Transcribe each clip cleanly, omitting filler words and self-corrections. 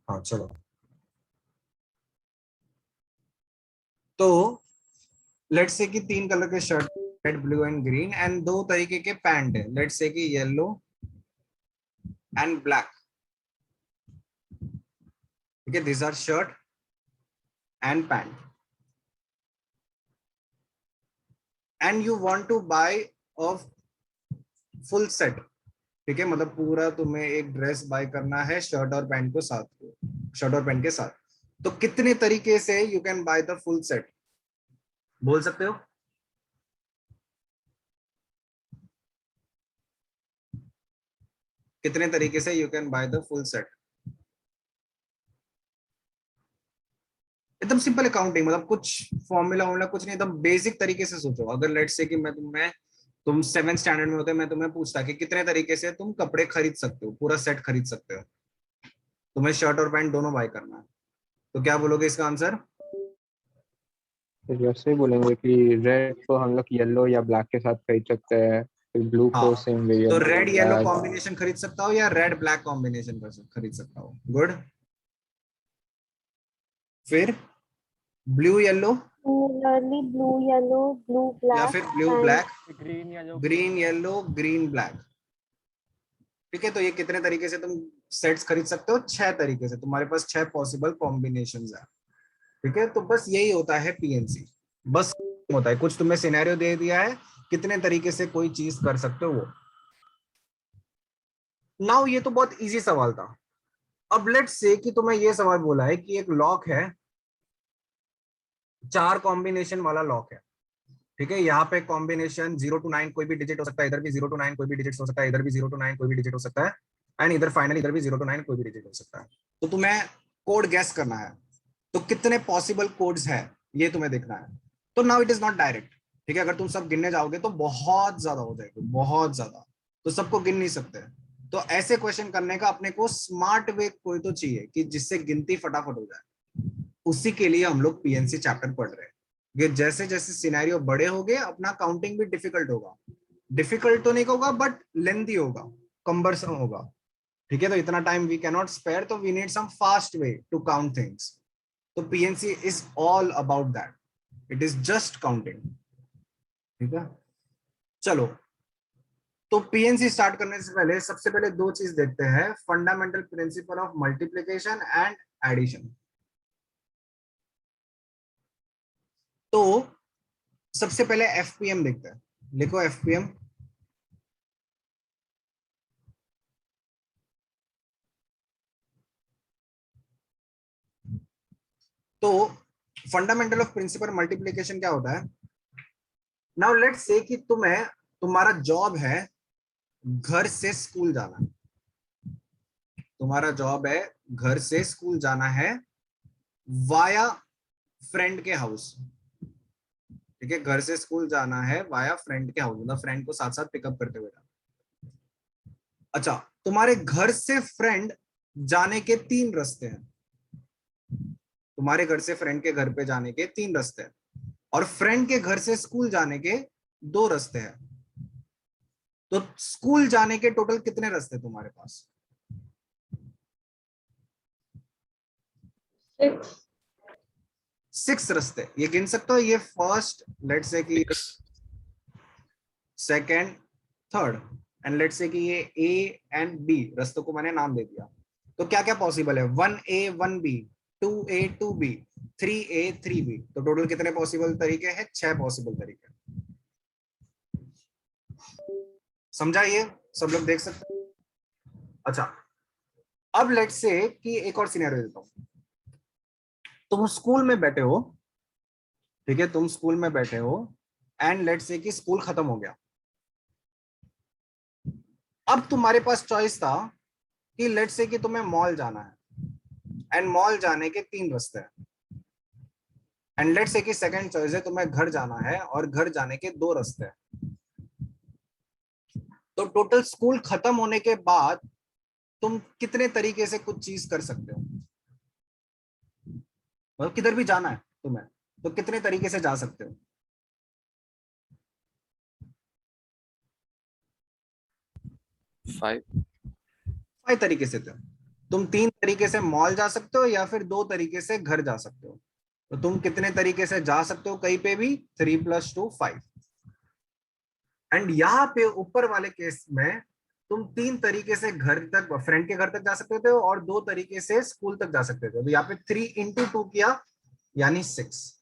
हाँ चलो। तो लेट्स से कि तीन कलर के shirt, red blue and green, and दो तरीके के पैंट है, लेट्स से कि येलो एंड ब्लैक। ठीक है, this are shirt and pant, and you want to buy a full set. ठीक है, मतलब पूरा तुम्हें एक ड्रेस बाय करना है शर्ट और पैंट को साथ, शर्ट और पैंट के साथ। तो कितने तरीके से you can by the full set, बोल सकते हो? कितने तरीके से you can by the full set? एकदम सिंपल अकाउंटिंग, मतलब कुछ फॉर्मूला वॉर्मूला कुछ नहीं, एकदम बेसिक तरीके से सोचो। अगर लेट्स से कि तुम 7th स्टैंडर्ड में होते, मैं तुम्हें पूछता कि कितने तरीके से तुम कपड़े खरीद सकते हो, पूरा सेट खरीद सकते हो, तुम्हें शर्ट और पैंट दोनों बाय करना है, तो क्या बोलोगे इसका आंसर? फिर वैसे ही बोलेंगे कि रेड को हम लोग येलो या ब्लैक के साथ खरीद सकते हैं, फिर ब्लू को हाँ, सेम तो variant red yellow black. Combination खरीद सकता हो या रेड ब्लैक कॉम्बिनेशन खरीद सकता हो। गुड। फिर blue yellow Similarly, blue yellow, blue या black, फिर blue and black, green yellow green yellow green black. ठीक है, तो ये कितने तरीके से तुम सेट्स खरीद सकते हो? 6 तरीके से, तुम्हारे पास 6 पॉसिबल कॉम्बिनेशंस है। ठीक है, तो बस यही होता है पीएनसी। बस होता है, कुछ तुम्हें सिनेरियो दे दिया है, कितने तरीके से कोई चीज कर सकते हो वो। नाउ ये तो बहुत इजी सवाल था। अब लेट्स से कि तुम्हें ये सवाल बोला है कि एक लॉक है, 4 कॉम्बिनेशन वाला लॉक है। ठीक है, यहाँ पे कॉम्बिनेशन 0 to 9 कोई भी डिजिट हो सकता है, इधर भी 0 to 9 कोई भी डिजिट हो सकता है, इधर भी 0 to 9 कोई भी डिजिट हो सकता है, एंड इधर फाइनली इधर भी 0 to 9 कोई भी डिजिट हो सकता है। तो तुम्हें कोड गैस करना है, तो कितने पॉसिबल कोड्स है ये तुम्हें देखना है। तो now it is not direct. ठीक है, अगर तुम सब गिनने जाओगे तो बहुत ज्यादा हो जाएगा, बहुत ज्यादा, तो सबको गिन नहीं सकते। तो ऐसे क्वेश्चन करने का अपने को स्मार्ट वे कोई तो चाहिए कि जिससे गिनती फटाफट हो जाए। उसी के लिए हम लोग पीएनसी चैप्टर पढ़ रहे हैं। ये जैसे जैसे सिनेरियो बड़े हो गए, अपना काउंटिंग भी डिफिकल्ट होगा। डिफिकल्ट तो नहीं होगा बट लेंथी होगा, कम्बरसम होगा। ठीक है, तो इतना time we can not spare, तो we need some fast way to count things. तो PNC is all about that, it is just counting. ठीक है, चलो। तो पीएनसी स्टार्ट करने से पहले सबसे पहले दो चीज देखते हैं, fundamental principle of multiplication and addition. तो सबसे पहले एफपीएम देखते हैं, लिखो एफपीएम। तो फंडामेंटल ऑफ प्रिंसिपल मल्टीप्लिकेशन क्या होता है? नाउ लेट्स से कि तुम्हारा जॉब है घर से स्कूल जाना। तुम्हारा जॉब है घर से स्कूल जाना है वाया फ्रेंड के हाउस। ठीक है, घर से स्कूल जाना है वाया फ्रेंड के हाउस, मतलब फ्रेंड को साथ साथ पिकअप करते हुए जाना। अच्छा, तुम्हारे घर से फ्रेंड जाने के 3 रास्ते हैं। तुम्हारे घर से फ्रेंड के घर पे जाने के 3 रास्ते हैं, और फ्रेंड के घर से स्कूल जाने के 2 रास्ते हैं। तो स्कूल जाने के टोटल कितने रास्ते तुम्हारे पास? 6. 6 रास्ते, ये गिन सकते हो? ये फर्स्ट, लेट्स से कि second, third, and let's say कि ये ए एंड बी रास्तों को मैंने नाम दे दिया। तो क्या क्या पॉसिबल है? 1A 1B, 2A 2B, 3A 3B। तो टोटल कितने पॉसिबल तरीके हैं? 6 पॉसिबल तरीके। समझा ये? सब लोग देख सकते हैं? अच्छा, अब लेट्स से कि एक और सिनेरियो देता हूं। तुम स्कूल में बैठे हो। ठीक है, तुम स्कूल में बैठे हो, एंड लेट्स से कि स्कूल खत्म हो गया। अब तुम्हारे पास चॉइस था कि लेट्स से कि तुम्हें मॉल जाना है, एंड मॉल जाने के 3 रास्ते हैं, एंड लेट्स से कि सेकंड चॉइस है तुम्हें घर जाना है, और घर जाने के 2 रास्ते हैं। तो टोटल स्कूल खत्म होने के बाद तुम कितने तरीके से कुछ चीज कर सकते हो? मतलब किधर भी जाना है तुम्हें, तो कितने तरीके से जा सकते हो? 5 5 तरीके से थे। तुम 3 तरीके से मॉल जा सकते हो या फिर 2 तरीके से घर जा सकते हो। तो तुम कितने तरीके से जा सकते हो कहीं पे भी? 3 + 2 5। एंड यहाँ पे ऊपर वाले केस में तुम 3 तरीके से घर तक, फ्रेंड के घर तक जा सकते थे और 2 तरीके से स्कूल तक जा सकते थे। तो यहाँ पे 3 × 2 किया यानी 6।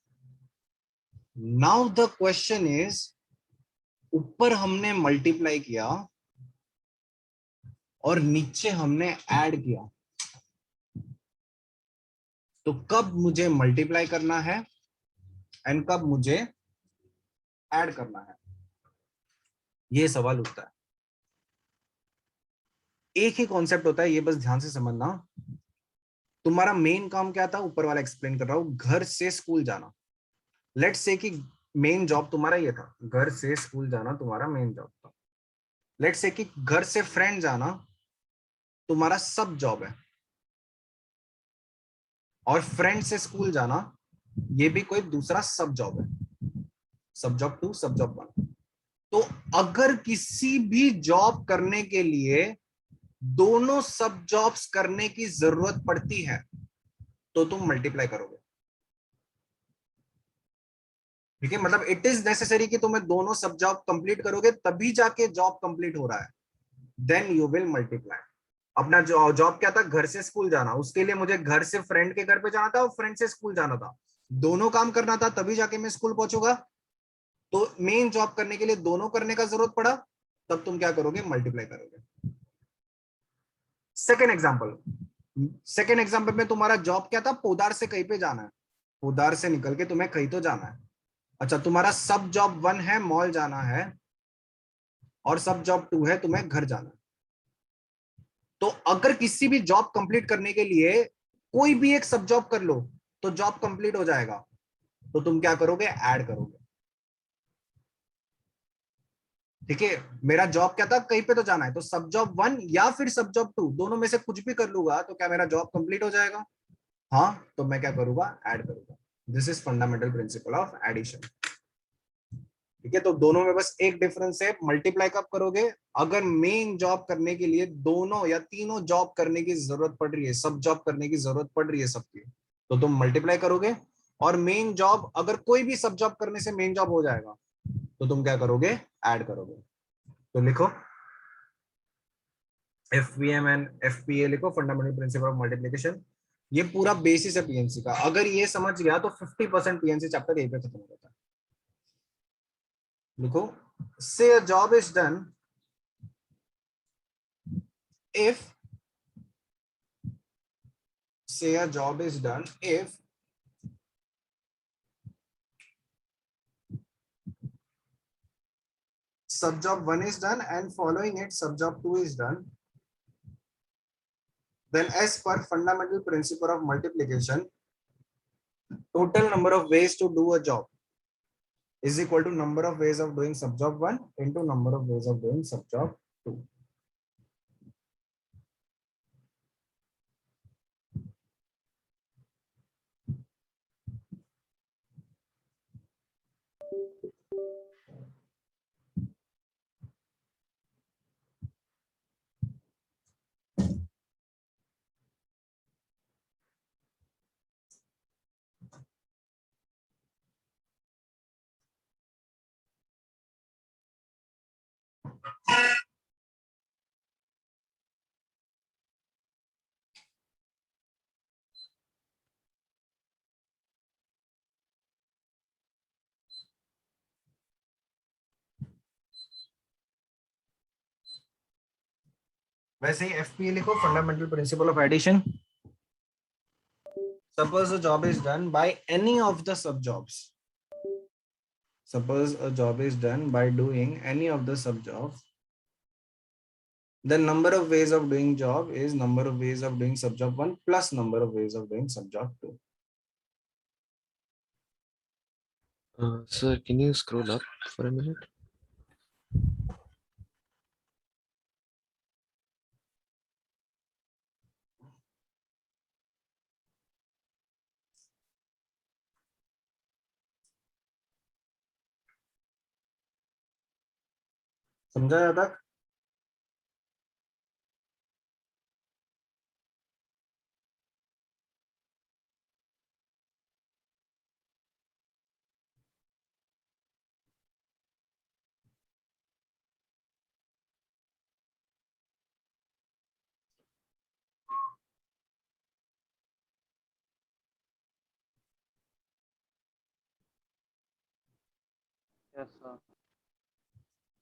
नाउ द क्वेश्चन इज, ऊपर हमने मल्टीप्लाई किया और नीचे हमने ऐड किया, तो कब मुझे मल्टीप्लाई करना है एंड कब मुझे ऐड करना है, ये सवाल उठता है। एक ही कॉन्सेप्ट होता है, ये बस ध्यान से समझना। तुम्हारा मेन काम क्या था, ऊपर वाला एक्सप्लेन कर रहा हूं, घर से स्कूल जाना। लेट्स से कि मेन जॉब तुम्हारा ये था, घर से स्कूल जाना तुम्हारा मेन जॉब था। लेट्स से कि घर से फ्रेंड जाना तुम्हारा सब जॉब है, और फ्रेंड से स्कूल जाना ये भी कोई दूसरा सब जॉब है, सब जॉब 2 सब जॉब 1। तो अगर किसी भी जॉब करने के लिए दोनों सब जॉब्स करने की जरूरत पड़ती है तो तुम मल्टीप्लाई करोगे। ठीक है, मतलब इट इज नेसेसरी कि तुम्हें दोनों सब जॉब कंप्लीट करोगे तभी जाके जॉब कंप्लीट हो रहा है, देन यू विल मल्टीप्लाई। अपना जॉब क्या था, घर से स्कूल जाना, उसके लिए मुझे घर से फ्रेंड के घर पे जाना था और फ्रेंड से स्कूल जाना था, दोनों काम करना था तभी जाके मैं स्कूल पहुंचूंगा। तो मेन जॉब करने के लिए दोनों करने का जरूरत पड़ा, तब तुम क्या करोगे, मल्टीप्लाई करोगे। सेकेंड एग्जाम्पल, सेकेंड एग्जाम्पल में तुम्हारा जॉब क्या था, पोदार से कहीं पे जाना है, पोदार से निकल के तुम्हें कहीं तो जाना है। अच्छा, तुम्हारा सब जॉब 1 है मॉल जाना है, और सब जॉब 2 है तुम्हें घर जाना है। तो अगर किसी भी जॉब कंप्लीट करने के लिए कोई भी एक सब जॉब कर लो तो जॉब कंप्लीट हो जाएगा, तो तुम क्या करोगे, ऐड करोगे। ठीक है, मेरा जॉब क्या था, कहीं पे तो जाना है, तो सब जॉब 1 या फिर सब जॉब 2 दोनों में से कुछ भी कर लूंगा तो क्या मेरा जॉब कंप्लीट हो जाएगा? हाँ, तो मैं क्या करूंगा, ऐड करूंगा। This is fundamental principle of addition. ठीक है, तो दोनों में बस एक डिफरेंस है, मल्टीप्लाई कब करोगे, अगर मेन जॉब करने के लिए दोनों या तीनों जॉब करने की जरूरत पड़ रही है, सब जॉब करने की जरूरत पड़ रही है सबकी, तो तुम मल्टीप्लाई करोगे। और मेन जॉब, अगर कोई भी सब जॉब करने से मेन जॉब हो जाएगा तो तुम क्या करोगे, ऐड करोगे। तो लिखो एफवीएम एंड एफपीए लिखो, फंडामेंटल प्रिंसिपल ऑफ मल्टीप्लिकेशन। ये पूरा बेसिस है पीएनसी का, अगर ये समझ गया तो 50% पीएनसी चैप्टर यहीं पे खत्म हो जाता है। लिखो, से a job is done if, say a job is done if subjob 1 is done and following it subjob 2 is done, then as per fundamental principle of multiplication, total number of ways to do a job is equal to number of ways of doing subjob 1 into number of ways of doing subjob 2. वैसे ही FPA लिखो, fundamental principle of addition. Suppose a job is done by any of the subjobs. Suppose a job is done by doing any of the subjobs. The number of ways of doing job is number of ways of doing subjob 1 plus number of ways of doing subjob 2. Sir, can you scroll up for a minute? समझा तक? Yes, sir.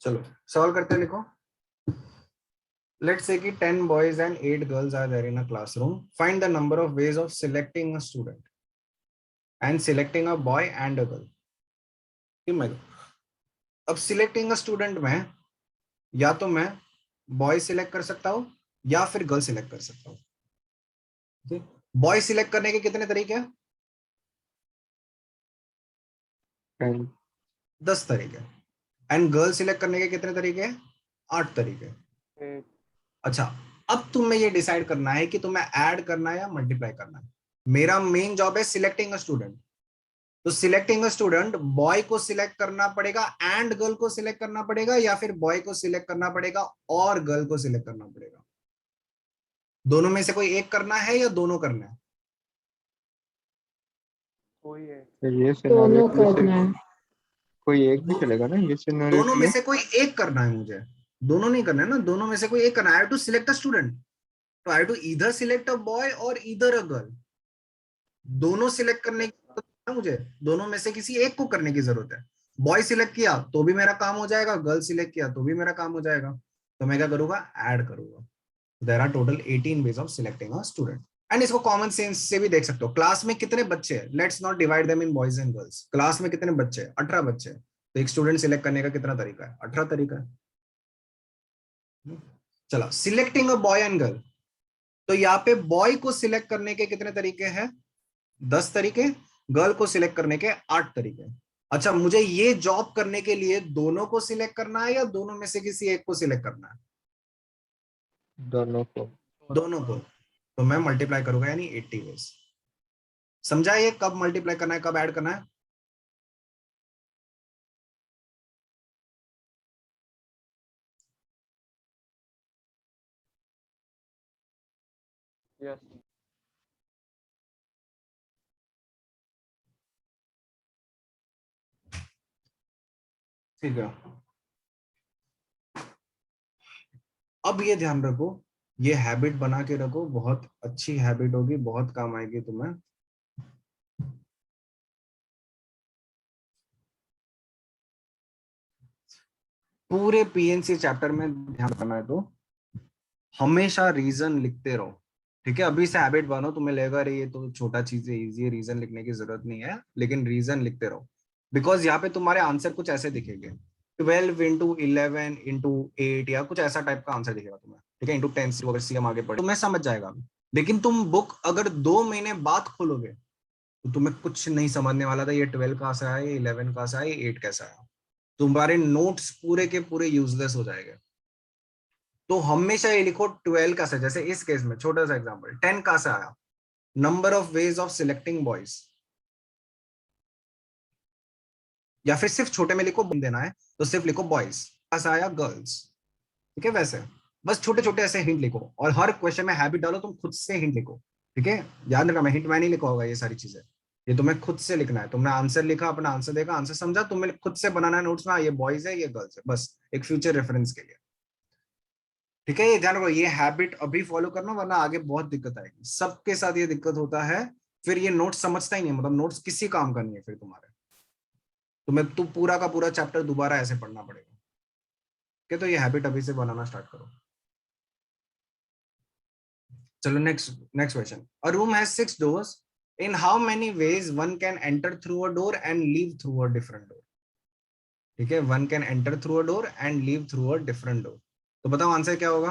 चलो solve करते हैं, लिखो। Let's say कि 10 boys and 8 girls are there in a classroom. Find the number of ways of selecting a student and selecting a boy and a girl. अब selecting a student में या तो मैं बॉय सिलेक्ट कर सकता हूँ या फिर गर्ल सिलेक्ट कर सकता हूँ। बॉय सिलेक्ट करने के कितने तरीके हैं? 10. 10 तरीके। एंड गर्ल सिलेक्ट करने के कितने तरीके हैं? 8 तरीके। 8. अच्छा, अब तुम्हें ये डिसाइड करना है कि तुम्हें ऐड करना है या मल्टीप्लाई करना है। मेरा मेन जॉब है सिलेक्टिंग अ स्टूडेंट, तो सिलेक्टिंग अ स्टूडेंट, बॉय को सिलेक्ट करना पड़ेगा एंड गर्ल को सिलेक्ट करना पड़ेगा, या फिर बॉय को सिलेक्ट करना पड़ेगा और गर्ल को सिलेक्ट करना पड़ेगा। दोनों में से कोई एक करना है या दोनों करना है? कोई है। तो ये सिनेरियो दोनों करना है। कोई एक भी चलेगा ना ये सिनेरियो दोनों के में लिए? से कोई एक करना है मुझे, दोनों नहीं करना है ना, दोनों में से कोई एक करना है। I have to select a student, तो I have to either select a boy or either a girl. दोनों सिलेक्ट करने की जरूरत है मुझे, दोनों में से किसी एक को करने की जरूरत है। बॉय सिलेक्ट किया तो भी मेरा काम हो जाएगा, गर्ल सिलेक्ट किया तो भी मेरा काम हो जाएगा। तो मैं क्या करूंगा? ऐड करूंगा। There are total 18 ways of selecting a student. And इसको कॉमन सेंस से भी देख सकते हो। क्लास में कितने बच्चे हैं? Let's not divide them in boys and girls. Class में कितने बच्चे हैं? 18 बच्चे हैं। तो एक स्टूडेंट सिलेक्ट करने का कितना तरीका है? 18 तरीका है। चलो, selecting a boy and girl, तो यहाँ पे बॉय को सिलेक्ट करने के कितने तरीके हैं? 10 तरीके। गर्ल को सिलेक्ट करने के 8 तरीके। अच्छा, मुझे ये जॉब करने के लिए दोनों को सिलेक्ट करना है या दोनों में से किसी एक को सिलेक्ट करना है? दोनों को। दोनों को। तो मैं मल्टीप्लाई करूंगा, यानी 80 वेज। समझा ये कब मल्टीप्लाई करना है, कब ऐड करना है? Yes. ठीक है। अब ये ध्यान रखो, ये हैबिट बना के रखो, बहुत अच्छी हैबिट होगी, बहुत काम आएगी तुम्हें। पूरे पीएनसी चैप्टर में ध्यान रखना है, तो हमेशा रीजन लिखते रहो। ठीक है, अभी से हैबिट बनो। तुम्हें लगेगा अरे ये तो छोटा चीज है, इजी है, रीजन लिखने की जरूरत नहीं है, लेकिन रीजन लिखते रहो। बिकॉज यहाँ पे तुम्हारे आंसर कुछ ऐसे दिखेंगे, 12 इंटू 11 इंटू 8 या कुछ ऐसा टाइप का आंसर दिखेगा तुम्हें। ठीक है, इंटू 10 अगर सी हम आगे पढ़े तुम्हें समझ जाएगा। लेकिन तुम बुक अगर 2 महीने बाद खोलोगे तो तुम्हें कुछ नहीं समझने वाला था, ये 12 कहाँ से आया, ये 11 कहाँ से आया, ये 8 कैसे आया। तुम्हारे नोट्स पूरे के पूरे यूजलेस हो जाएंगे। तो हमेशा ये लिखो 12 का से, जैसे इस केस में छोटा सा एग्जांपल, 10 का से आया, number of ways of selecting boys, या फिर सिर्फ छोटे में लिखो देना है तो सिर्फ लिखो बॉयज, का से आया गर्ल्स। ठीक है, वैसे बस छोटे छोटे ऐसे हिंट लिखो, और हर क्वेश्चन में हैबिट डालो, तुम खुद से हिंट लिखो। ठीक है, याद रखना, मैं हिंट में नहीं लिखा होगा ये सारी चीजें, ये तुम्हें खुद से लिखना है। तुमने आंसर लिखा, अपना आंसर देखा, आंसर समझा, तुम्हें खुद से बनाना है नोट्स में, ये बॉयज है ये गर्ल्स है, बस एक फ्यूचर रेफरेंस के लिए। ठीक है, ये ध्यान रखो, ये हैबिट अभी फॉलो करना, वरना आगे बहुत दिक्कत आएगी। सबके साथ ये दिक्कत होता है, फिर ये नोट्स समझता ही नहीं, मतलब नोट्स किसी काम का नहीं है फिर तुम्हारे। तुम्हें तो पूरा का पूरा चैप्टर दोबारा ऐसे पढ़ना पड़ेगा। ठीक है, तो ये हैबिट अभी से बनाना स्टार्ट करो। चलो next next question. A room has 6 doors, in how many ways one can enter through a door and leave through a different door? ठीक है, one can enter through a door and leave through a different door. तो बताओ answer क्या होगा?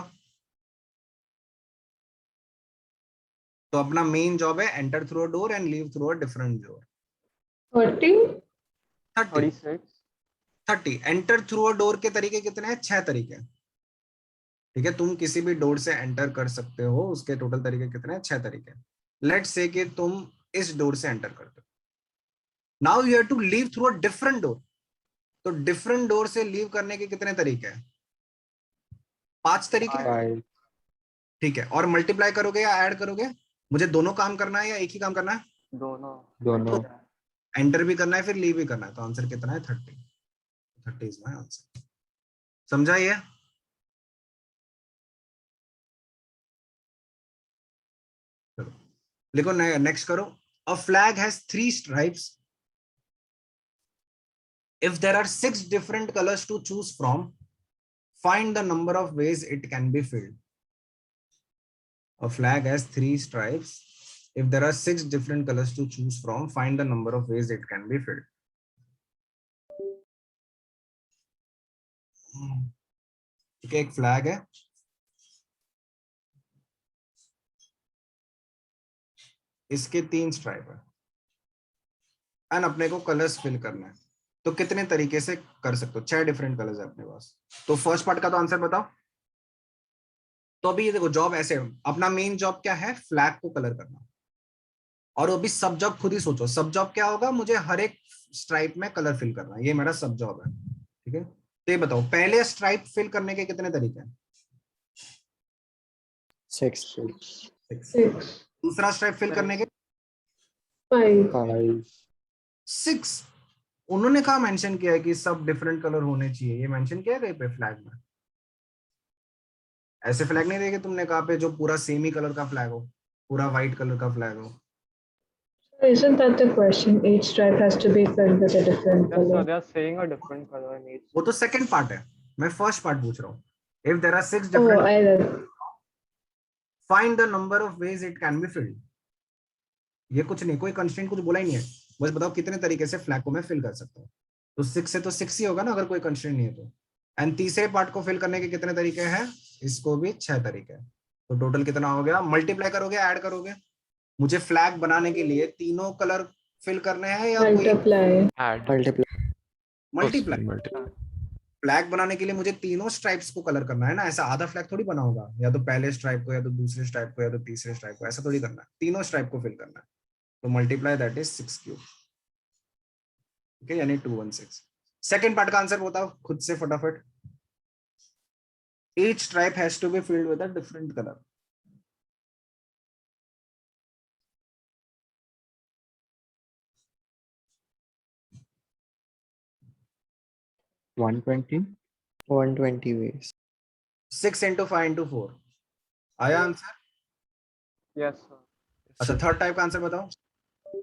तो अपना main job है enter through a door and leave through a different door. 30 30 36. 30 enter through a door के तरीके कितने हैं? 6 तरीके हैं। ठीक है, तुम किसी भी डोर से एंटर कर सकते हो, उसके टोटल तरीके कितने हैं? 6 तरीके। लेट्स से कि तुम इस डोर से एंटर करते हो, now you have to leave through a different door. तो डिफरेंट डोर से लीव करने के कितने तरीके हैं? 5 तरीके। 5. ठीक है, और मल्टीप्लाई करोगे या ऐड करोगे? मुझे दोनों काम करना है या एक ही काम करना है? दोनों. एंटर भी करना है फिर लीव भी करना है, तो आंसर कितना है? 30। 30 इज माय आंसर। समझा ये? चलो लिखो, नेक्स्ट करो। A flag has 3 stripes If there are 6 different colors to choose from, find the number of ways it can be filled. A flag has 3 stripes. If there are 6 different colors to choose from, find the number of ways it can be filled. ठीक है, एक flag है, इसके 3 stripe है and अपने को colours fill करना है. तो कितने तरीके से कर सकते हो? 6 डिफरेंट कलर्स है अपने पास. तो फर्स्ट पार्ट का तो आंसर बताओ. तो अभी ये देखो, जॉब ऐसे है, अपना मेन जॉब क्या है? फ्लैग को कलर करना. और अभी सब जॉब खुद ही सोचो, सब जॉब क्या होगा? मुझे हर एक स्ट्राइप में कलर फिल करना है, ये मेरा सब जॉब है. ठीक है, तो ये बताओ, पहले स्ट्राइप फिल करने के कितने तरीके हैं? 6 6 दूसरा स्ट्राइप फिल करने के 5 5 6. उन्होंने कहा मेंशन किया है कि सब डिफरेंट कलर होने चाहिए? ये मेंशन किया है कहीं पे फ्लैग में? ऐसे फ्लैग नहीं देखे तुमने कहा पे जो पूरा सेम ही कलर का फ्लैग हो, पूरा व्हाइट कलर का फ्लैग हो? Isn't that the question? Each stripe has to be filled with a different Yes, so color. they are saying a different color in each. वो तो सेकंड पार्ट है, मैं first part पूछ रहा हूँ. If there are 6 Oh, different, I read. Find the number of ways it can be filled. ये कुछ नहीं, कोई कंस्ट्रेंट कुछ बोला ही नहीं है, बस बताओ कितने तरीके से फ्लैग को मैं फिल कर सकता हूँ. तो 6 से तो 6 ही होगा ना, अगर कोई कंस्ट्रेंट नहीं है तो. एंड तीसरे पार्ट को फिल करने के कितने तरीके हैं? इसको भी 6 तरीके हैं. तो टोटल कितना हो गया? मल्टीप्लाई करोगे, ऐड करोगे? मुझे फ्लैग बनाने के लिए तीनों कलर फिल करने हैं या कोई? Multiply. Add. Multiply. Multiply. Flag बनाने के लिए मुझे तीनों स्ट्राइप्स को कलर करना है ना, ऐसा आधा फ्लैग थोड़ी बना होगा, या तो पहले स्ट्राइप को, या तो दूसरे स्ट्राइप को, या तो तीसरे स्ट्राइप को, ऐसा थोड़ी करना है. तीनों स्ट्राइप को फिल करना है. तो मल्टीप्लाई दैट इज 6 क्यूब. ठीक है, यानी 216. सेकंड पार्ट का आंसर बताओ खुद से फटाफट. Each stripe has to be filled with a different colour. One 120 ways. 6 into 5 into 4 आया आंसर? Yes, sir. अच्छा, थर्ड टाइप का आंसर बताओ.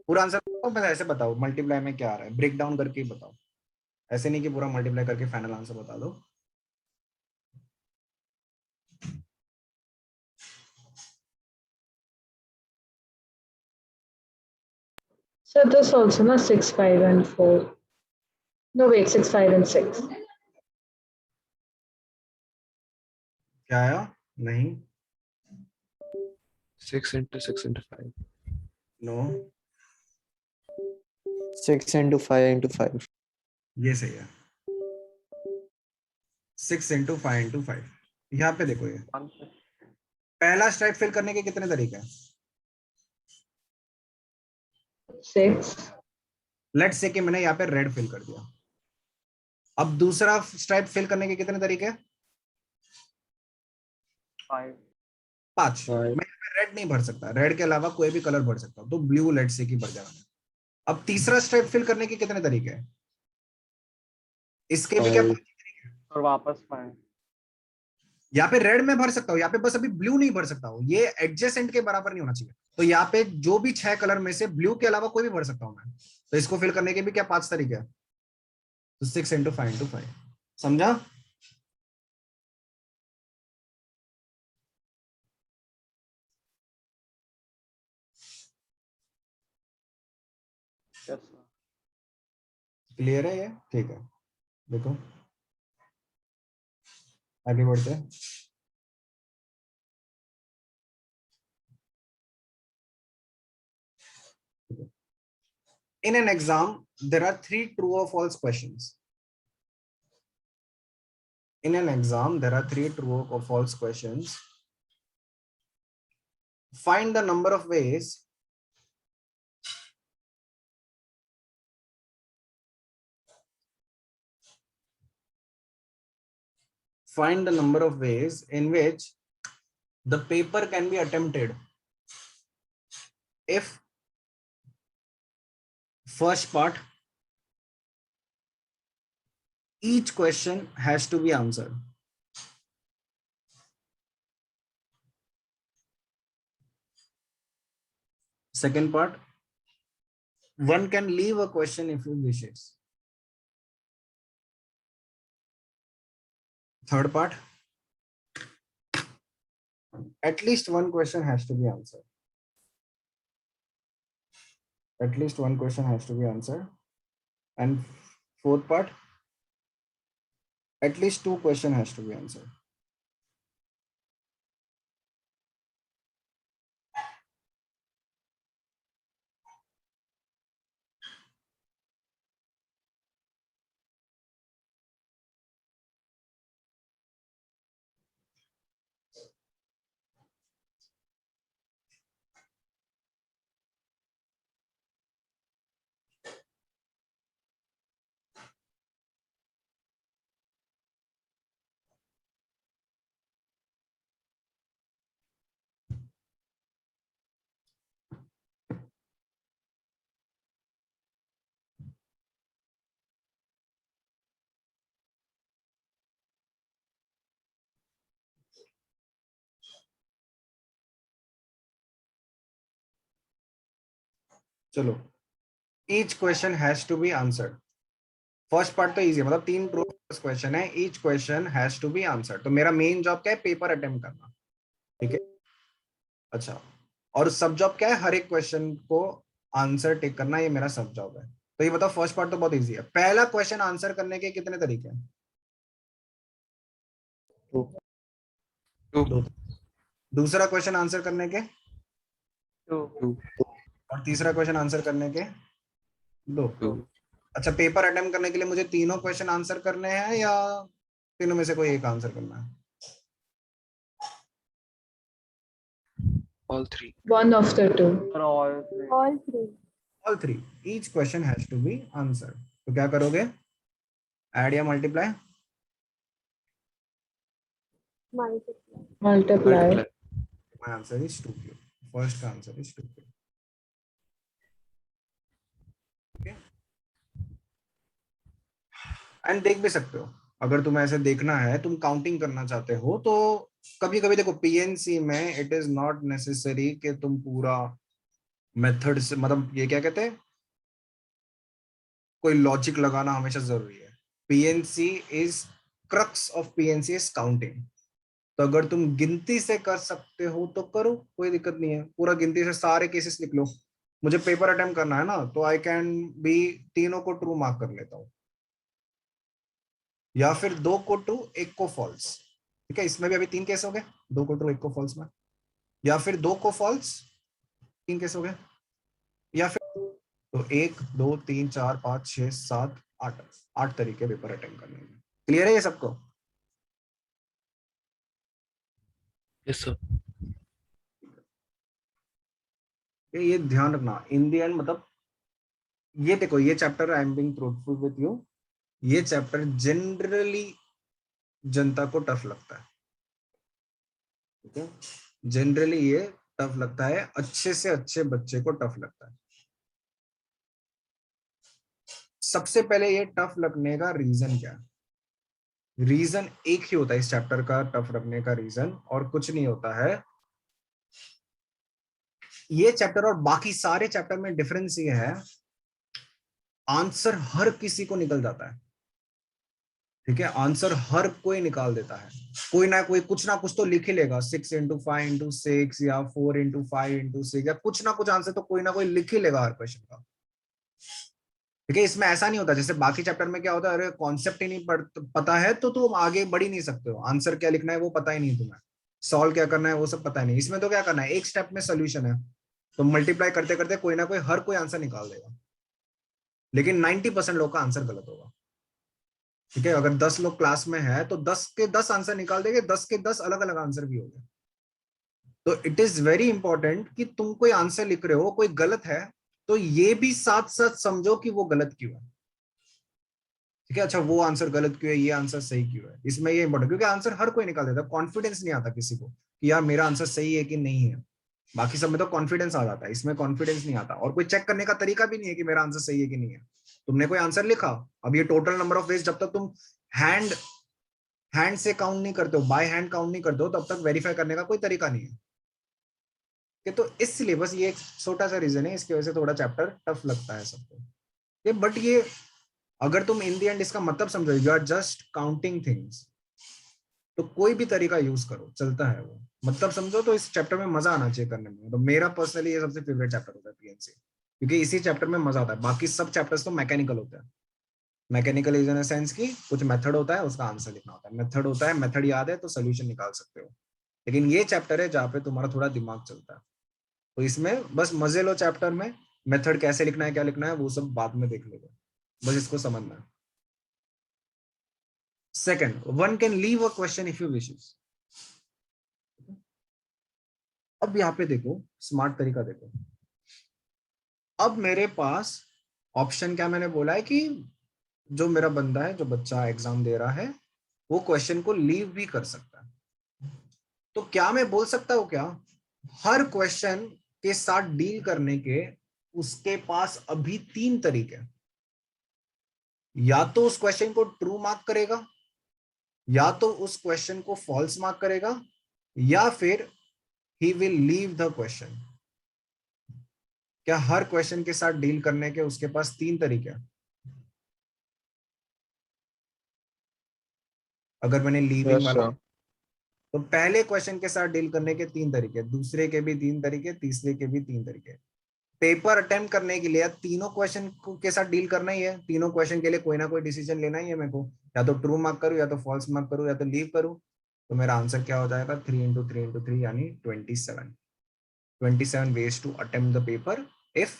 पूरा आंसर बताओ, बस ऐसे बताओ मल्टीप्लाई में क्या आ रहा है, ब्रेक डाउन करके ही बताओ. ऐसे नहीं कि पूरा मल्टीप्लाई करके फाइनल आंसर बता दो. So this also, na 6, 5, and 4. No, wait, 6, 5, and 6. क्या आया? नहीं. 6 into 6 into 5. No, 6 into 5 into 5. ये सही है. 6 into 5 into 5. यहाँ पे देखो, ये पहला स्ट्राइप फिल करने के कितने तरीके हैं? 6. लेट्स से कि मैंने यहाँ पे रेड फिल कर दिया. अब दूसरा स्ट्राइप फिल करने के कितने तरीके हैं? 5. 5. Five. मैं यहाँ पे रेड नहीं भर सकता, रेड के अलावा कोई भी कलर भर सकता हूँ, तो ब्लू लेट्स से कि भर जाना. अब तीसरा स्ट्राइप फिल करने के कितने तरीके हैं? इसके भी क्या? और वापस 5. यहाँ पे रेड में भर सकता हूँ, यहाँ पे बस अभी ब्लू नहीं भर सकता हूँ. ये एडजेसेंट के बराबर नहीं होना चाहिए. तो यहाँ पे जो भी 6 कलर में से ब्लू के अलावा कोई भी भर सकता हूँ मैं. तो इसको फिल करने के भी क्या 5 तरीके हैं? तो 6 into 5 into 5. समझा? Yes, sir. क्लियर है ये? ठीक है, देखो आगे बढ़ते हैं. In an exam, there are 3 true or false questions. In an exam, there are 3 true or false questions. Find the number of ways in which the paper can be attempted if first part, each question has to be answered. Second part, one can leave a question if he wishes. Third part, at least one question has to be answered. At least one question has to be answered. And fourth part, at least 2 question has to be answered. चलो, each question has to be answered. First part तो easy है, मतलब 3 true question है, each question has to be answered. तो मेरा main job क्या है? Paper attempt करना. ठीक है. अच्छा, और सब जॉब क्या है? हर एक क्वेश्चन को आंसर टिक करना, ये मेरा सब जॉब है. तो ये बताओ, फर्स्ट पार्ट तो बहुत इजी है. पहला क्वेश्चन आंसर करने के कितने तरीके हैं? 2. दूसरा क्वेश्चन आंसर करने के 2. और तीसरा क्वेश्चन आंसर करने के 2. 2. अच्छा, पेपर अटेम्प्ट करने के लिए मुझे तीनों क्वेश्चन आंसर करने हैं या तीनों में से कोई एक आंसर करना है? All 3. One of the two. All 3. Each question has to be answered. तो क्या करोगे? ऐड या multiply? Multiply. My answer is 2Q. First का answer is 2Q. Okay. And देख भी सकते हो, अगर तुम्हें ऐसे देखना है, तुम काउंटिंग करना चाहते हो, तो कभी कभी देखो पीएनसी में इट इज नॉट नेसेसरी कि तुम पूरा मेथड से, मतलब ये क्या कहते हैं, कोई लॉजिक लगाना हमेशा जरूरी है. PNC is crux of PNC is counting. तो अगर तुम गिनती से कर सकते हो तो करो, कोई दिक्कत नहीं है. पूरा गिनती से सारे केसेस लिख लो. मुझे पेपर अटेम्प्ट करना है ना, तो आई कैन बी तीनों को ट्रू मार्क कर लेता हूँ, या फिर 2 को ट्रू 1 को फॉल्स. ठीक है, इसमें भी अभी 3 केस हो गए, 2 को ट्रू 1 को फॉल्स में, या फिर 2 को फॉल्स 3 केस हो गए, या फिर तो 1 2 3 4 5 6 7 8 तरीके पेपर अटेम्प्ट करने हैं. क्लियर है ये सबको? Yes, sir. ये ध्यान रखना, इन द एंड मतलब ये देखो, ये chapter I am being truthful with you, ये चैप्टर जनरली जनता को टफ लगता है. ठीक है, जनरली ये टफ लगता है, अच्छे से अच्छे बच्चे को टफ लगता है. सबसे पहले ये टफ लगने का रीजन क्या है? रीजन एक ही होता है इस चैप्टर का टफ लगने का रीजन, और कुछ नहीं होता है. ये चैप्टर और बाकी सारे चैप्टर में डिफरेंस ये है, आंसर हर किसी को निकल जाता है. ठीक है, आंसर हर कोई निकाल देता है. कोई ना कोई कुछ ना कुछ तो लिख ही लेगा, 6 into 5 into 6 या 4 into 5 into 6, या कुछ ना कुछ आंसर तो कोई ना कोई लिख ही लेगा हर क्वेश्चन का. ठीक है, इसमें ऐसा नहीं होता जैसे बाकी चैप्टर में क्या होता है, अरे कॉन्सेप्ट ही नहीं पता है तो तुम आगे बढ़ ही नहीं सकते हो. आंसर क्या लिखना है वो पता ही नहीं तुम्हें, सॉल्व क्या करना है वो सब पता ही नहीं. इसमें तो क्या करना है, एक स्टेप में सोल्यूशन है, तो मल्टीप्लाई करते करते कोई ना कोई हर कोई आंसर निकाल देगा, लेकिन 90% लोग का आंसर गलत होगा. ठीक है, अगर 10 लोग क्लास में है तो 10 के 10 आंसर निकाल देंगे, 10 के 10 अलग अलग आंसर भी होंगे. तो इट इज वेरी इंपॉर्टेंट कि तुम कोई आंसर लिख रहे हो, कोई गलत है तो ये भी साथ साथ समझो कि वो गलत क्यों है. ठीक है, अच्छा वो आंसर गलत क्यों है, ये आंसर सही क्यों है, इसमें ये इंपॉर्टेंट, क्योंकि आंसर हर कोई निकाल देता है. कॉन्फिडेंस नहीं आता किसी को कि यार मेरा आंसर सही है कि नहीं है. बाकी सब में तो कॉन्फिडेंस आ जाता है, इसमें कॉन्फिडेंस नहीं आता, और कोई चेक करने का तरीका भी नहीं है कि मेरा आंसर सही है कि नहीं है. तुमने कोई आंसर लिखा, अब ये टोटल नंबर ऑफ वेज जब तक तुम हैंड से काउंट नहीं करते हो, बाय हैंड काउंट नहीं करते हो, तब तक वेरीफाई करने का कोई तरीका नहीं है. कि तो इसलिए बस ये एक छोटा सा रीजन है, इसकी वजह से थोड़ा चैप्टर टफ लगता है सबको. ये बट ये अगर तुम इन द एंड इसका मतलब समझो, you are just counting things. तो कोई भी तरीका यूज करो, चलता है वो, मतलब समझो। तो इस चैप्टर में मजा आना चाहिए करने में। तो मेरा पर्सनली ये सबसे फेवरेट चैप्टर होता है पीएनसी, क्योंकि इसी चैप्टर में मजा आता है। बाकी सब चैप्टर्स तो मैकेनिकल होता है। मैकेनिकल इज इन सेंस की कुछ मेथड होता है, उसका आंसर लिखना होता है। मेथड होता है, मेथड याद है तो सोल्यूशन निकाल सकते हो। लेकिन ये चैप्टर है जहाँ पे तुम्हारा थोड़ा दिमाग चलता है। तो इसमें बस मजे लो चैप्टर में, मेथड कैसे लिखना है, क्या लिखना है, वो सब बाद में देख लेगा, बस इसको समझना है। Second, one can leave a question if you wishes. अब यहाँ पे देखो, स्मार्ट तरीका देखो। अब मेरे पास ऑप्शन क्या मैंने बोला है कि जो मेरा बंदा है, जो बच्चा एग्जाम दे रहा है, वो क्वेश्चन को लीव भी कर सकता है। तो क्या मैं बोल सकता हूँ क्या, हर क्वेश्चन के साथ डील करने के उसके पास अभी 3 तरीके हैं। या तो उस क्वेश्चन को ट्रू मार्क करेगा, या तो उस क्वेश्चन को फॉल्स मार्क करेगा, या फिर he will leave the question. क्या हर क्वेश्चन के साथ डील करने के उसके पास 3 तरीके हैं? अगर मैंने लीविंग यस वाला, सर। तो पहले क्वेश्चन के साथ डील करने के 3 तरीके, दूसरे के भी 3 तरीके, तीसरे के भी 3 तरीके। पेपर अटेम्प्ट करने के लिए तीनों क्वेश्चन के साथ डील करना ही है। तीनों क्वेश्चन के लिए कोई ना कोई डिसीजन लेना ही है मेरे को, या तो ट्रू मार्क करूं, या तो फॉल्स मार्क करूं, या तो लीव करूं। तो मेरा आंसर क्या हो जाएगा, 3 इंटू 3 इंटू 3 यानी 27। 27 ways to attempt the paper if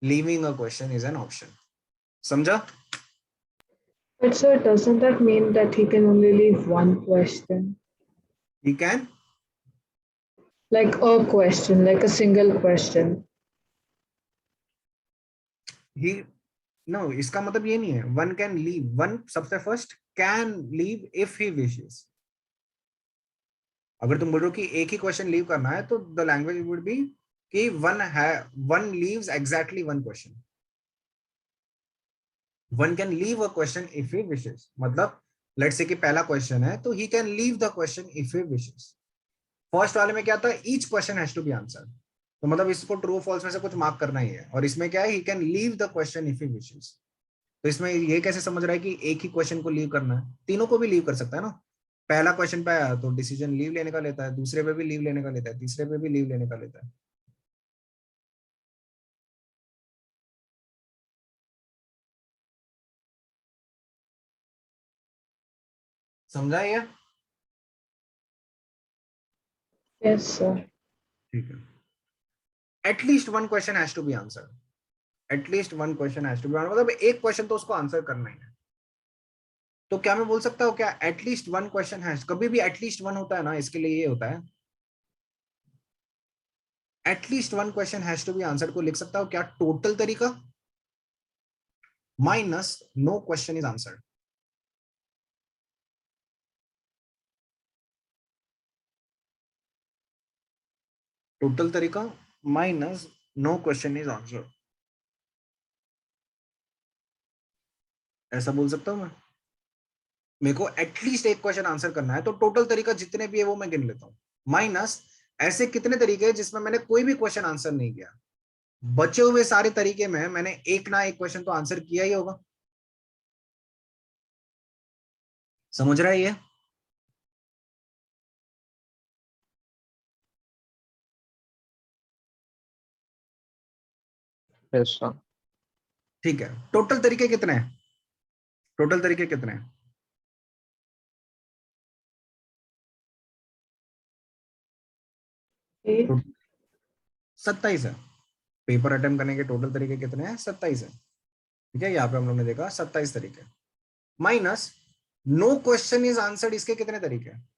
leaving a question is an option. समझा? But sir, doesn't that mean that he can only leave one question? He can, Like a question, like a single question. he, no, इसका मतलब ये नहीं है one can leave. One सबसे first, can leave if he wishes. अगर तुम बोल रहे हो कि एक ही क्वेश्चन लीव करना है, तो द लैंग्वेज वुड बी कि one leaves exactly one question. One can leave a question if he wishes, मतलब लेट्स से कि पहला क्वेश्चन है, तो he can leave the question if he wishes. First वाले में क्या था, each question has to be answered, तो मतलब इसको ट्रू फॉल्स में से कुछ मार्क करना ही है। और इसमें क्या है, ही can leave the question if he wishes. तो इसमें ये कैसे समझ रहा है कि एक ही क्वेश्चन को लीव करना है, तीनों को भी लीव कर सकता है ना। पहला क्वेश्चन पे आया तो डिसीजन लीव लेने का लेता है, दूसरे पे भी लीव लेने का लेता है, तीसरे पे भी लीव लेने का लेता है। समझा ये? Yes, sir. ठीक है। At least one question has to be answered. At least one question has to be, मतलब एक क्वेश्चन तो उसको आंसर करना ही है। तो क्या मैं बोल सकता हूँ क्या, एटलीस्ट वन क्वेश्चन हैज, कभी भी एटलीस्ट वन होता है ना, इसके लिए ये होता है at least one question has to be answered को लिख सकता हूँ क्या, टोटल तरीका minus no question is answered. Total तरीका minus no question is answered, ऐसा बोल सकता हूँ मैं। मेरे को एटलीस्ट एक क्वेश्चन आंसर करना है, तो टोटल तरीका जितने भी है वो मैं गिन लेता हूँ, माइनस ऐसे कितने तरीके हैं जिसमें मैंने कोई भी क्वेश्चन आंसर नहीं किया। बचे हुए सारे तरीके में मैंने एक ना एक क्वेश्चन तो आंसर किया ही होगा। समझ रहा है ये? Yes sir. ठीक है, टोटल तरीके कितने हैं, टोटल तरीके कितने हैं? Okay. 27 है। पेपर अटेम्प्ट करने के टोटल तरीके कितने हैं, 27 है। ठीक है, यहाँ पे हम लोग ने देखा 27 तरीके, minus no question is answered, इसके कितने तरीके हैं?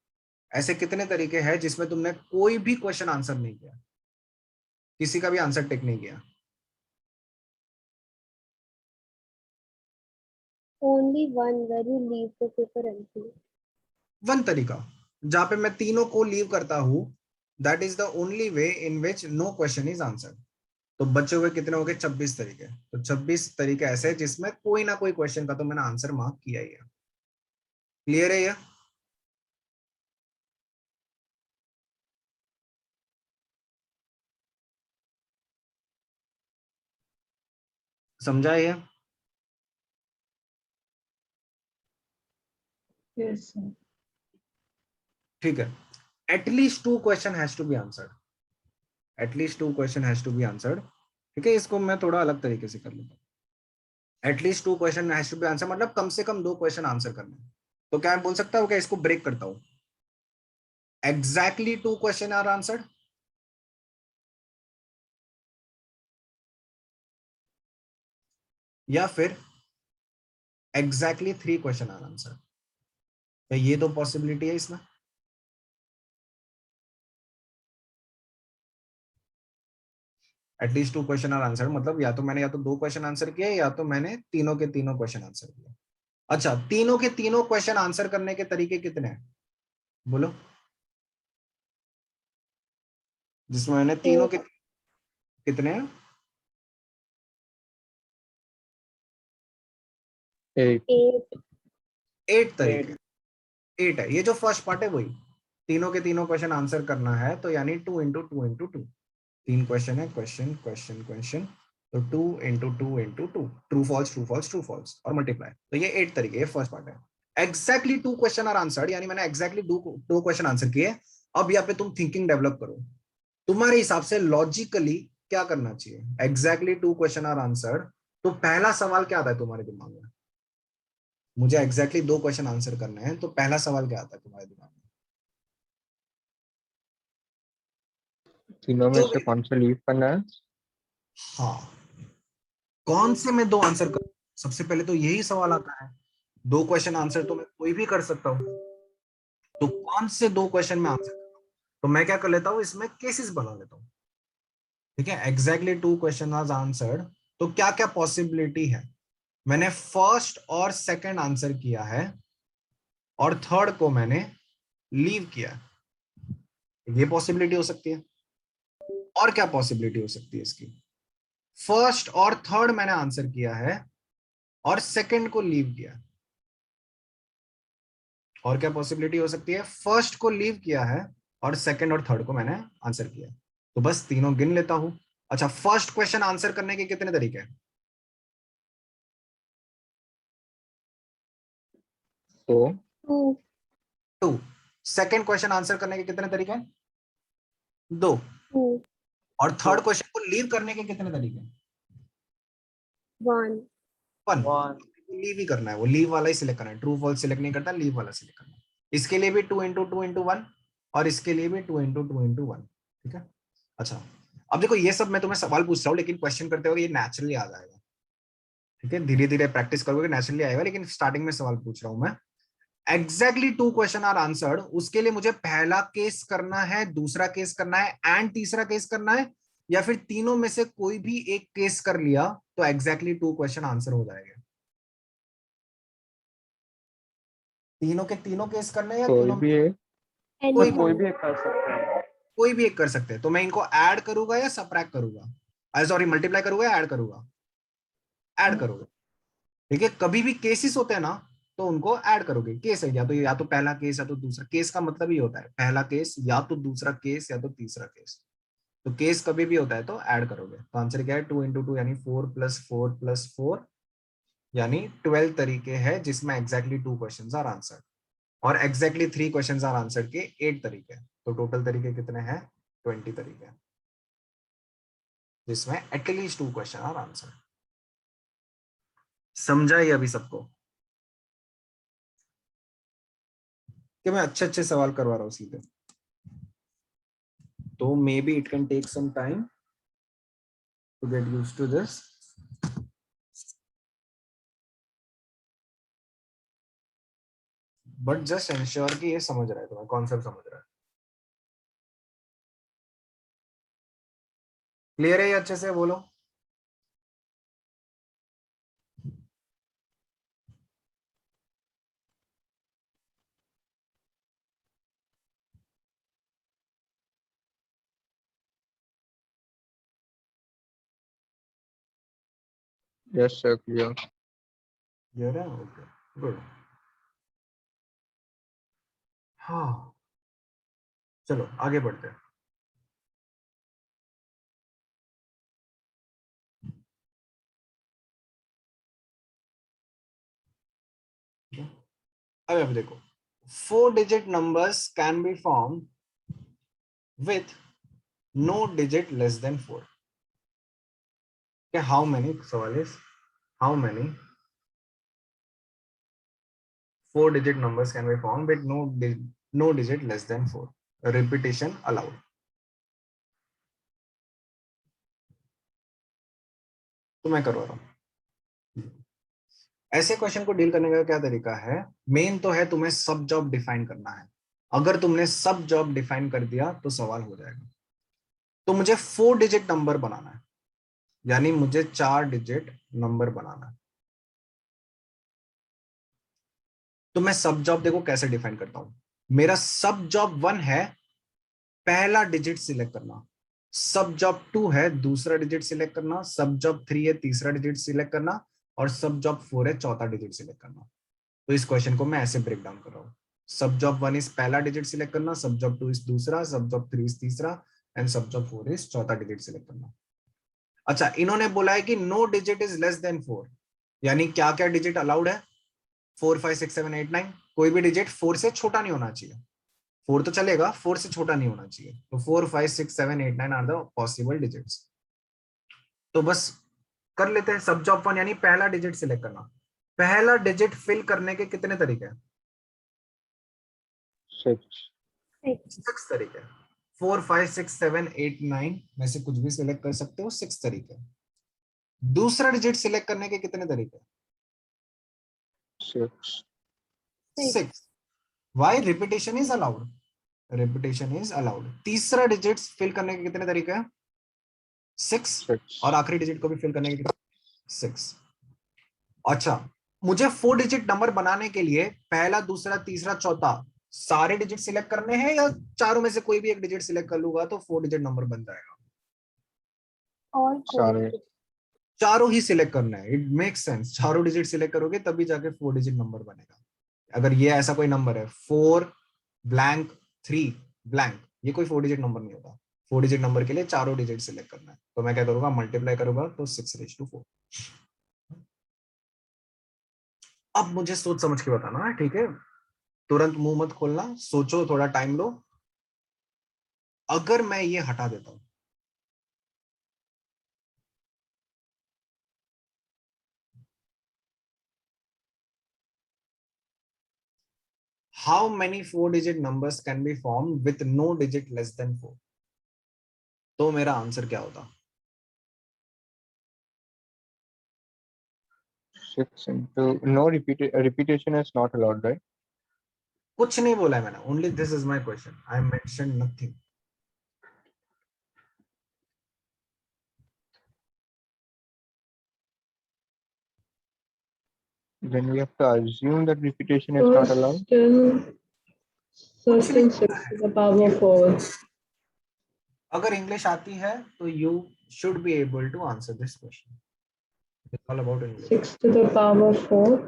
ऐसे कितने तरीके हैं जिसमें तुमने कोई भी क्वेश्चन आंसर नहीं किया, किसी का भी आंसर टिक नहीं किया? Only one where you leave the paper empty. One तरीका जहां पे मैं तीनों को लीव करता हूं, that is the only way in which no question is answered. तो बचे हुए कितने हो गए, 26 तरीके। तो 26 तरीके ऐसे हैं जिसमें कोई ना कोई क्वेश्चन का तो मैंने आंसर मार्क किया ही है। क्लियर है ये? समझा ये? Yes, sir. ठीक है, at least 2 question has to be answered, at least 2 question has to be answered. ठीक है, इसको मैं थोड़ा अलग तरीके से कर लेता हूँ। At least 2 question has to be answer मतलब कम से कम 2 क्वेश्चन आंसर करने हैं। तो क्या मैं बोल सकता हूँ, क्या इसको ब्रेक करता हूँ, एग्जैक्टली 2 क्वेश्चन आर आंसर्ड, या फिर एग्जैक्टली 3 क्वेश्चन आर आंसर्ड। तो ये तो पॉसिबिलिटी है इसमें। एटलीस्ट 2 क्वेश्चन आर आंसर मतलब या तो मैंने या तो 2 क्वेश्चन आंसर किए या तो मैंने तीनों के तीनों क्वेश्चन आंसर किए। अच्छा, तीनों के तीनों क्वेश्चन आंसर करने के तरीके कितने हैं बोलो, जिसमें मैंने तीनों के कितने हैं? 8 8. 8 तरीके, 8 है। ये जो फर्स्ट पार्ट है वही, तीनों के तीनों क्वेश्चन आंसर करना है, तो यानी 2 into 2 into 2, 3 क्वेश्चन है, क्वेश्चन क्वेश्चन क्वेश्चन, तो 2 into 2 into 2, true false true false true false और मल्टीप्लाई। तो ये 8 तरीके, ये फर्स्ट पार्ट है। एग्जैक्टली 2 क्वेश्चन आर आंसर्ड, यानी मैंने एग्जैक्टली 2 क्वेश्चन आंसर किए। अब यहाँ पे तुम थिंकिंग डेवलप करो, तुम्हारे हिसाब से लॉजिकली क्या करना चाहिए। एग्जैक्टली 2 क्वेश्चन आर आंसर्ड, तो पहला सवाल क्या आता है तुम्हारे दिमाग में? मुझे एग्जैक्टली 2 क्वेश्चन आंसर करने हैं, तो पहला सवाल क्या आता है तुम्हारे दिमाग में? तीनों में जो से भी, कौन सा लीव करना है? हाँ, कौन से मैं 2 आंसर कर, सबसे पहले तो यही सवाल आता है। 2 क्वेश्चन आंसर तो मैं कोई भी कर सकता हूँ, तो कौन से 2 क्वेश्चन में आंसर करता हूँ? तो मैं क्या कर लेता हूँ, इसमें केसेस बना लेता हूँ। ठीक है, एग्जैक्टली 2 क्वेश्चन आज आंसर्ड, तो क्या क्या पॉसिबिलिटी है? मैंने फर्स्ट और सेकंड आंसर किया है और थर्ड को मैंने लीव किया, ये पॉसिबिलिटी हो सकती है। और क्या पॉसिबिलिटी हो सकती है इसकी? फर्स्ट और थर्ड मैंने आंसर किया है और सेकंड को लीव किया। और क्या पॉसिबिलिटी हो सकती है? फर्स्ट को लीव किया है और सेकंड और थर्ड को मैंने आंसर किया। तो बस तीनों गिन लेता हूं। अच्छा, फर्स्ट क्वेश्चन आंसर करने के कितने तरीके हैं? 2 2. 2। सेकंड क्वेश्चन आंसर करने के कितने तरीके हैं? 2। 2. और थर्ड क्वेश्चन को लीव करने के कितने तरीके हैं? 1. 1। लीव ही करना है, वो लीव वाला ही सिलेक्ट करना है, ट्रू फॉल्स सिलेक्ट नहीं करता, लीव वाला सिलेक्ट करना है। इसके लिए भी 2 into 2 into 1 और इसके लिए भी 2 into 2 into 1। ठीक है, अच्छा, अब देखो ये सब मैं तुम्हें सवाल पूछ रहा हूँ, लेकिन क्वेश्चन करते हुए ये नेचुरली आ जाएगा। ठीक है, धीरे धीरे प्रैक्टिस करोगे नेचुरली आएगा, लेकिन स्टार्टिंग में सवाल पूछ रहा हूं मैं। एग्जैक्टली 2 क्वेश्चन आर आंसर्ड, उसके लिए मुझे पहला केस करना है, दूसरा केस करना है एंड तीसरा केस करना है, या फिर तीनों में से कोई भी एक केस कर लिया तो एग्जैक्टली 2 क्वेश्चन आंसर हो जाएगा? तीनों के तीनों केस करने हैं या कोई तीनों में भी है, कोई कोई Anyone. भी एक कर सकते हैं। कोई भी एक कर सकते हैं? तो मैं इनको ऐड करूंगा या सबट्रैक्ट करूंगा, सॉरी मल्टीप्लाई करूंगा या ऐड करूंगा? ऐड करोगे। ठीक है, कभी भी केसेस होते हैं ना, तो उनको ऐड करोगे। केस है या तो पहला केस या तो दूसरा केस, का मतलब ही होता है पहला केस या तो दूसरा केस या तो तीसरा केस। तो केस कभी भी होता है तो ऐड करोगे। तो आंसर क्या है? 2 into 2 यानी 4 + 4 + 4 यानी 12 तरीके हैं जिसमें एग्जैक्टली 2 क्वेश्चन आर आंसर, और एग्जैक्टली 3 क्वेश्चन आर आंसर के 8 तरीके हैं। तो टोटल तरीके कितने हैं? 20 तरीके, जिसमें एटलीस्ट 2 क्वेश्चन आर आंसर। समझा ये अभी सबको कि मैं अच्छे अच्छे सवाल करवा रहा हूँ सीधे? तो may be it can take some time to get used to this, but just ensure कि ये समझ रहा है, तुम्हें कॉन्सेप्ट समझ रहा है। क्लियर है ये? अच्छे से बोलो। Yes sir, clear. क्लियर है? Okay, good. हाँ, चलो आगे बढ़ते हैं। अब देखो, 4-digit numbers can be formed with no digit less than 4. Okay, how many? सवाल is how many 4-digit numbers can be formed with no digit less than 4? Repetition allowed. तो मैं करवा रहा हूं। ऐसे क्वेश्चन को डील करने का क्या तरीका है? मेन तो है तुम्हें सब जॉब डिफाइन करना है। अगर तुमने सब जॉब डिफाइन कर दिया तो सवाल हो जाएगा। तो मुझे 4-digit नंबर बनाना है, यानी मुझे 4-digit नंबर बनाना है। तो मैं सब जॉब देखो कैसे डिफाइन करता हूं। मेरा सब जॉब 1 है, पहला डिजिट सिलेक्ट करना। सब जॉब 2 है, दूसरा डिजिट सिलेक्ट करना। सब जॉब 3 है, तीसरा डिजिट सिलेक्ट करना। और सब जॉब 4 है, चौथा डिजिट सिलेक्ट करना। तो इस क्वेश्चन को मैं ऐसे ब्रेक डाउन कर रहा हूँ। सब जॉब 1 इज पहला डिजिट सिलेक्ट करना, सब जॉब 2 इज दूसरा, सब जॉब 3 इज तीसरा एंड सब जॉब 4 इज चौथा डिजिट सिलेक्ट करना। अच्छा, इन्होंने बोला है कि no digit is less than 4, यानी क्या क्या डिजिट अलाउड है? 4 5 6 7 8 9। कोई भी डिजिट 4 से छोटा नहीं होना चाहिए। 4 तो चलेगा, 4 से छोटा नहीं होना चाहिए। तो 4 5 6 7 8 9 आर द पॉसिबल डिजिट्स। तो बस कर लेते हैं। सब जॉब 1 यानी पहला डिजिट सिलेक्ट करना। पहला डिजिट फिल करने के कितने तरीके हैं? 6 तरीके। 4 5 6 7 8 9 में से कुछ भी सिलेक्ट कर सकते हो, 6 तरीके। दूसरा डिजिट सिलेक्ट करने के कितने तरीके? 6। Why? Repetition is allowed. Repetition is allowed. तीसरा डिजिट फिल करने के कितने तरीके हैं? 6। और आखिरी डिजिट को भी फिल करने के 6। अच्छा, मुझे 4-digit नंबर बनाने के लिए पहला, दूसरा, तीसरा, चौथा सारे डिजिट सिलेक्ट करने हैं या चारों में से कोई भी एक डिजिट सिलेक्ट कर लूंगा तो 4-digit नंबर बन जाएगा? और सारे चारों ही सिलेक्ट करना है। It makes sense. चारों डिजिट सिलेक्ट करोगे तभी जाके 4-digit नंबर बनेगा। अगर ये ऐसा कोई नंबर है 4 ब्लैंक 3 ब्लैंक, ये कोई 4-digit नंबर नहीं होता। 4-digit नंबर के लिए चारों डिजिट सिलेक्ट करना है। तो मैं क्या करूंगा? मल्टीप्लाई करूंगा तो 6/4। अब मुझे सोच समझ के बताना है, ठीक है? तुरंत मुंह मत खोलना, सोचो, थोड़ा टाइम लो। अगर मैं ये हटा देता हूं, how many 4-digit numbers can be formed with no digit less than 4? तो मेरा आंसर क्या होता? 6 into no repetition is not allowed, right? कुछ नहीं बोला है मैंने, only this is my question, I mention nothing. Then we have to assume that repetition is not allowed. So still 6 to the power 4. अगर English आती है तो you should be able to answer this question. It's all about English. 6 to the power 4.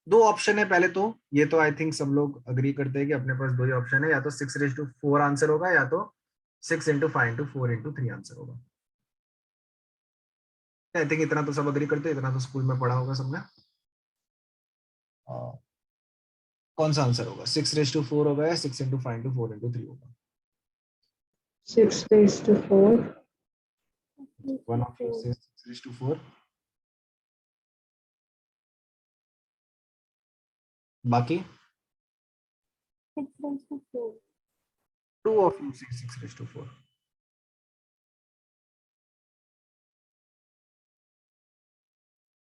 दो option है पहले तो, ये तो आई थिंक सब लोग अग्री करते हैं कि अपने पास दो ही ऑप्शन है, या तो 6/4 आंसर होगा या तो 6 into 5 into 4 into 3 आंसर होगा। आई थिंक इतना तो सब अग्री करते हैं, इतना तो स्कूल में पढ़ा होगा सबने। कौन सा आंसर होगा? 6/4 होगा या 6 into 5 into 4 into 3 होगा? 6/4. One of you says 6/4. बाकी 6/4. 2 of you say 6/4.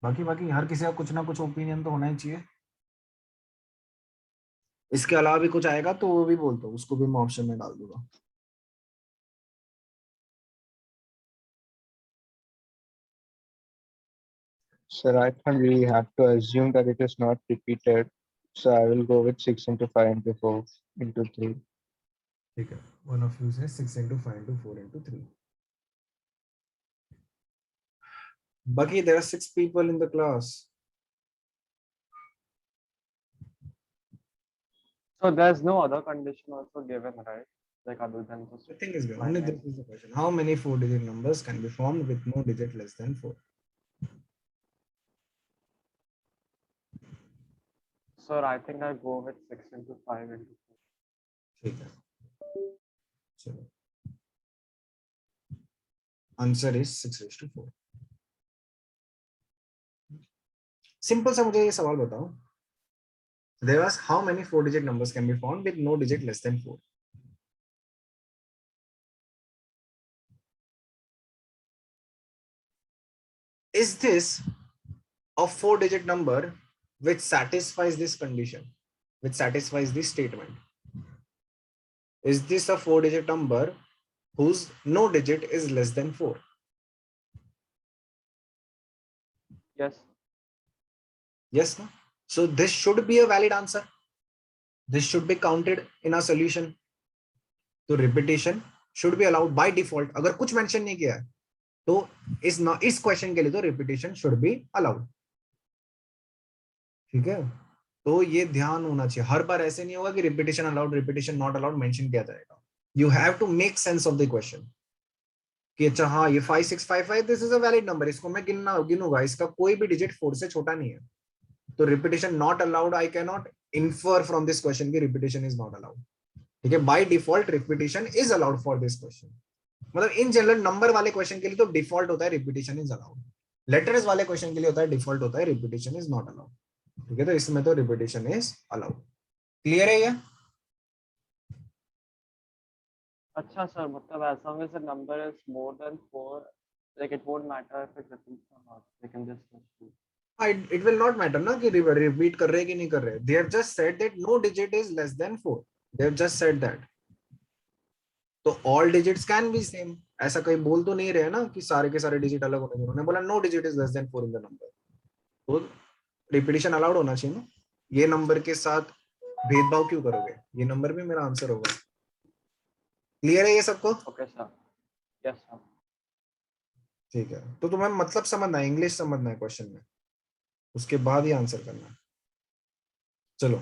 बाकी हर किसी का कुछ ना कुछ ओपिनियन तो होना ही चाहिए। इसके अलावा भी कुछ आएगा तो वो भी बोल दो, उसको भी मैं ऑप्शन में डाल दूंगा। Sir, I thought we have to assume that it is not repeated. So I will go with 6 into 5 into 4 into 3. ठीक है, वन ऑफ यू से 6 into 5 into 4 into 3. बाकी there are 6 people in the class. So there's no other condition also given, right? Like other than this. The thing is, only this is the question. How many 4-digit numbers can be formed with no digit less than 4? Sir, I think I go with 6 into 5 into 4. ठीक है, चलो answer is 6:4। Simple सा मुझे ये सवाल बताओ, there was how many 4-digit numbers can be found with no digit less than 4? Is this a 4-digit number which satisfies this condition, which satisfies this statement? Is this a 4-digit number whose no digit is less than 4? Yes. Yes, no? So this should be a valid answer. This should be counted in our solution. So repetition should be allowed by default. अगर कुछ mention नहीं किया है तो इस question के लिए तो रिपीटेशन शुड बी अलाउड। ठीक है, तो ये ध्यान होना चाहिए, हर बार ऐसे नहीं होगा कि repetition allowed repetition not allowed mention किया जाएगा। You have to make sense of the question कि अच्छा हाँ ये 5655 this is a valid number, इसको मैं गिनूंगा, इसका कोई भी डिजिट 4 से छोटा नहीं है, तो repetition not allowed, I can not infer from this question की रिपीटेशन इज नॉट अलाउड। ठीक है, by default repetition is allowed for this question. मतलब इन जनरल नंबर वाले क्वेश्चन के लिए तो डिफॉल्ट होता है रिपीटेशन इज अलाउड, लेटर्स वाले क्वेश्चन के लिए होता है डिफॉल्ट होता है रिपीटेशन इज नॉट अलाउड। ठीक है, तो इसमें तो रिपीटेशन इज अलाउड। क्लियर है ये? अच्छा सर, मतलब as long as the number is more than 4, like it won't matter if it repeats or not. They can just repeat. It will not matter ना कि रिपीट कर रहे कि नहीं कर रहे। They have just said that no digit is less than 4. They have just said that. तो all digits can be same. ऐसा कहीं बोल तो नहीं रहे ना कि सारे के सारे डिजिट अलग होने, उन्होंने बोला no digit is less than 4 in the number. तो रिपीटेशन अलाउड होना चाहिए ना। ये नंबर के साथ भेदभाव क्यों करोगे? ये नंबर भी मेरा आंसर होगा। क्लियर है ये सबको? Okay sir. Yes sir. ठीक है, तो तुम्हें मतलब समझना है, इंग्लिश समझना है क्वेश्चन में, उसके बाद ही आंसर करना है। चलो,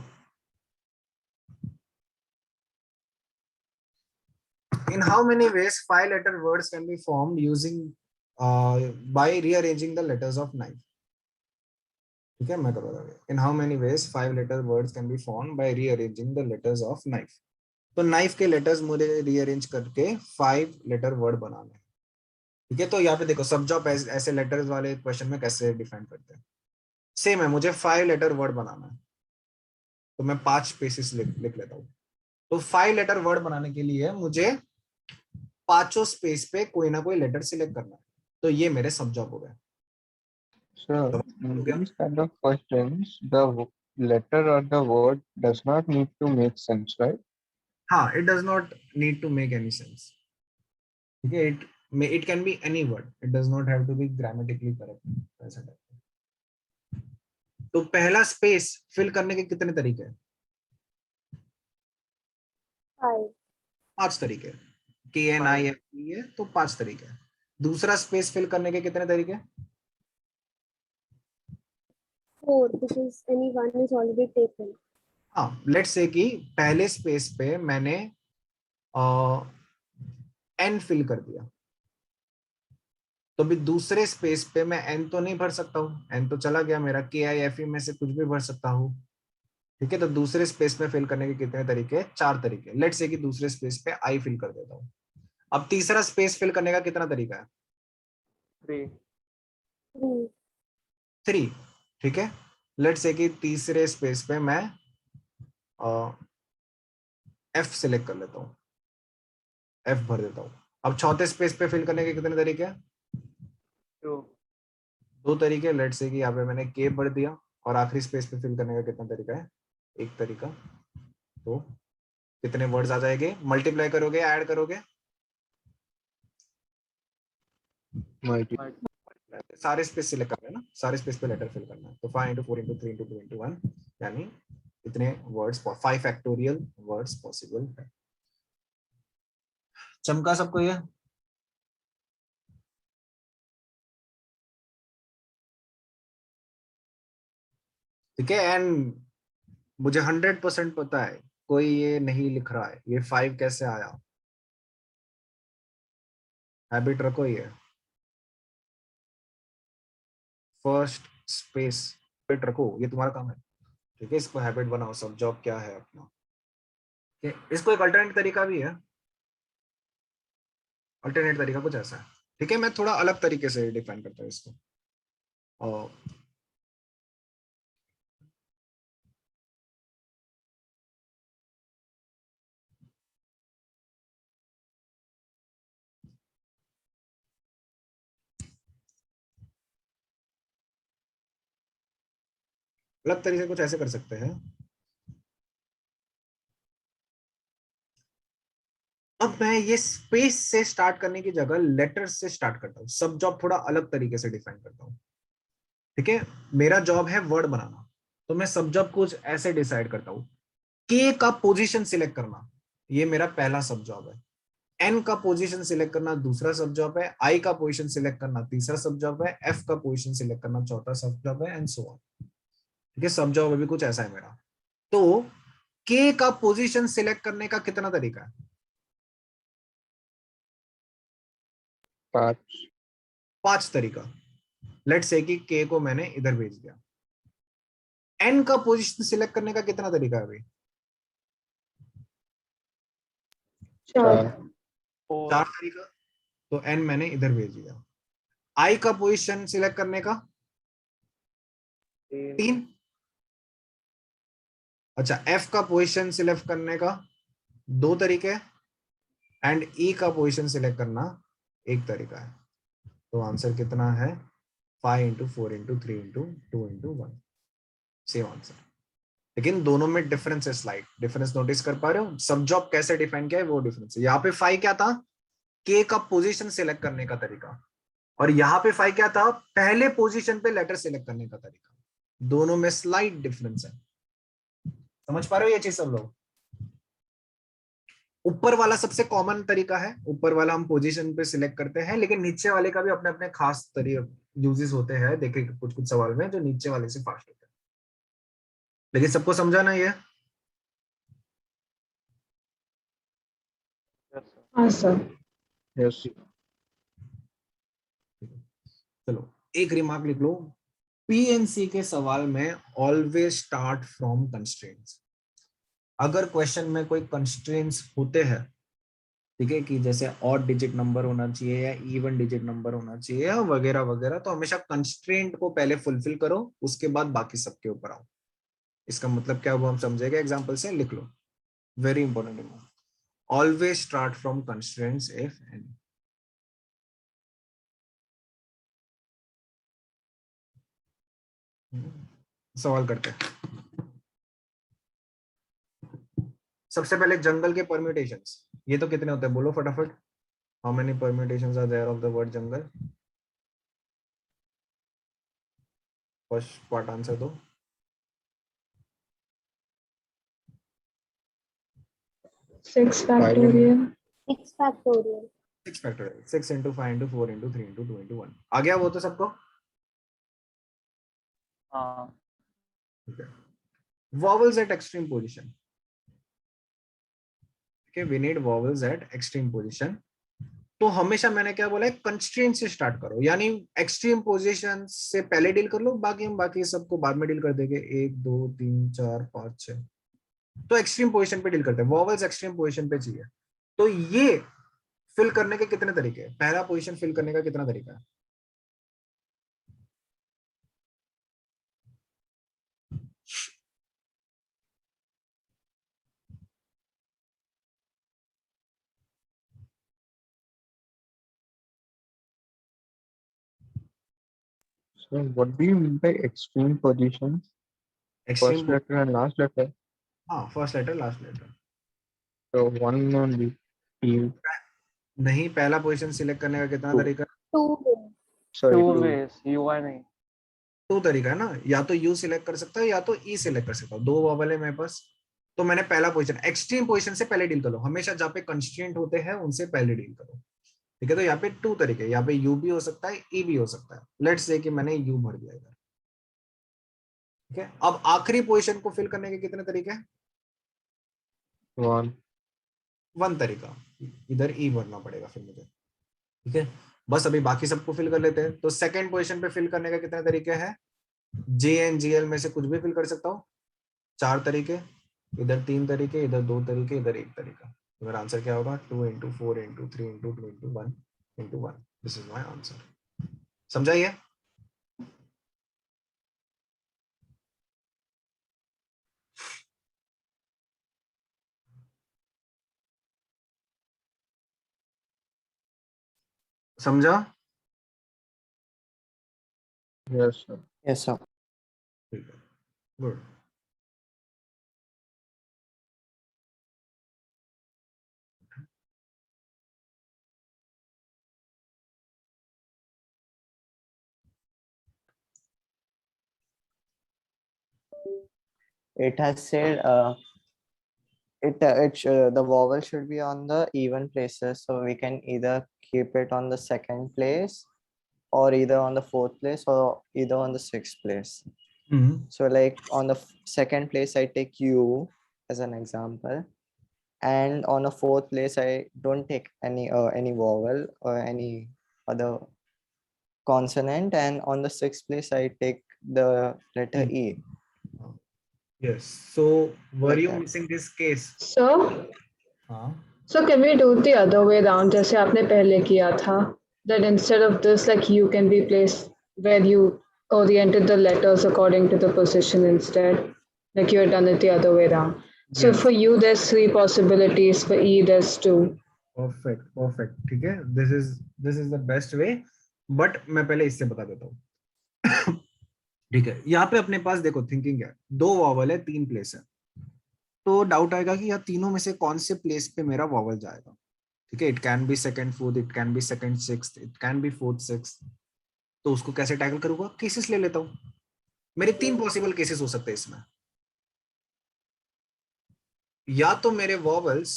in how many ways 5-letter words can be formed using by rearranging the letters of knife? ठीक है, मैं कर रहा हूँ। In how many ways 5-letter words can be formed by rearranging the letters of knife? तो knife के letters मुझे rearrange करके 5-letter वर्ड बनाना है। ठीक है, तो यहाँ पे देखो सब जॉब ऐसे लेटर्स वाले क्वेश्चन में कैसे डिफाइन करते हैं, सेम है, मुझे 5-letter वर्ड बनाना है, तो मैं 5 स्पेसेस लिख लेता हूँ। तो 5-letter वर्ड बनाने के लिए मुझे पांचों स्पेस पे कोई ना कोई लेटर सिलेक्ट करना है, तो ये मेरे सब जॉब हो गए। So in these kind of questions, the letter or the word does not need to make sense, right? हाँ, it does not need to make any sense. ठीक है, it can be any word, it does not have to be grammatically correct, ऐसा type. तो पहला space fill करने के कितने तरीके हैं? 5. 5 तरीके। KNIFE है तो 5 तरीके। दूसरा स्पेस फिल करने के कितने तरीके? 4 because any one is already taken. हाँ, लेट्स से कि पहले स्पेस पे मैंने N फिल कर दिया, तो भी दूसरे स्पेस पे मैं N तो नहीं भर सकता हूँ, N तो चला गया मेरा, KIFE में से कुछ भी भर सकता हूँ। ठीक है, तो दूसरे स्पेस में फिल करने के कितने तरीके? 4 तरीके। लेट्स से कि दूसरे स्पेस पे I फिल कर देता हूँ। अब तीसरा स्पेस फिल करने का कितना तरीका है? 3. 3. 3। ठीक है, लेट्स से कि तीसरे स्पेस पे मैं F सिलेक्ट कर लेता हूँ, F भर देता हूँ। अब चौथे स्पेस पे फिल करने के कितने तरीके हैं? 2. 2 तरीके। लेट्स से कि यहाँ पे मैंने K भर दिया, और आखिरी स्पेस पे फिल करने का कितना तरीका है? 1 तरीका। तो कितने वर्ड्स आ जाएंगे? मल्टीप्लाई करोगे, ऐड करोगे? Multi. सारे स्पेस सिलेक्ट करना है ना, सारे स्पेस पे लेटर फिल करना है। तो 5 into 4 into 3 into 2 into 1, यानी इतने वर्ड्स, 5 फैक्टोरियल वर्ड्स पॉसिबल है। चमका सबको ये? ठीक है, एंड मुझे 100% पता है कोई ये नहीं लिख रहा है, ये 5 कैसे आया। हैबिट रखो, ये फर्स्ट स्पेस हैबिट रखो, ये तुम्हारा काम है। ठीक है, इसको हैबिट बनाओ, सब जॉब क्या है अपना। ठीक है, इसको एक अल्टरनेट तरीका भी है, अल्टरनेट तरीका कुछ ऐसा है। ठीक है, मैं थोड़ा अलग तरीके से डिफाइन करता हूँ इसको। और अलग तरीके से कुछ ऐसे कर सकते हैं। अब मैं ये स्पेस से स्टार्ट करने की जगह लेटर्स से स्टार्ट करता हूँ, सब जॉब थोड़ा अलग तरीके से डिफाइन करता हूँ। ठीक है, मेरा जॉब है वर्ड बनाना, तो मैं सब जॉब कुछ ऐसे डिसाइड करता हूँ। के का पोजीशन सिलेक्ट करना, ये मेरा पहला सब जॉब है। एन का पोजीशन सिलेक्ट करना दूसरा सब जॉब है। आई का पोजीशन सिलेक्ट करना तीसरा सब जॉब है। एफ का पोजीशन सिलेक्ट करना चौथा सब जॉब है, एंड सो ऑन। ठीक है, सब जॉब अभी कुछ ऐसा है मेरा। तो के का पोजीशन सिलेक्ट करने का कितना तरीका है? 5. 5 तरीका। लेट्स से कि के को मैंने इधर भेज दिया। एन का पोजीशन सिलेक्ट करने का कितना तरीका है अभी? 4. 4. 4 तरीका। तो एन मैंने इधर भेज दिया। आई का पोजीशन सिलेक्ट करने का 3। अच्छा, एफ का पोजीशन सिलेक्ट करने का 2 तरीके, एंड ई का पोजीशन सिलेक्ट करना 1 तरीका है। तो आंसर कितना है? 5 into 4 into 3 into 2 into 1, same answer. लेकिन दोनों में डिफरेंस है, स्लाइड डिफरेंस नोटिस कर पा रहे हो? सब जॉब कैसे डिफाइन किया है वो डिफरेंस है। यहाँ पे 5 क्या था? के का पोजीशन सिलेक्ट करने का तरीका। और यहाँ पे 5 क्या था? पहले पोजीशन पे लेटर सिलेक्ट करने का तरीका। दोनों में स्लाइड डिफरेंस है। समझ पा रहे हो ये चीज सब लोग? ऊपर वाला सबसे कॉमन तरीका है, ऊपर वाला हम पोजीशन पे सिलेक्ट करते हैं, लेकिन नीचे वाले का भी अपने अपने खास तरीके यूजेस होते हैं। देखिए कुछ कुछ सवाल में जो नीचे वाले से फास्ट होते हैं, लेकिन सबको समझाना ये। Yes, sir. हाँ सर. Yes. चलो एक रिमार्क लिख लो, पीएनसी के सवाल में ऑलवेज स्टार्ट फ्रॉम कंस्ट्रेंट्स। अगर क्वेश्चन में कोई कंस्ट्रेंट्स होते हैं, ठीक है, कि जैसे ऑड डिजिट नंबर होना चाहिए या इवन डिजिट नंबर होना चाहिए या वगैरह वगैरह, तो हमेशा कंस्ट्रेंट को पहले फुलफिल करो, उसके बाद बाकी सबके ऊपर आओ। इसका मतलब क्या हुआ हम समझेंगे एग्जांपल से, लिख लो। Very important, always start from constraints if any. सवाल करते हैं। सबसे पहले जंगल के परम्यूटेशंस, ये तो कितने होते हैं बोलो फटाफट। How many permutations are there of the word jungle? First part answer दो। 6 factorial. 6 factorial. 6 factorial, 6 into 5 into 4 into 3 into 2 into 1। आ गया वो तो सबको? हाँ. ठीक है, vowels at extreme position। okay, we need vowels at extreme position। तो हमेशा मैंने क्या बोला है, कंस्ट्रेंट से स्टार्ट करो, यानी एक्सट्रीम पोजीशन से पहले डील कर लो, बाकी हम बाकी सबको बाद में डील कर देंगे। 1 2 3 4 5 6, तो एक्सट्रीम पोजीशन पे डील करते हैं। वॉवल्स एक्सट्रीम पोजीशन पे चाहिए, तो ये फिल करने के कितने तरीके हैं? पहला पोजीशन फिल करने का कितना तरीका है? So what do you mean by extreme position? First extreme, letter and last letter. हाँ first letter last letter. So one only. You. नहीं, पहला पोजीशन सिलेक्ट करने का कितना 2. तरीका? 2 ways. Sorry. 2 2. ways. UI नहीं. 2 तरीका है ना, या तो यू सिलेक्ट कर सकता है या तो ई सिलेक्ट कर सकता हूँ। 2 वॉवल है मेरे पास, तो मैंने पहला पोजीशन, एक्सट्रीम पोजीशन से पहले डील कर लो। हमेशा जहाँ पे कंस्ट्रेंट होते हैं उनसे पहले डील करो। ठीक है, तो यहाँ पे 2 तरीके, यहाँ पे यू भी हो सकता है, ई भी हो सकता है। लेट्स से कि मैंने यू भर दिया इधर। ठीक है, अब आखिरी पोजीशन को फिल करने के कितने तरीके हैं? 1. 1 तरीका, इधर ई भरना पड़ेगा फिर मुझे। ठीक है, बस अभी बाकी सबको फिल कर लेते हैं। तो सेकंड पोजीशन पे फिल करने का कितने तरीके हैं? जे एन जी एल में से कुछ भी फिल कर सकता हूँ। 4 तरीके, इधर 3 तरीके, इधर 2 तरीके, इधर 1 तरीका। तो मेरा आंसर क्या होगा? 2 into 4 into 3 into 2 into 1 into 1। This is my answer. समझाइए? समझा? Yes, sir. Yes, sir. ठीक है, good. It has said the vowel should be on the even places, so we can either keep it on the second place or either on the fourth place or either on the sixth place. So like on the second place, I take U as an example, and on the fourth place, I don't take any vowel or any other consonant, and on the sixth place, I take the letter E. Yes, so were Like you that. missing this case? So, हाँ, so can we do the other way round जैसे आपने पहले किया था? That instead of this, like U can be placed where you oriented the letters according to the position instead. Like you had done it the other way round. So yes, for U, there's 3 possibilities. For E, there's 2. Perfect perfect, ठीक है। This is the best way, but मैं पहले इससे बता देता हूँ। ठीक है, यहाँ पे अपने पास देखो थिंकिंग है, 2 वॉवल है, 3 प्लेस है, तो डाउट आएगा कि यार तीनों में से कौन से प्लेस पे मेरा वॉवल जाएगा। ठीक है, it can B second fourth, it can B second sixth, it can B fourth sixth. तो उसको कैसे टैकल करूंगा? केसेस ले लेता हूँ। मेरे 3 पॉसिबल केसेस हो सकते हैं इसमें। या तो मेरे वॉवल्स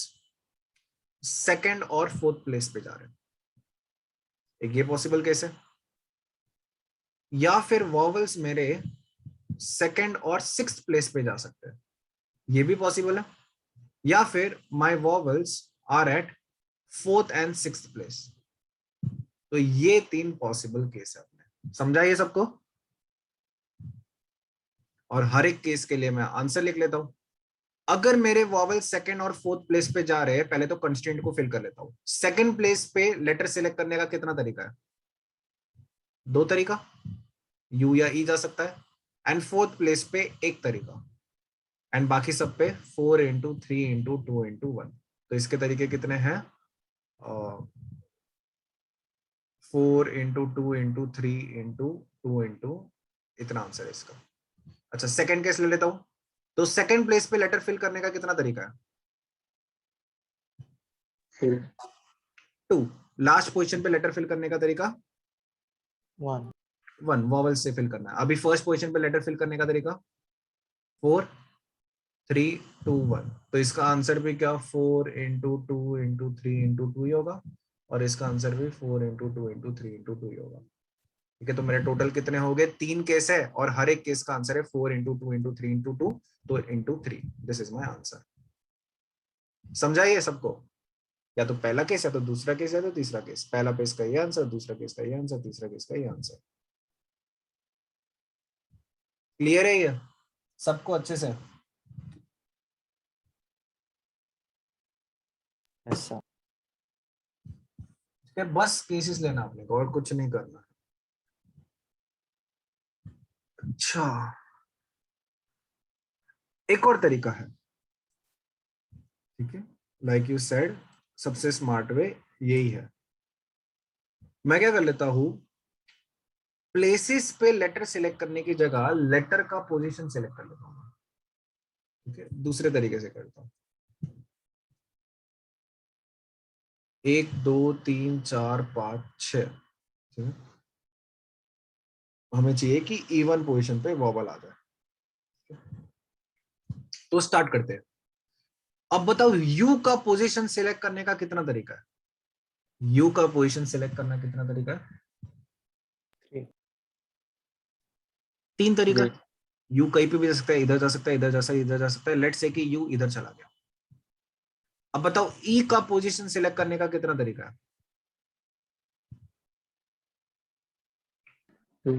सेकंड और फोर्थ प्लेस पे जा रहे हैं, एक ये पॉसिबल केस है। या फिर वॉवल्स मेरे सेकंड और सिक्स्थ प्लेस पे जा सकते हैं, ये भी पॉसिबल है। या फिर my vowels are at fourth and sixth place. तो ये 3 पॉसिबल केस है अपने। समझा ये सबको? और हर एक केस के लिए मैं आंसर लिख लेता हूं। अगर मेरे वॉवल सेकंड और फोर्थ प्लेस पे जा रहे हैं, पहले तो कंस्ट्रेंट को फिल कर लेता हूं। सेकंड प्लेस पे लेटर सिलेक्ट करने का कितना तरीका है? 2 तरीका, यू या ई जा सकता है। एंड फोर्थ प्लेस पे 1 तरीका, एंड बाकी सब पे 4 into 3 into 2 into 1। तो इसके तरीके कितने हैं? 4 into 2 into 3 into 2 into, इतना आंसर है इसका। अच्छा, सेकंड केस ले लेता हूं। तो सेकंड प्लेस पे लेटर फिल करने का कितना तरीका है? 2। लास्ट पोजीशन पे लेटर फिल करने का तरीका 1. 1, वॉवल से फिल करना है। अभी फर्स्ट पोजीशन पे लेटर फिल करने का तरीका 4 3 2 1। तो इसका आंसर भी क्या 4 into 2 into 3 into 2 ही होगा, और इसका आंसर भी 4 into 2 into 3 into 2 ही होगा। ठीक है, तो मेरे टोटल कितने हो गए? 3 केस है, और हर एक केस का आंसर है 4 into 2 into 3 into 2, तो into 3। This is my answer. समझाइए सबको? या तो पहला केस, या तो दूसरा केस, या तो तीसरा केस। पहला केस का ये आंसर, दूसरा केस का ये आंसर, तीसरा केस का ये आंसर। क्लियर है ये सबको अच्छे से? Yes, sir. ठीक है, बस केसेस लेना आपने को, और कुछ नहीं करना। अच्छा, एक और तरीका है। ठीक है, लाइक यू सेड, सबसे स्मार्ट वे यही है। मैं क्या कर लेता हूं, प्लेसेस पे लेटर सिलेक्ट करने की जगह लेटर का पोजीशन सिलेक्ट कर लेता हूं। ठीक है, दूसरे तरीके से करता हूं। 1 2 3 4 5 6। ठीक है, हमें चाहिए कि इवन पोजीशन पे वॉवल आ जाए। तो स्टार्ट करते हैं। अब बताओ, यू का पोजीशन सिलेक्ट करने का कितना तरीका है? यू का पोजीशन सिलेक्ट करना कितना तरीका है? 3. 3 तरीका। Great. यू कहीं पे भी जा सकता है, इधर जा सकता है, इधर जा सकता है, इधर जा सकता है। लेट्स से कि यू इधर चला गया। अब बताओ, ई का पोजीशन सिलेक्ट करने का कितना तरीका है? 2.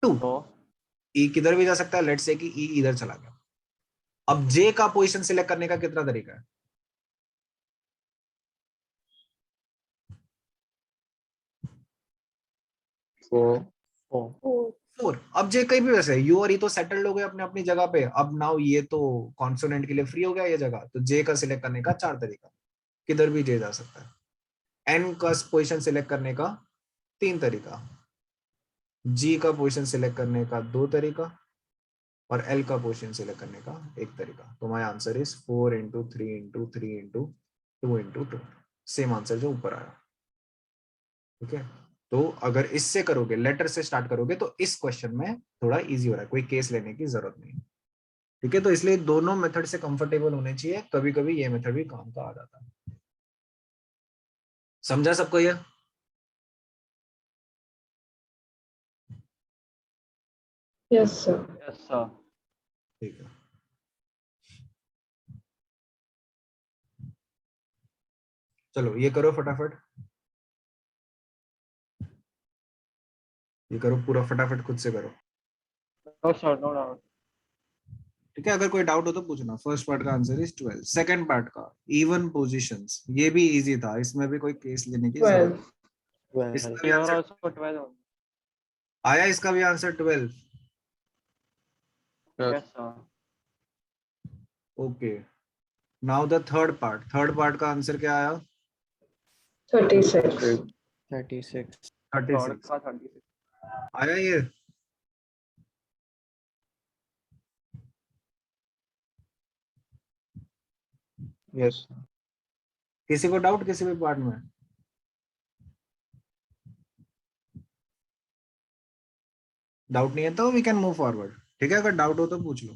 2। तो ई किधर भी जा सकता है, लेट्स से कि ई इधर चला गया। अब जे का पोजीशन सिलेक्ट करने का कितना तरीका है? Four. 4. 4. 4। अब जे कहीं भी वैसे है, यू और ई तो सेटल्ड हो गए अपने अपनी जगह पे, अब नाउ ये तो कॉन्सोनेंट के लिए फ्री हो गया ये जगह, तो जे का सिलेक्ट करने का 4 तरीका, किधर भी जे जा सकता है। एन का पोजीशन सिलेक्ट करने का 3 तरीका, जी का पोजीशन सिलेक्ट करने का 2 तरीका, और एल का पोजीशन सिलेक्ट करने का 1 तरीका। तो my answer is 4 into 3 into 3 into 2 into 2, same answer जो ऊपर आया। ठीक है, तो अगर इससे करोगे, लेटर से स्टार्ट करोगे, तो इस क्वेश्चन में थोड़ा इजी हो रहा है, कोई केस लेने की जरूरत नहीं। ठीक है, तो इसलिए दोनों मेथड से कंफर्टेबल होने चाहिए, कभी कभी ये मेथड भी काम का आ जाता है। समझा सबको ये? Yes, sir. Yes, sir. ठीक है, चलो ये करो फटाफट, ये करो पूरा फटाफट, खुद से करो। No, sir, no doubt. ठीक है, अगर कोई डाउट हो तो पूछना। फर्स्ट पार्ट का आंसर इज 12। सेकंड पार्ट का इवन पोजीशंस, ये भी इजी था, इसमें भी कोई केस लेने की जरूरत 12. नहीं। 12. इसका भी Here आंसर also 12 only. आया, इसका भी answer 12। Yes, sir. Okay, now the third part का आंसर क्या आया? 36. 36. Third 36 का 36. आया ये? Yes. किसी को डाउट किसी भी पार्ट में? डाउट नहीं है तो वी कैन मूव फॉरवर्ड। ठीक है, अगर डाउट हो तो पूछ लो।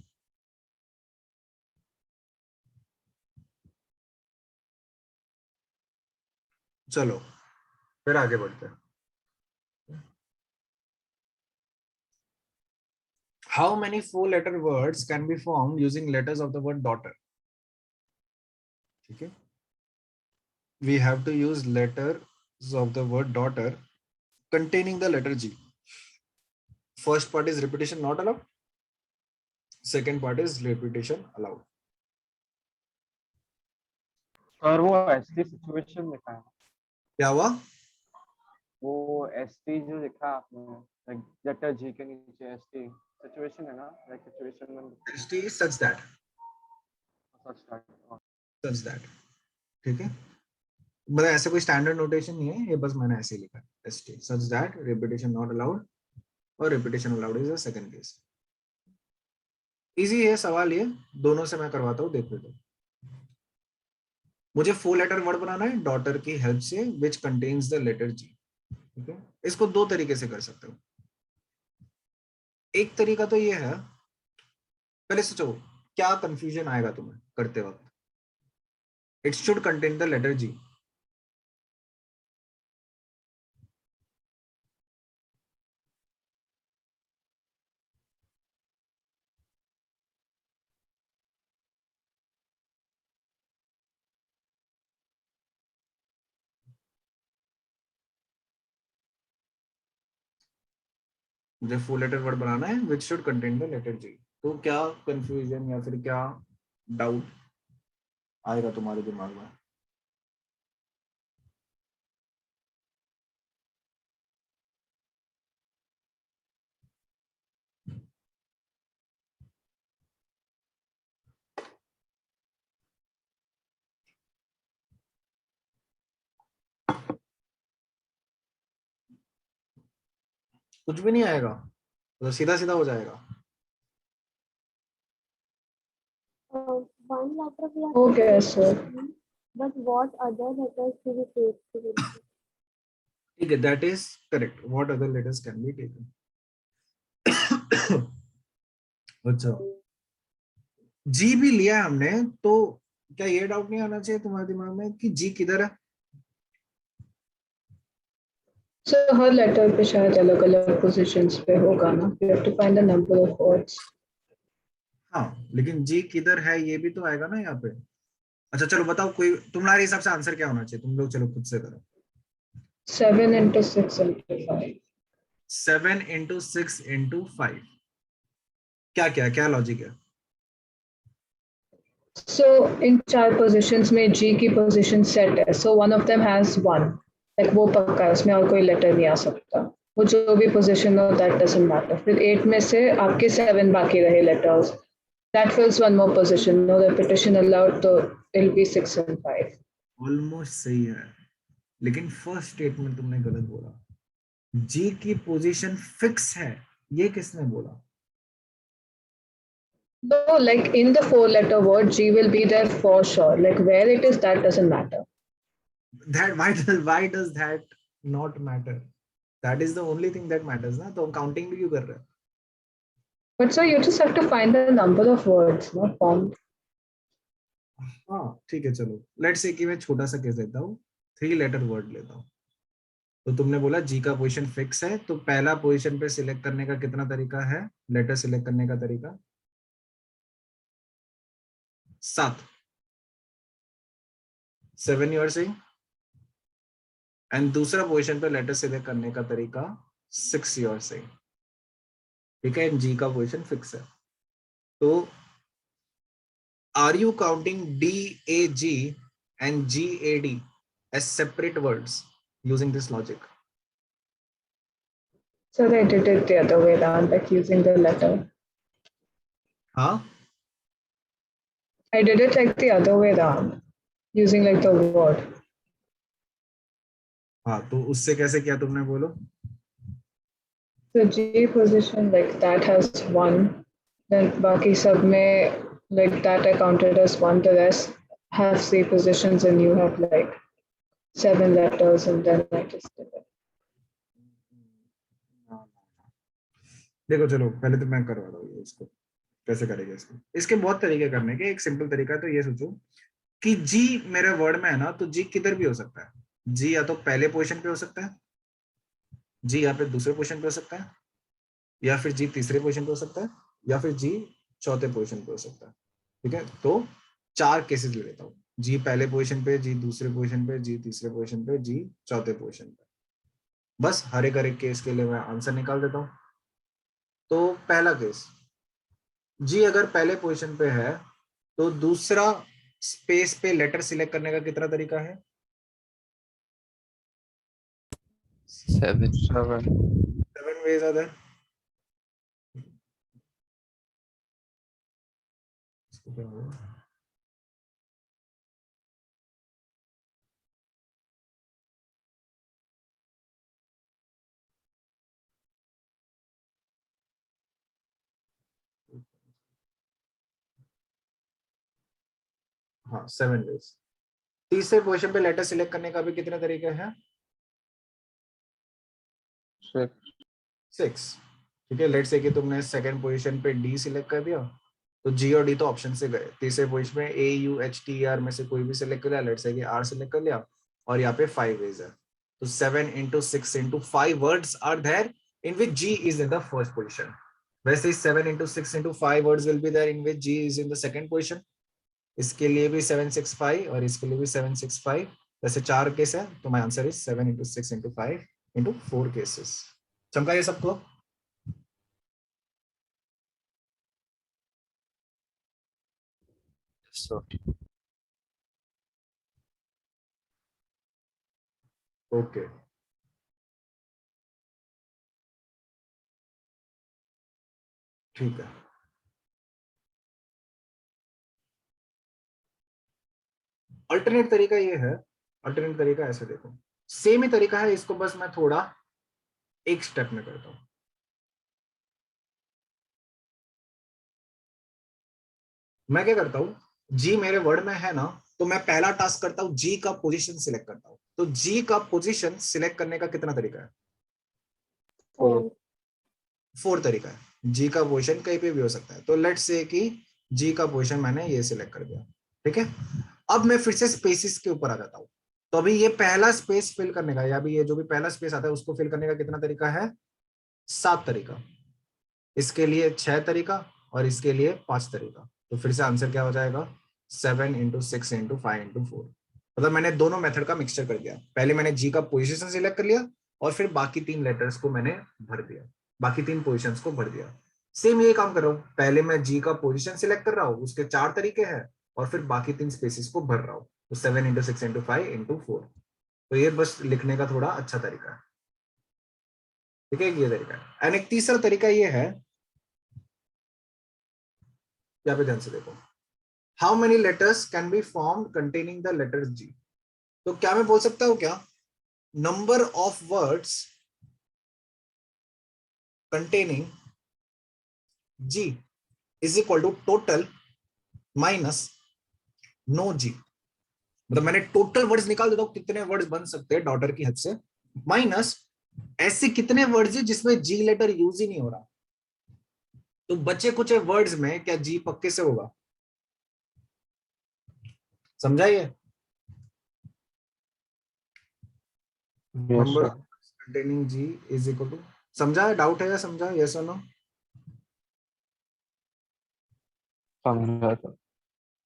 चलो फिर आगे बढ़ते हैं। How many 4-letter words can be formed using letters of the word daughter? ठीक है, we have to use letters of the word daughter containing the letter G. First part is repetition not allowed. Second part is repetition allowed. Sir वो ST situation लिखा है, क्या हुआ? वो ST जो लिखा है आपने, लाइक लेटर जी के नीचे एसटी सिचुएशन है ना, लाइक सिचुएशन में ST is such that. Such Such that. ठीक है, मतलब ऐसे कोई स्टैंडर्ड नोटेशन नहीं है, ये बस मैंने ऐसे ही लिखा है, ST such that, repetition not allowed, और repetition allowed is a second case. Easy है सवाल ये, दोनों से मैं करवाता हूँ, देख लो। मुझे 4-letter वर्ड बनाना है डॉटर की हेल्प से, विच कंटेन्स द लेटर जी। ठीक है, इसको 2 तरीके से कर सकते हो। एक तरीका तो ये है, पहले सोचो क्या कंफ्यूजन आएगा तुम्हें करते वक्त। It should contain the letter G. मुझे 4-letter वर्ड बनाना है which should contain the letter G. तो क्या कंफ्यूजन या फिर क्या डाउट आएगा तुम्हारे दिमाग में? कुछ भी नहीं आएगा, तो सीधा सीधा हो जाएगा। One letter we have Okay, to sir. take, but what other letters do we take to it? ठीक है, that is correct, what other letters can be taken. अच्छा, जी भी लिया है हमने, तो क्या ये डाउट नहीं आना चाहिए तुम्हारे दिमाग में कि जी किधर है? So हर letter पे शायद अलग अलग positions पे होगा ना. You have to find the number of words. हाँ, लेकिन जी किधर है ये भी तो आएगा ना यहाँ पे। अच्छा चलो बताओ, कोई तुम्हारे हिसाब से आंसर क्या होना चाहिए, तुम लोग चलो खुद से करो। 7 into 6 into 5. 7 into 6 into 5, क्या क्या क्या लॉजिक है? So in 4 positions में G की position set है, so one of them has 1, like वो पक्का है, उसमें और कोई letter नहीं आ सकता, वो जो भी position हो that doesn't matter. फिर 8 में से आपके 7 बाकी रहे letters, that fills one more position, no repetition allowed, तो it'll be 6 and 5. ऑलमोस्ट सही है, लेकिन फर्स्ट स्टेटमेंट तुमने गलत बोला। जी की पोजीशन फिक्स है, ये किसने बोला? No, like in the 4-letter word, G will be there for sure. Like where it is, that doesn't matter. That why does that not matter? That is the only thing that matters ना, तो हम counting भी क्यों कर रहे हैं? But so you just have to find the number of words, not form. हाँ ठीक है, चलो लेट्स से कि मैं छोटा सा केस लेता हूँ, 3-letter वर्ड लेता हूँ। तो तुमने बोला जी का पोजीशन फिक्स है, तो पहला पोजीशन पे सिलेक्ट करने का कितना तरीका है? लेटर सिलेक्ट करने का तरीका 7 यू आर सेइंग, एंड दूसरा पोजीशन पे लेटर सिलेक्ट करने का तरीका 6 यू आर सेइंग, ठीक है। जी का पोजीशन फिक्स है, तो are you counting DAG and GAD as separate words using this logic? So they did it the other way around, like using the letter. हाँ, I did it like the other way around, using like the word. हाँ, तो उससे कैसे किया तुमने, बोलो। So G position like that has 1, then बाकी सब में like that I counted as 1, the rest have C positions and you have like 7 letters and then I just did it. देखो चलो पहले तो मैं करवा रहा हूँ इसको, कैसे करेंगे इसको। इसके बहुत तरीके करने के, एक सिंपल तरीका है, तो ये सोचो कि जी मेरे वर्ड में है ना, तो जी किधर भी हो सकता है। जी या तो पहले पोजीशन पे हो सकता है, जी या फिर दूसरे पोजीशन पे हो सकता है, या फिर जी तीसरे पोजीशन पे हो सकता है, या फिर जी चौथे पोजीशन पे हो सकता है, ठीक है। तो 4 केसेस ले लेता हूँ, जी पहले पोजीशन पे, जी दूसरे पोजीशन पे, जी तीसरे पोजीशन पे, जी चौथे पोजीशन पे। बस हर एक केस के लिए मैं आंसर निकाल देता हूँ। तो पहला केस, जी अगर पहले पोजीशन पे है, तो दूसरा स्पेस पे लेटर सिलेक्ट करने का कितना तरीका है? 7. 7 ways are there. इसको क्या होगा? हाँ 7 ways। तीसरे पोजीशन पे लेटर सिलेक्ट करने का भी कितने तरीके हैं? 6, ठीक है। लेट्स से कि तुमने सेकंड पोजीशन पे डी सिलेक्ट कर दिया, तो जी और डी तो ऑप्शन से गए। तीसरे पोजीशन में AUHTER में से कोई भी सिलेक्ट कर लिया, लेट्स से कि आर सिलेक्ट कर लिया, और यहाँ पे 5 ways है, तो 7 into 6 into 5 words are there in which G is in the first position. वैसे ही 7 into 6 into 5 words will be there in which G is in the second position. इसके लिए भी 7 6 5 और इसके लिए भी 7 6 5, वैसे 4 केस है, तो my answer is 7 into 6 into 5 into 4 cases. चमका ये सबको? So, ओके, ठीक है। अल्टरनेट तरीका ये है, अल्टरनेट तरीका ऐसे देखो, सेम ही तरीका है, इसको बस मैं थोड़ा एक स्टेप में करता हूं। मैं क्या करता हूं, जी मेरे वर्ड में है ना, तो मैं पहला टास्क करता हूं, जी का पोजीशन सिलेक्ट करता हूं। तो जी का पोजीशन सिलेक्ट करने का कितना तरीका है? 4 तरीका है। जी का पोजीशन कहीं पे भी हो सकता है, तो लेट्स से कि जी का पोजीशन मैंने ये सिलेक्ट कर दिया, ठीक है। अब मैं फिर से स्पेसिस के ऊपर आ जाता हूँ, तो अभी ये पहला स्पेस फिल करने का, या अभी ये जो भी पहला स्पेस आता है उसको फिल करने का कितना तरीका है? 7 तरीका। इसके लिए 6 तरीका और इसके लिए 5 तरीका। तो फिर से आंसर क्या हो जाएगा? 7 into 6 into 5 into 4। मतलब मैंने दोनों मेथड का मिक्सचर कर दिया। पहले मैंने जी का पोजीशन सिलेक्ट कर लिया और फिर बाकी 3 लेटर्स को मैंने भर दिया, बाकी 3 पोजीशंस को भर दिया। सेम ये काम कर रहा हूँ, पहले मैं जी का पोजीशन सिलेक्ट कर रहा हूँ, उसके 4 तरीके हैं, और फिर बाकी 3 स्पेसेस को भर रहा हूँ। तो 7 इंटू 6 इंटू 5 इंटू 4। तो ये बस लिखने का थोड़ा अच्छा तरीका है, ठीक है, ये तरीका है। एंड एक तीसरा तरीका ये है, यहाँ पे ध्यान से देखो, how many letters can be formed containing the letter G. तो क्या मैं बोल सकता हूँ क्या, number of words containing G is equal to total minus no G. मतलब मैंने टोटल वर्ड्स निकाल देता हूं कितने वर्ड्स बन सकते हैं डॉटर की हेल्प से, माइनस ऐसे कितने वर्ड्स है जिसमें जी लेटर यूज ही नहीं हो रहा। तो बचे कुछ वर्ड्स में क्या जी पक्के से होगा, समझाइए। Yes, number sir. Containing G is equal to, समझा है, डाउट है या समझा, यस और नो? समझा sir.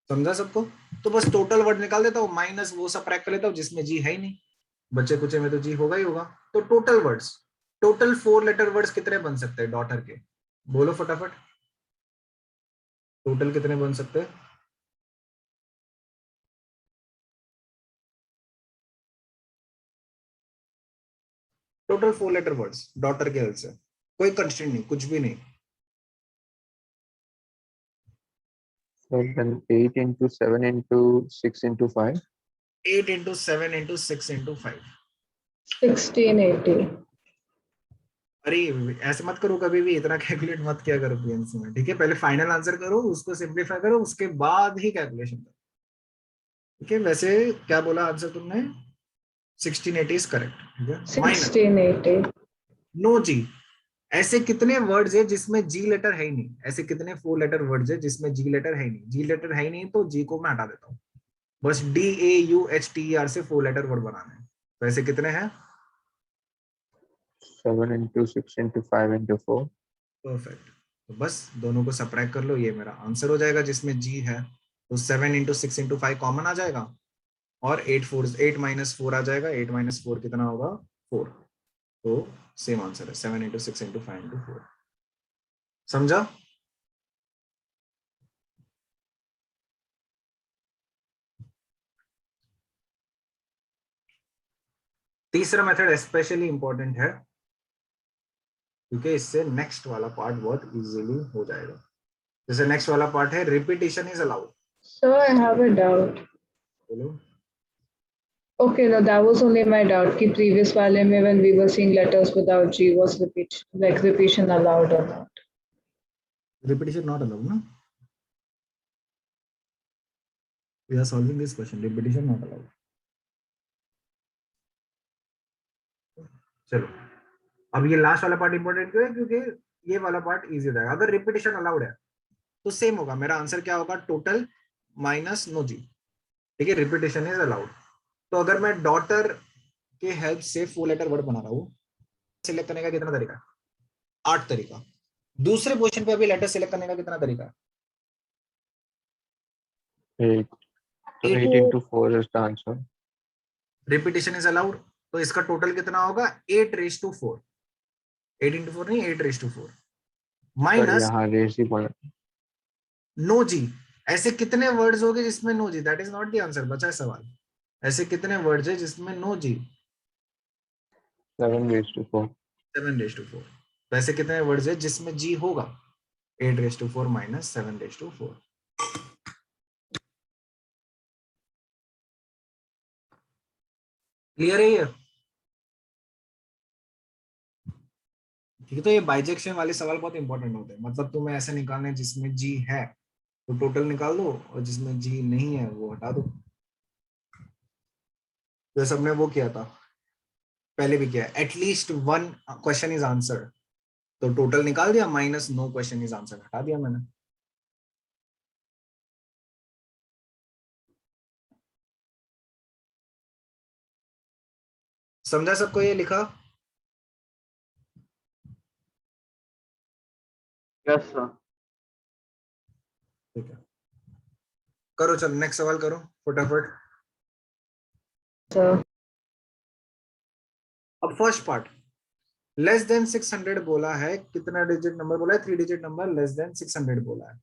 समझा सबको? तो बस टोटल वर्ड निकाल देता हूँ, माइनस वो सब कर लेता हूँ जिसमें जी है ही नहीं, बच्चे कुछ में तो जी होगा ही होगा। तो total words, total 4 letter words कितने बन सकते हैं डॉटर के, बोलो फटाफट, टोटल कितने बन सकते हैं? टोटल 4 लेटर वर्ड्स डॉटर के हेल्प से, कोई कंस्ट्रेंट नहीं, कुछ भी नहीं। So then 8 into 7 into 6 into 5. 8 into 7 into 6 into 5। 1680. अरे ऐसे मत करो कभी भी, इतना कैलकुलेट मत किया करो पीएनसी में, ठीक है, पहले फाइनल आंसर करो, उसको सिंप्लीफाई करो, उसके बाद ही कैलकुलेशन करो, ठीक है। वैसे क्या बोला आंसर तुमने, 1680 इज करेक्ट, ठीक है। माइनस 1680. नो जी, ऐसे कितने वर्ड्स है जिसमें जी लेटर है ही नहीं, ऐसे कितने 4 लेटर वर्ड्स है जिसमें जी लेटर है ही नहीं, जी लेटर है ही नहीं तो जी को मैं हटा देता हूँ, बस DAUHTER से 4 लेटर वर्ड बनाने हैं। तो ऐसे कितने हैं? 7 into 6 into 5 into 4. परफेक्ट। तो बस दोनों को सबट्रैक्ट कर लो, ये मेरा आंसर हो जाएगा जिसमें जी है। तो 7 इंटू 6 इंटू 5 कॉमन आ जाएगा, और 8 माइनस 4 आ जाएगा, 8 माइनस 4 कितना होगा, 4। तो सेम आंसर है 7 इंटू 6 इंटू 5 इंटू 4। समझा? तीसरा मेथड स्पेशली इंपॉर्टेंट है क्योंकि इससे नेक्स्ट वाला पार्ट बहुत इजीली हो जाएगा। जैसे नेक्स्ट वाला पार्ट है repetition is allowed. So I have a doubt. बोलो। Okay, no, that was only my doubt. कि previous वाले में when we were seeing letters without G was repetition allowed or not. Repetition not allowed ना, we are solving this question, repetition not allowed. चलो, अब ये last वाला part important क्यों है, क्योंकि ये वाला पार्ट इजी हो जाएगा। अगर रिपीटिशन अलाउड है तो सेम होगा, मेरा आंसर क्या होगा, टोटल माइनस नो जी, ठीक है, रिपीटिशन इज अलाउड। तो अगर मैं डॉटर के हेल्प से 4 लेटर वर्ड बना रहा हूँ, सिलेक्ट करने का कितना तरीका, 8 तरीका। दूसरे पोजीशन पे अभी लेटर सिलेक्ट करने का कितना तरीका, 8. So 8 into 4 is the answer. Repetition is allowed, तो इसका टोटल कितना होगा, 8 रेज़ टू 4, 8 इंटू 4 नहीं, 8 रेज़ टू 4 Sir, माइनस यहाँ raise ही बोला. No G. ऐसे कितने वर्ड्स हो गए जिसमें no G, that is not the answer, बचा है सवाल, ऐसे कितने वर्ड्स है जिसमें no G, 7 raised to 4. 7 raise to 4। तो ऐसे कितने वर्ड्स है जिसमें जी होगा, 8 raise to 4 minus 7 raise to 4। Clear है ये, ठीक है। तो ये बाइजेक्शन वाले सवाल बहुत इंपॉर्टेंट होते हैं, मतलब तुम्हें ऐसे निकालना है जिसमें जी है तो टोटल निकाल दो, और जिसमें जी नहीं है वो हटा दो, जो सबने वो किया था, पहले भी किया, एटलीस्ट 1 क्वेश्चन इज आंसर, तो टोटल निकाल दिया, minus no question is answer हटा दिया मैंने। समझा सबको ये लिखा? Yes, sir. ठीक है, करो, चलो नेक्स्ट सवाल करो फटाफट। So अब फर्स्ट पार्ट, लेस देन 600 बोला है, कितना डिजिट नंबर बोला है, 3 डिजिट नंबर लेस देन 600 बोला है।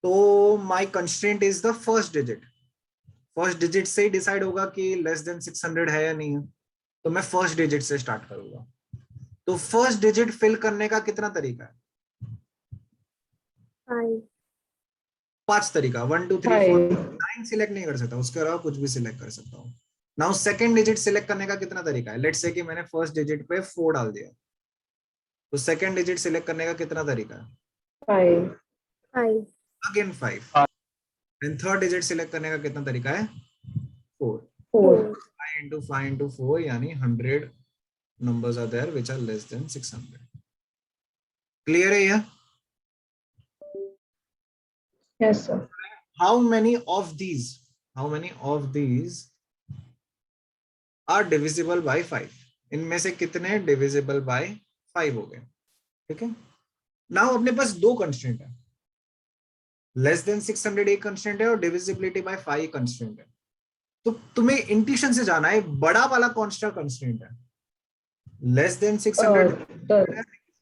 तो my constraint is the first digit. First digit से ही डिसाइड होगा कि लेस देन 600 है या नहीं है, तो मैं फर्स्ट डिजिट से स्टार्ट करूंगा। तो फर्स्ट डिजिट फिल करने का कितना तरीका है? 5. 5 तरीका, 1 2 3 4 5. 9 सिलेक्ट नहीं कर सकता, उसके अलावा कुछ भी सिलेक्ट कर सकता हूँ। नाउ सेकंड डिजिट सिलेक्ट करने का कितना तरीका है? लेट्स से कि मैंने फर्स्ट डिजिट पे 4 डाल दिया, तो सेकंड डिजिट सिलेक्ट करने का कितना तरीका है? 5. 5. Again 5। And third digit select करने का कितना तरीका है? 4। 4. 5 into 5 into 4 यानी 100 numbers are there which are less than 600. Clear है ये? Yes, sir. How many of these are divisible by 5? इनमें से कितने divisible by 5 हो गए? ठीक है। Now अपने पास दो कंस्ट्रेंट है, लेस देन 600 एक कंस्ट्रेंट है और डिविजिबिलिटी बाय 5 कंस्ट्रेंट है। तो तुम्हें इंट्यूशन से जाना है बड़ा वाला कौन सा कंस्ट्रेंट है? Less than 600 The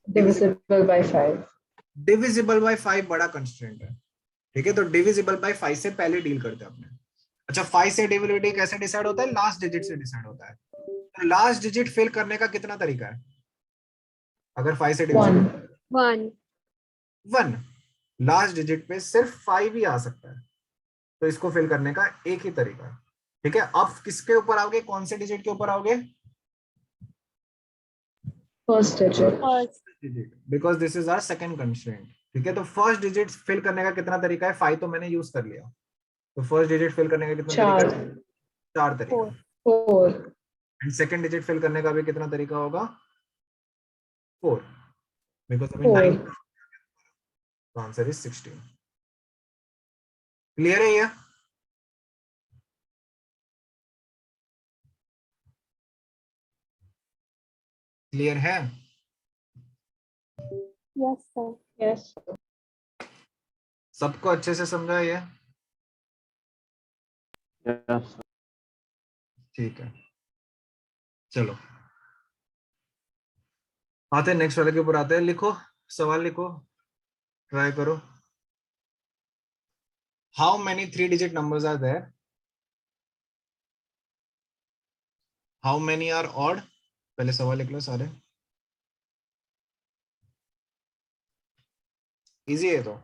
divisible by 5. Divisible by 5 बड़ा कंस्ट्रेंट है। ठीक है, तो डिविजिबल बाय 5 से पहले डील करते हैं अपने। अच्छा, 5 से डिविजिबिलिटी कैसे डिसाइड होता है? लास्ट डिजिट से डिसाइड होता है। तो लास्ट डिजिट फिल करने का कितना तरीका है? अगर 5 से 1. 1. 1, लास्ट डिजिट पे सिर्फ 5 ही आ सकता है, तो इसको फिल करने का एक ही तरीका है। ठीक है, अब किसके ऊपर आओगे? कौन से डिजिट के ऊपर आओगे? First digit. First. Digit, because this is our second constraint. ठीक है, तो फर्स्ट डिजिट फिल करने का कितना तरीका है? 5 तो मैंने यूज कर लिया, तो फर्स्ट डिजिट फिल करने का कितना तरीका 4. है? 4 तरीका। 4. एंड सेकंड डिजिट फिल करने का भी कितना तरीका होगा? 4, बिकॉज अभी 4. 9, तो आंसर इज 16। क्लियर है ये? क्लियर है? Yes, sir. Yes. सबको अच्छे से समझा ये? Yes, sir. ठीक है, चलो आते हैं नेक्स्ट वाले के ऊपर आते हैं। लिखो, सवाल लिखो, ट्राई करो। How many 3 digit numbers are there? How many are odd? पहले सवाल लिख लो सारे, इजी है। तो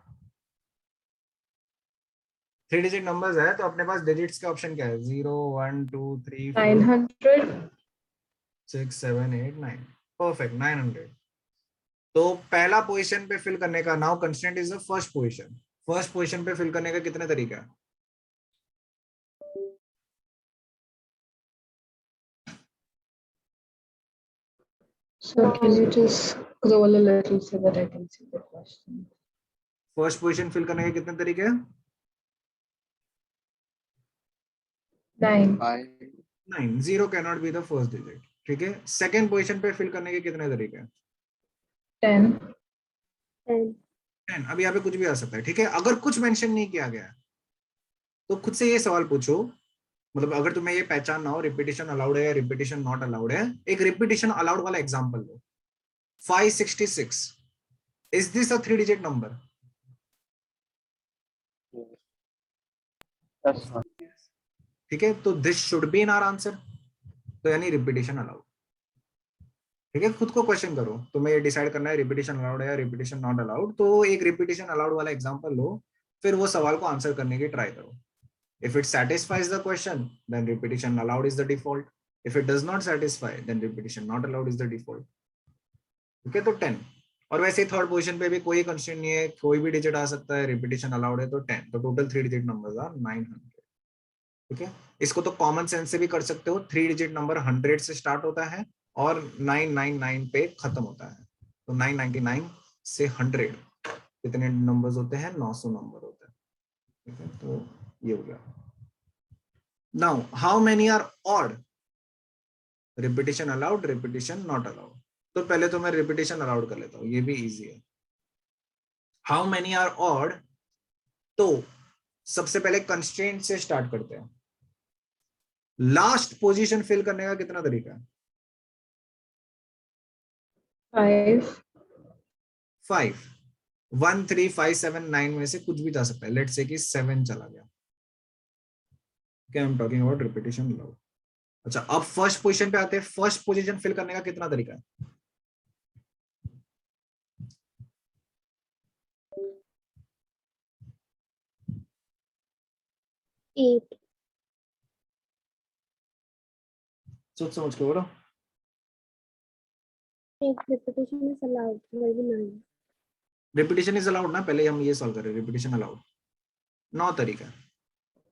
3 डिजिट नंबर्स है, तो अपने पास डिजिट्स के ऑप्शन क्या है? 0 1 2 3 4 900. 6 7 8 9। परफेक्ट, 900। तो पहला पोजीशन पे फिल करने का, now constraint is the first position. First position पे फिल करने का कितने तरीका है? So can you just scroll a little so that I can see the question? First position fill करने के कितने तरीके हैं? 9. 9। 0 can not be the first digit. ठीक है, सेकंड पोजीशन पे फिल करने के कितने तरीके हैं? 10. 10. 10। अब यहाँ पे कुछ भी आ सकता है। ठीक है, अगर कुछ मेंशन नहीं किया गया तो खुद से ये सवाल पूछो, मतलब अगर तुम्हें ये पहचान ना हो रिपीटिशन अलाउड है या रिपीटिशन नॉट अलाउड है, एक रिपीटिशन अलाउड वाला एग्जांपल लो। 566, is this a 3 digit number? Yes, sir. ठीक है, तो this should be in our answer, तो यानी रिपीटिशन अलाउड। ठीक है, खुद को क्वेश्चन करो, तुम्हें ये डिसाइड करना है रिपीटिशन अलाउड है या रिपीटिशन नॉट अलाउड, तो एक रिपीटिशन अलाउड वाला एग्जांपल लो, फिर वो सवाल को आंसर करने की ट्राई करो। If it satisfies the question, then repetition allowed is the default. If it does not satisfy, then repetition not allowed is the default. Okay, तो 10। और वैसे थर्ड पोजीशन पे भी कोई कंस्ट्रेंट नहीं है, कोई भी डिजिट आ सकता है, रिपीटिशन अलाउड है, तो 10। तो टोटल 3 डिजिट नंबर्स आर 900। ठीक है, इसको तो कॉमन सेंस से भी कर सकते हो। 3 डिजिट नंबर 100 से स्टार्ट होता है और 999 पे खत्म होता है, तो 999 से 100 कितने नंबर्स होते हैं? 900 नंबर होते हैं। ठीक है, तो ये हो गया। Now, how many are odd? Repetition allowed, repetition not allowed. तो पहले तो मैं repetition allowed कर लेता हूँ, ये भी easy है। How many are odd? तो सबसे पहले constraint से start करते हैं। Last position fill करने का कितना तरीका है? 5. 5। 1 3 5 7 9 में से कुछ भी जा सकता है, लेट्स से कि 7 चला गया। I am talking about repetition allowed. अच्छा, अब फर्स्ट पोजीशन पे आते हैं। फर्स्ट पोजीशन फिल करने का कितना तरीका है? एट। सोच समझ के बोलो। एक repetition is allowed. Maybe 9. Repetition is allowed ना, पहले हम ये सॉल्व कर रहे हैं। रिपीटेशन अलाउड 9 तरीका।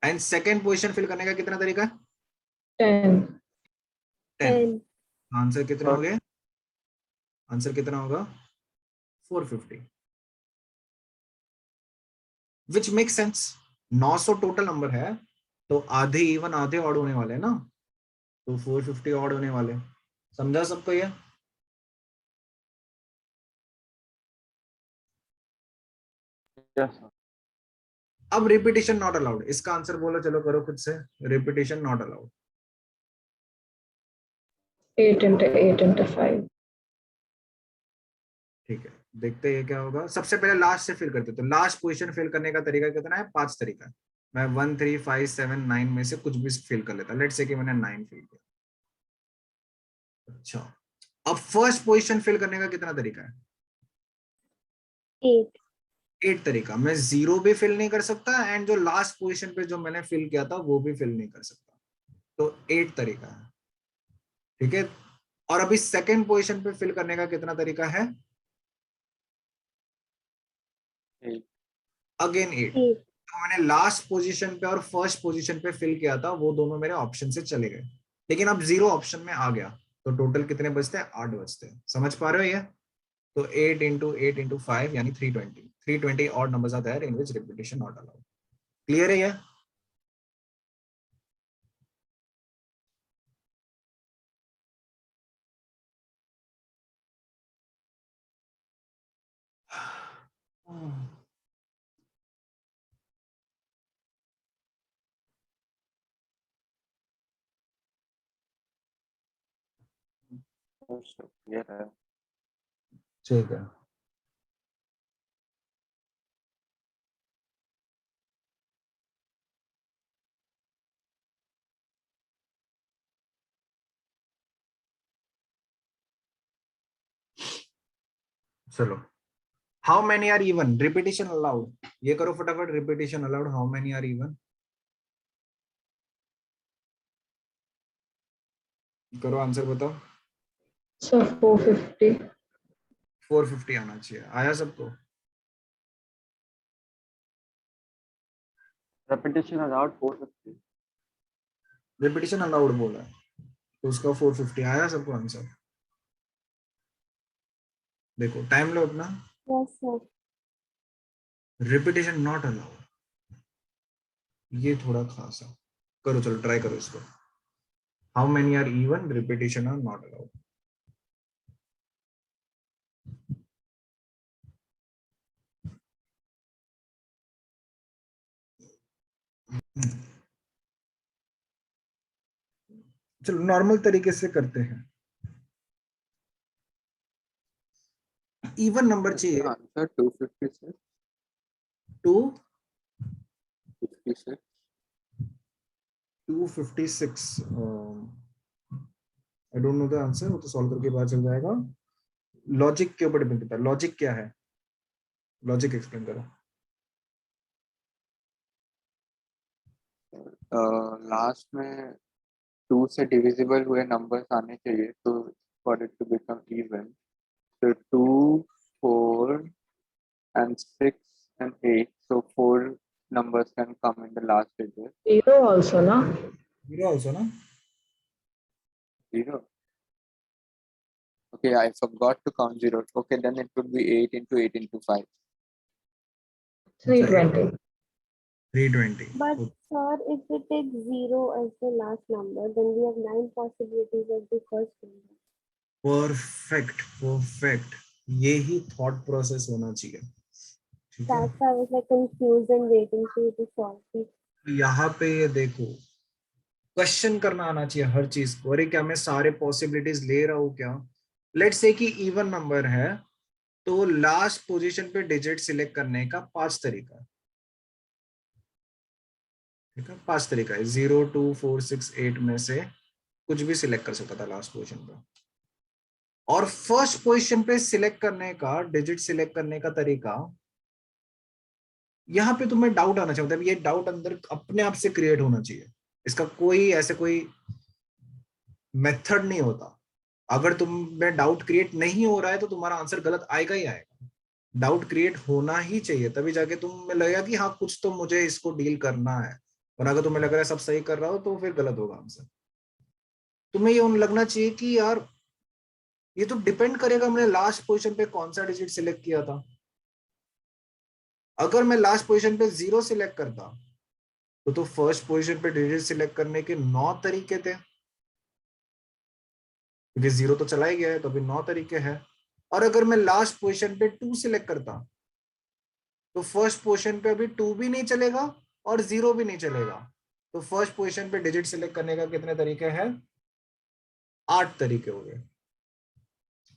एंड सेकंड पोजीशन फिल करने का कितना तरीका है? 10. 10। 10. आंसर कितना हो गया? आंसर कितना होगा? 450, which make sense. 900 total number है, तो आधे इवन आधे ऑड होने वाले हैं ना, तो 450 ऑड होने वाले। समझा सबको ये? Yes, sir. अब रिपीटेशन नॉट अलाउड, इसका आंसर बोलो, चलो करो खुद से। Repetition not allowed. 8 into 8 into 5. ठीक है, देखते हैं क्या होगा। सबसे पहले लास्ट से फिल करते हैं। तो लास्ट पोजीशन फिल करने का तरीका कितना है? 5 तरीका है। मैं 1 3 5 7 9 में से कुछ भी फिल कर लेता। लेट्स से कि मैंने 9 फिल किया। अच्छा, अब फर्स्ट पोजीशन फिल करने का कितना तरीका है? 8. 8 तरीका। मैं 0 भी फिल नहीं कर सकता, एंड जो लास्ट पोजीशन पे जो मैंने फिल किया था वो भी फिल नहीं कर सकता। तो 8 तरीका है। ठीक है, और अभी सेकंड पोजीशन पे फिल करने का कितना तरीका है? Eight. अगेन 8। 8. तो मैंने लास्ट पोजीशन पे और फर्स्ट पोजीशन पे फिल किया था, वो दोनों मेरे ऑप्शन से चले गए, लेकिन अब 0 ऑप्शन में आ गया, तो टोटल कितने बचते हैं? 8 बचते हैं। समझ पा रहे हो ये? तो 8 into 8 into 5 यानी 320। 320 odd numbers are there in which repetition not allowed. Clear है ये? Yes, sir. Clear है। ठीक है, चलो। How many are even? Repetition allowed, ये करो फटाफट। Repetition allowed, how many are even? करो, आंसर बताओ। So 450. 450 आना चाहिए। आया सबको? Repetition allowed 450. रिपीटेशन अलाउड बोला है, तो उसका 450 आया सबको आंसर? देखो टाइम लो अपना। Yes, sir. Repetition not allowed, ये थोड़ा खासा। करो, चलो ट्राई करो इसको। How many are even? Repetition are not allowed. चलो नॉर्मल तरीके से करते हैं। इवन नंबर चाहिए। Answer 256. 56. 256। I don't know the answer, वो तो सॉल्व करके पता चल जाएगा। लॉजिक के ऊपर डिपेंड करता है। लॉजिक क्या है? लॉजिक एक्सप्लेन करो। लास्ट में 2 से डिविजिबल हुए नंबर्स आने चाहिए तो for it to become even. So 2, 4, and 6 and 8. So 4 numbers can come in the last digit. 0 also, na? 0 also ना? 0. Okay, I forgot to count 0. Okay, then it would be 8 into 8 into 5. 320. 320। But sir, if we take 0 as the last number, then we have 9 possibilities of the first number. Perfect, perfect, यही thought process होना चाहिए। ठीक है, That's why I was like confused and waiting for you to solve it. यहाँ पे ये देखो, question करना आना चाहिए हर चीज को। अरे क्या मैं सारे पॉसिबिलिटीज ले रहा हूँ क्या? लेट्स से कि इवन नंबर है, तो लास्ट पोजीशन पे डिजिट सिलेक्ट करने का 5 तरीका है, ठीक है। 5 तरीका है, 0 2 4 6 8 में से कुछ भी सिलेक्ट कर सकता था लास्ट पोजीशन पे। और फर्स्ट पोजीशन पे सिलेक्ट करने का, डिजिट सिलेक्ट करने का तरीका, यहाँ पे तुम्हें डाउट आना चाहिए, मतलब ये डाउट अंदर अपने आप से क्रिएट होना चाहिए, इसका कोई ऐसे कोई मेथड नहीं होता। अगर तुम में डाउट क्रिएट नहीं हो रहा है तो तुम्हारा आंसर गलत आएगा ही आएगा। डाउट क्रिएट होना ही चाहिए, तभी जाके तुम्हें लगेगा कि हाँ कुछ तो मुझे इसको डील करना है। और अगर तुम्हें लग रहा है सब सही कर रहा हो तो फिर गलत होगा आंसर। तुम्हें ये लगना चाहिए कि यार ये तो डिपेंड करेगा हमने लास्ट पोजीशन पे कौन सा डिजिट सिलेक्ट किया था। अगर मैं लास्ट पोजीशन पे 0 सिलेक्ट करता तो फर्स्ट पोजीशन पे डिजिट सिलेक्ट करने के 9 तरीके थे, क्योंकि 0 तो चला ही गया है, तो अभी 9 तरीके हैं। और अगर मैं लास्ट पोजीशन पे 2 सिलेक्ट करता तो फर्स्ट पोजीशन पे अभी 2 भी नहीं चलेगा और 0 भी नहीं चलेगा। तो फर्स्ट पोजीशन पे डिजिट सिलेक्ट करने का कितने तरीके हैं? 8 तरीके हो गए।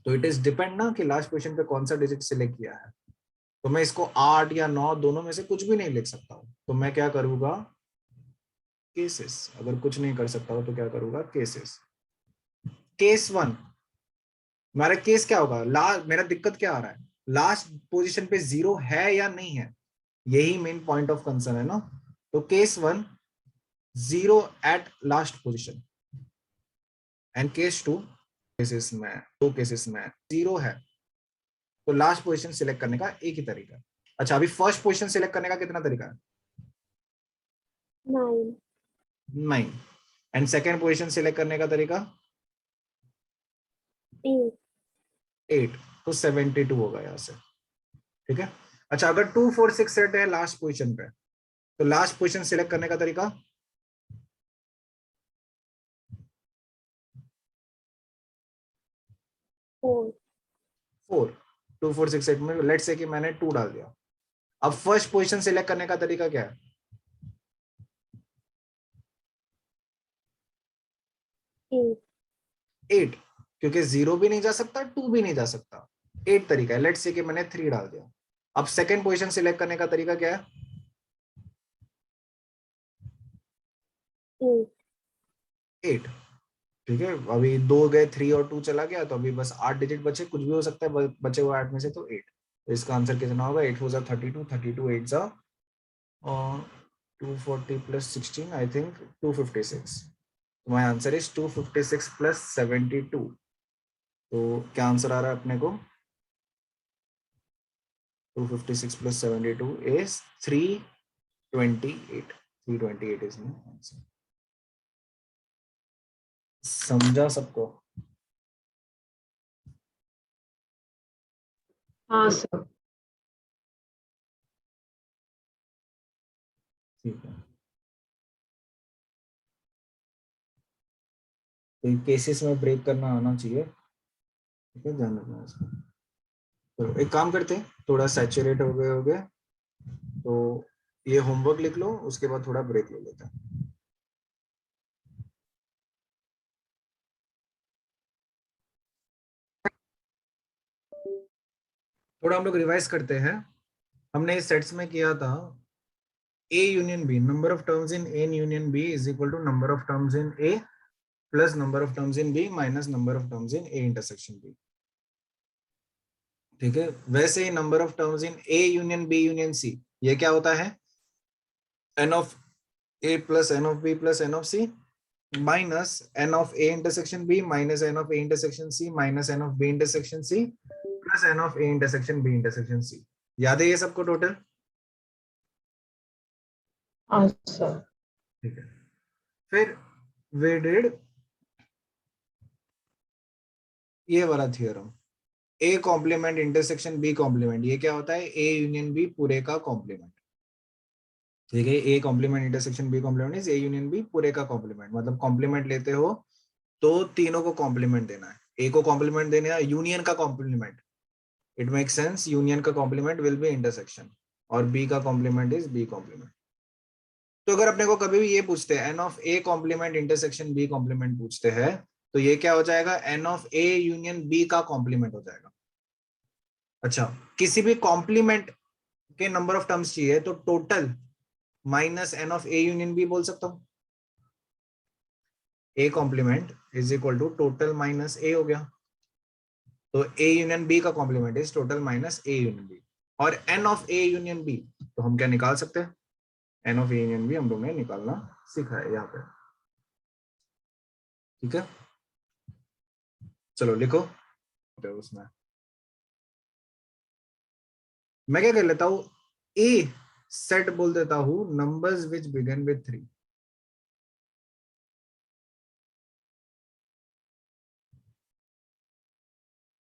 तो इट इज डिपेंड ना कि लास्ट पोजीशन पे कौन सा डिजिट सिलेक्ट किया है। तो मैं इसको 8 या 9 दोनों में से कुछ भी नहीं लिख सकता हूं। तो मैं क्या करूंगा? केसेस। अगर कुछ नहीं कर सकता हूं तो क्या करूंगा? केसेस। केस 1, हमारा केस क्या होगा? मेरा दिक्कत क्या आ रहा है? लास्ट पोजीशन पे 0 है या नहीं है, यही मेन पॉइंट ऑफ कंसर्न है ना। तो case 1, 0 at last position. And case 2, cases में 2 केसेस में 0 है। तो लास्ट पोजीशन सिलेक्ट करने का एक ही तरीका है। अच्छा, अभी फर्स्ट पोजीशन सिलेक्ट करने का कितना तरीका है? 9। एंड सेकेंड पोजीशन सिलेक्ट करने का तरीका 8। तो 72 होगा यहाँ से, ठीक है। अच्छा, अगर 2 4 6 सेट है लास्ट पोजीशन पे, तो लास्ट पोजीशन सिलेक्ट करने का तरीका 4। 2 4 6 8 में लेट्स से कि मैंने 2 डाल दिया। अब फर्स्ट पोजीशन सिलेक्ट करने का तरीका क्या है? 8, क्योंकि 0 भी नहीं जा सकता, 2 भी नहीं जा सकता। 8 तरीका है। लेट्स से कि मैंने 3 डाल दिया। अब सेकेंड पोजीशन सिलेक्ट करने का तरीका क्या है? 8, ठीक है। अभी 2 गए, 3 और 2 चला गया, तो अभी बस 8 डिजिट बचे, कुछ भी हो सकता है बचे हुए 8 में से, तो 8। तो इसका आंसर कितना होगा? 8 4 32, 32 8 जा 240 प्लस 16, आई थिंक 256। तो माय आंसर इज 256 प्लस 72। तो क्या आंसर आ रहा है अपने को? 256 plus 72 is 328। 328 is my answer. समझा सबको? हाँ सर। ठीक है। तो केसेस में ब्रेक करना आना चाहिए, ठीक है, ध्यान रखना इसको। तो एक काम करते हैं, थोड़ा सैचुरेट हो गए तो ये होमवर्क लिख लो, उसके बाद थोड़ा ब्रेक ले लेते हैं। थोड़ा हम लोग रिवाइज करते हैं। हमने इस सेट्स में किया था A union B, number of terms in A union B is equal to number of terms in A plus number of terms in B minus number of terms in A intersection B, ठीक है। वैसे ही number of terms in A union B union C, ये क्या होता है? n of A plus n of B plus n of C minus n of A intersection B minus n of A intersection C minus n of B intersection C plus n of A intersection B intersection C। याद है ये सबको total? हाँ sir. ठीक है। फिर we did ये वाला theorem, A complement intersection B complement. ये क्या होता है? A यूनियन B पूरे का कॉम्प्लीमेंट, ठीक है। A complement intersection B complement is A union B पूरे का कॉम्प्लीमेंट। मतलब कॉम्प्लीमेंट लेते हो तो तीनों को कॉम्प्लीमेंट देना है। A को कॉम्प्लीमेंट देना है, यूनियन का complement, it makes sense, union का कॉम्प्लीमेंट विल बी इंटरसेक्शन, और B का कॉम्प्लीमेंट इज B कॉम्प्लीमेंट। तो अगर अपने को कभी भी ये पूछते हैं n of A complement intersection B complement पूछते हैं, तो ये क्या हो जाएगा? n of A union B का कॉम्प्लीमेंट हो जाएगा। अच्छा, किसी भी कॉम्प्लीमेंट के नंबर ऑफ टर्म्स चाहिए तो total minus N of A union B बोल सकता हूं. A complement is equal to total minus A हो गया. तो ए यूनियन बी का complement is total minus A union B. और n of A union B तो हम क्या निकाल सकते हैं? N of A union B हम लोग ने निकालना सीखा है यहाँ पे. ठीक है, चलो लिखो. उसमें मैं क्या कर लेता हूं, ए सेट बोल देता हूं नंबर्स विच बिगिन विथ 3.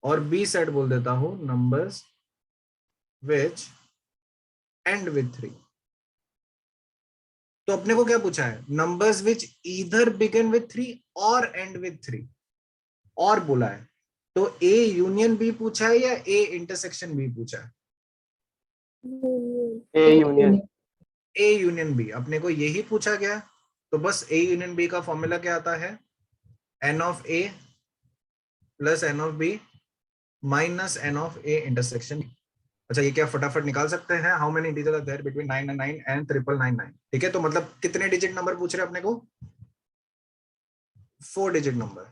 और बी सेट बोल देता हूं नंबर्स विच एंड विथ 3. तो अपने को क्या पूछा है? Numbers which either begin with 3 और एंड विथ 3 और बोला है. तो ए यूनियन बी पूछा है या ए इंटरसेक्शन बी पूछा है? Union. A union. A union B अपने को यही पूछा गया. तो बस ए यूनियन बी का फॉर्मूला क्या आता है? N of A plus N of B minus N of A intersection. अच्छा, ये क्या फटाफट निकाल सकते हैं? How many integer are there between 9 and 9 and 999. ठीक है, तो मतलब कितने डिजिट नंबर पूछ रहे हैं अपने को? 4 डिजिट नंबर.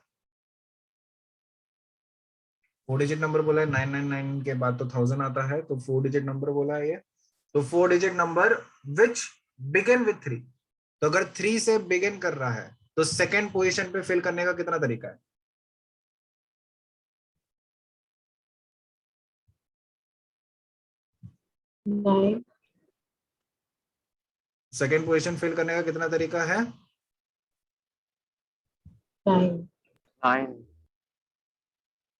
4 डिजिट नंबर बोला है. 999 के बाद तो 1000 आता है, तो 4 डिजिट नंबर बोला है ये. तो 4 digit number which begin with 3. तो अगर 3 से बिगिन कर रहा है तो सेकेंड पोजीशन पे फिल करने का कितना तरीका है? Nine. सेकेंड पोजीशन फिल करने का कितना तरीका है? 9. 9.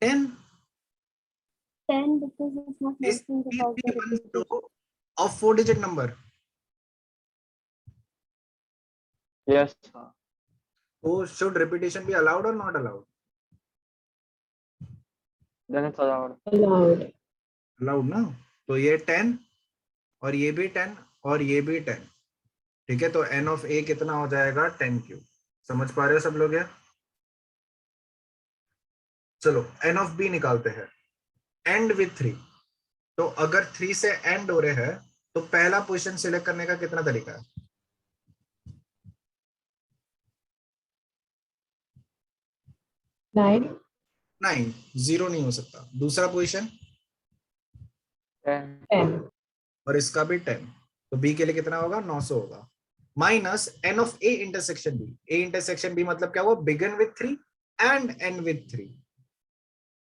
10. 10 because it's not Is mentioned about the repetition. of 4 digit number. Yes, sir. So should repetition be allowed or not allowed? Then it's allowed. Allowed. Allowed ना. तो ये 10 और ये भी 10 और ये भी 10. ठीक है, तो n of a कितना हो जाएगा? 10 क्यूब. समझ पा रहे हो सब लोग? चलो n of b निकालते हैं. And with 3. तो अगर 3 से एंड हो रहे हैं तो पहला पोजीशन सिलेक्ट करने का कितना तरीका है? 9. 9. 0 नहीं हो सकता. दूसरा पोजीशन 10. 10. और इसका भी 10. तो बी के लिए कितना होगा? 900 होगा. Minus N of A intersection B. A intersection B मतलब क्या हुआ? Begin with 3 and end with 3.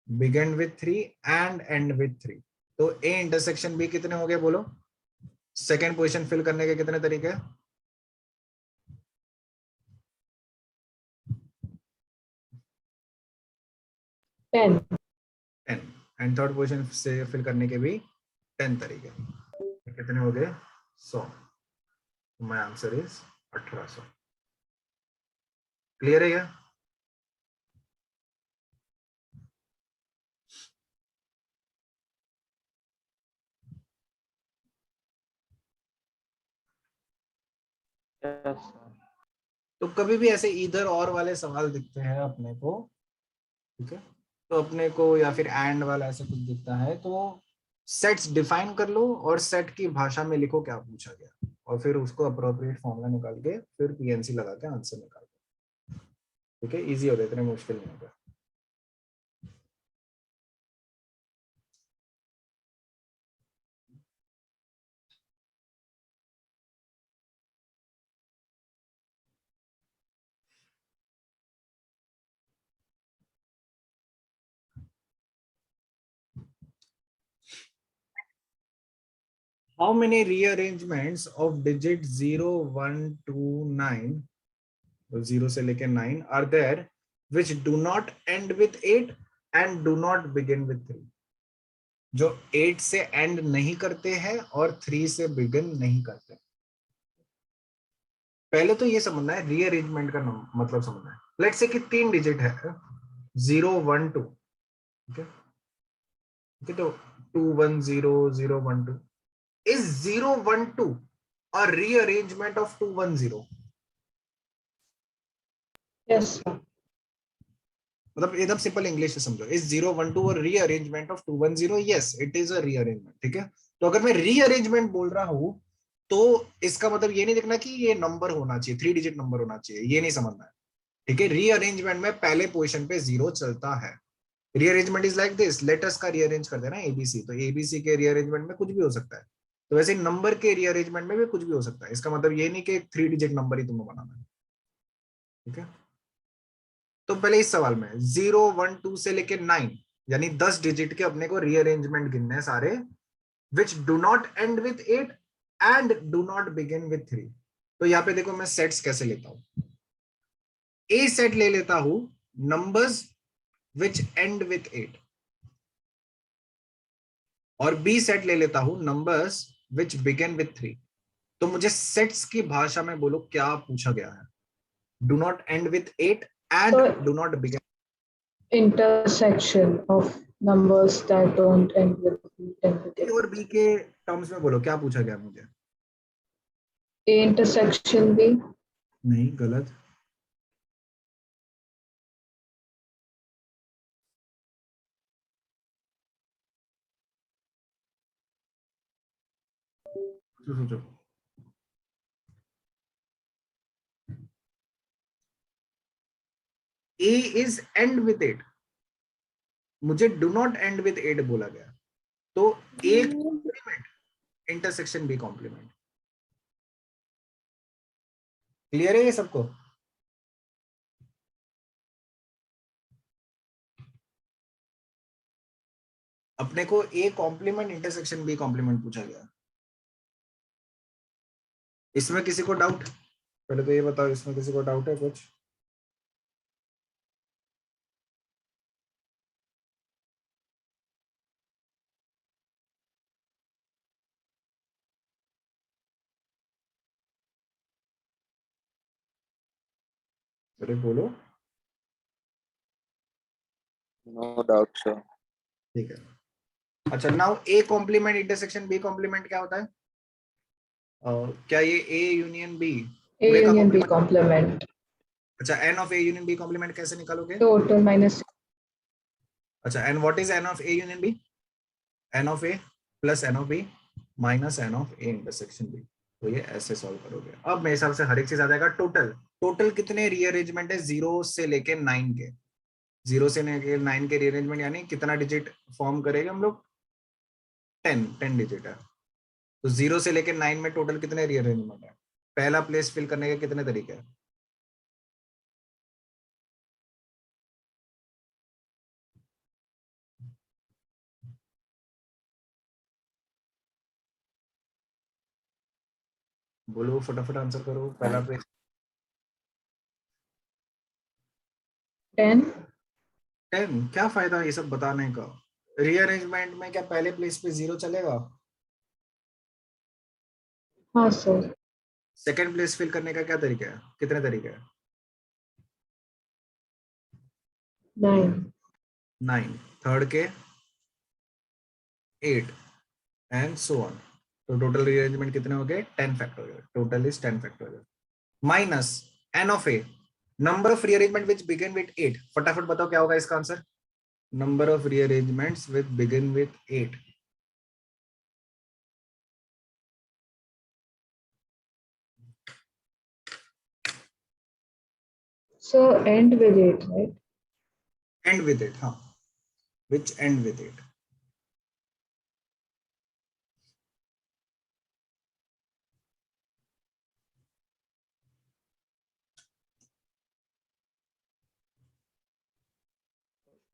Begin with 3 and end with 3. तो ए इंटरसेक्शन बी कितने हो गए बोलो? सेकेंड पोजीशन फिल करने के कितने तरीके? 10. 10. एंड थर्ड पोजीशन से फिल करने के भी 10 तरीके. कितने हो गए? 100. My answer is 1800. क्लियर है क्या? Yes, sir. तो कभी भी ऐसे इधर और वाले सवाल दिखते हैं अपने को, ठीक है, तो अपने को या फिर एंड वाला ऐसा कुछ दिखता है तो सेट्स डिफाइन कर लो और सेट की भाषा में लिखो क्या पूछा गया और फिर उसको अप्रोप्रिएट फॉर्मूला निकाल के फिर पीएनसी लगा के आंसर निकाल दो. ठीक है, इजी होगा, इतने मुश्किल नहीं होगा. How many rearrangements of digit 0, 1, 2, 9, 0 से लेके 9 are there which do not end with 8 and do not begin with 3? जो 8 से एंड नहीं करते हैं और 3 से बिगिन नहीं करते. पहले तो ये समझना है रीअरेंजमेंट का मतलब समझना है. लेट्स से कि 3 डिजिट है 0, 1, 2. ठीक है, तो 2, 1, 0, 0, 1, 2. Is 0, 1, 2 a rearrangement of 2, 1, 0? Yes, sir. मतलब एकदम सिंपल इंग्लिश से समझो, इज 012 और rearrangement of 210? Yes, it is a rearrangement. ठीक है, तो अगर मैं रीअरेंजमेंट बोल रहा हूं तो इसका मतलब ये नहीं देखना कि ये नंबर होना चाहिए, 3 डिजिट नंबर होना चाहिए, ये नहीं समझना है। ठीक है, रीअरेंजमेंट में पहले पोजीशन पे 0 चलता है। Rearrangement is like this, letters का रीअरेंज कर देना एबीसी, तो एबीसी के रीअरेंजमेंट में कुछ भी हो सकता है, तो वैसे नंबर के रीअरेंजमेंट में भी कुछ भी हो सकता है। इसका मतलब ये नहीं कि 3 डिजिट नंबर ही तुम्हें बनाना है। ठीक है, तो पहले इस सवाल में 0 1 2 से लेके 9 यानी 10 डिजिट के अपने को रीअरेंजमेंट गिनने हैं सारे, which do not and with 8 and do not begin with 3। तो यहाँ पे देखो मैं सेट्स कैसे लेता हूं। ए सेट ले लेता हूं नंबर्स विच एंड विथ 8, और बी सेट ले लेता हूं नंबर्स विच बिगिन विथ 3। तो मुझे सेट्स की भाषा में बोलो क्या पूछा गया है। Do not and with 8 and So do not begin. intersection of numbers that don't end with B and A begin और with बी के टर्म्स में बोलो क्या पूछा गया मुझे। A intersection B. नहीं, गलत। सोचो। ए इज एंड विथ 8, मुझे डू नॉट एंड विथ 8 बोला गया, तो A complement, intersection B complement. Clear है ये सबको? अपने को A complement intersection B complement पूछा गया। इसमें किसी को डाउट? पहले तो ये बताओ, इसमें किसी को डाउट है कुछ? अरे बोलो। No doubt, sir. ठीक है, अच्छा now A complement intersection B complement क्या होता है? क्या ये ए यूनियन बी A पूरे का union B कॉम्प्लीमेंट? complement. अच्छा, N of A union B complement कैसे निकालोगे? Total minus अच्छा, N what is N of A union B? N of A plus N of B minus N of A intersection B. तो ये ऐसे solve करोगे। अब मेरे हिसाब से हर एक चीज आ जाएगा। टोटल टोटल कितने रीअरेंजमेंट है 0 से लेके 9 के? 0 से लेके 9 के रीअरेंजमेंट यानी कितना डिजिट फॉर्म करेंगे हम लोग? 10 डिजिट है। तो 0 से लेके 9 में टोटल कितने रीअरेंजमेंट है? पहला प्लेस फिल करने के कितने तरीके हैं? बोलो फटाफट आंसर करो। पहला प्लेस 10. 10। क्या फायदा ये सब बताने का? रीअरेंजमेंट में क्या पहले प्लेस पे 0 चलेगा? हाँ सर. सेकंड प्लेस फिल करने का क्या तरीका है? कितने तरीके हैं? 9. 9। थर्ड के 8 एंड सो ऑन। तो टोटल रीअरेंजमेंट कितने हो गए? 10 factorial. Total is 10 factorial minus N of a number of rearrangement which begin with 8। फटाफट बताओ क्या होगा इसका answer? Number of rearrangements which begin with 8। So end with 8, right? End with 8, हाँ, which end with 8।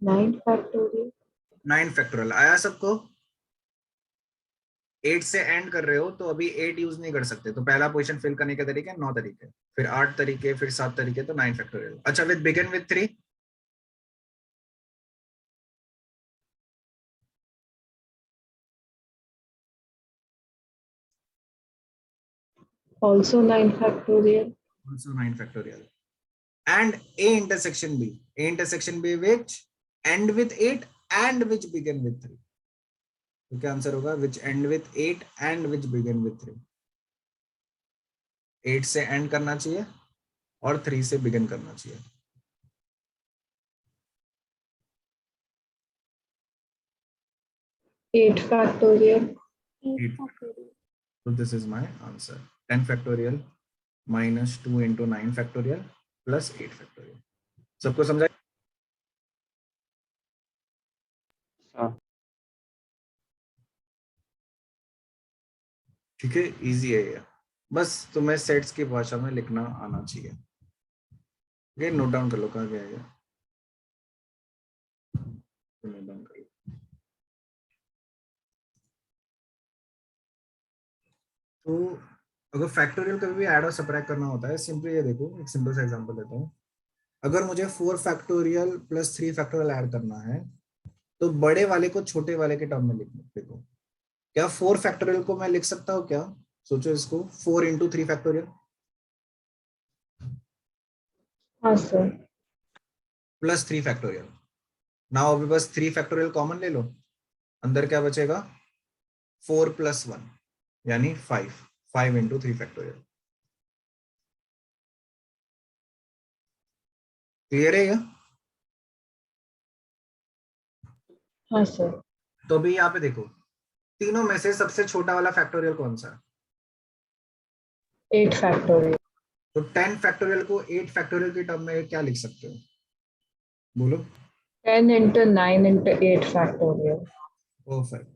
Nine factorial. 9 factorial आया सबको? 8 से and कर रहे हो तो अभी 8 यूज नहीं कर सकते, तो पहला पोजीशन फिल करने के तरीके 9 तरीके, फिर 8 तरीके, फिर 7 तरीके, तो 9 फैक्टोरियल। अच्छा, with begin with 3? Also 9 factorial. Also 9 factorial. And A intersection B. A intersection B which end with 8 and which begin with 3. तो क्या आंसर होगा? which end with 8 and which begin with 3. 8 से end करना चाहिए और 3 से begin करना चाहिए। 8 factorial. 8 8. factorial. So this is my answer. 10 factorial minus 2 into 9 factorial plus 8 factorial. सबको समझा? Sir. ठीक है, इजी है ये, बस तुम्हें सेट्स की भाषा में लिखना आना चाहिए। ये नोट डाउन कर लो, कहाँ गया है? नोट डाउन कर लो। तो अगर फैक्टोरियल कभी भी ऐड और सबट्रैक्ट करना होता है, सिंपली ये देखो, एक सिंपल सा एग्जांपल देता हूँ। अगर मुझे 4 फैक्टोरियल प्लस 3 फैक्टोरियल ऐड करना है, तो बड़े वाले को छोटे वाले के टर्म में लिखो। क्या 4 फैक्टोरियल को मैं लिख सकता हूँ क्या? सोचो इसको, 4 इंटू 3 फैक्टोरियल हाँ सर। Plus 3 factorial. नाउ अभी बस 3 फैक्टोरियल कॉमन ले लो, अंदर क्या बचेगा? 4 प्लस 1 यानी 5। 5 इंटू 3 फैक्टोरियल। क्लियर है क्या? हाँ सर। तो अभी यहाँ पे देखो, तीनों में से सबसे छोटा वाला फैक्टोरियल कौन सा है? 8 factorial. तो 10 फैक्टोरियल को 8 फैक्टोरियल के टर्म में क्या लिख सकते हो? बोलो। 10 into 9 into 8 factorial. Perfect.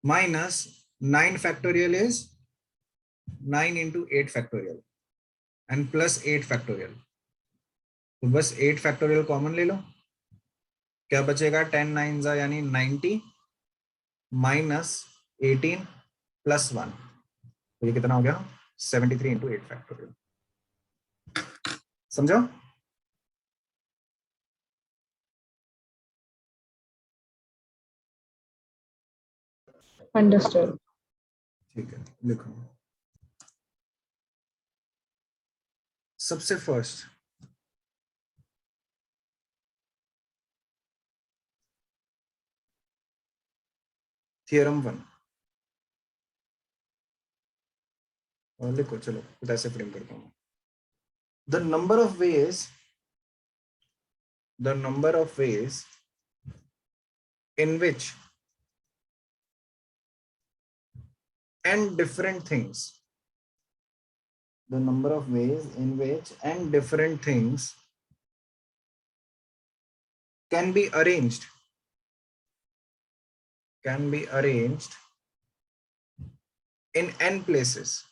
Minus 9 factorial is 9 into 8 factorial and plus 8 factorial. तो बस 8 फैक्टोरियल कॉमन ले लो, क्या बचेगा? 10 9 जा यानी 90 माइनस 18 प्लस 1, तो ये कितना हो गया? 73 इंटू 8 फैक्टोरियल। समझो? Understood. ठीक है, लिखो। सबसे फर्स्ट थियरम 1 और लिखो। चलो कुछ ऐसे फ्रेम करता हूँ। The number of veg in which and different things, the number of ways in which and different things can be arranged in n places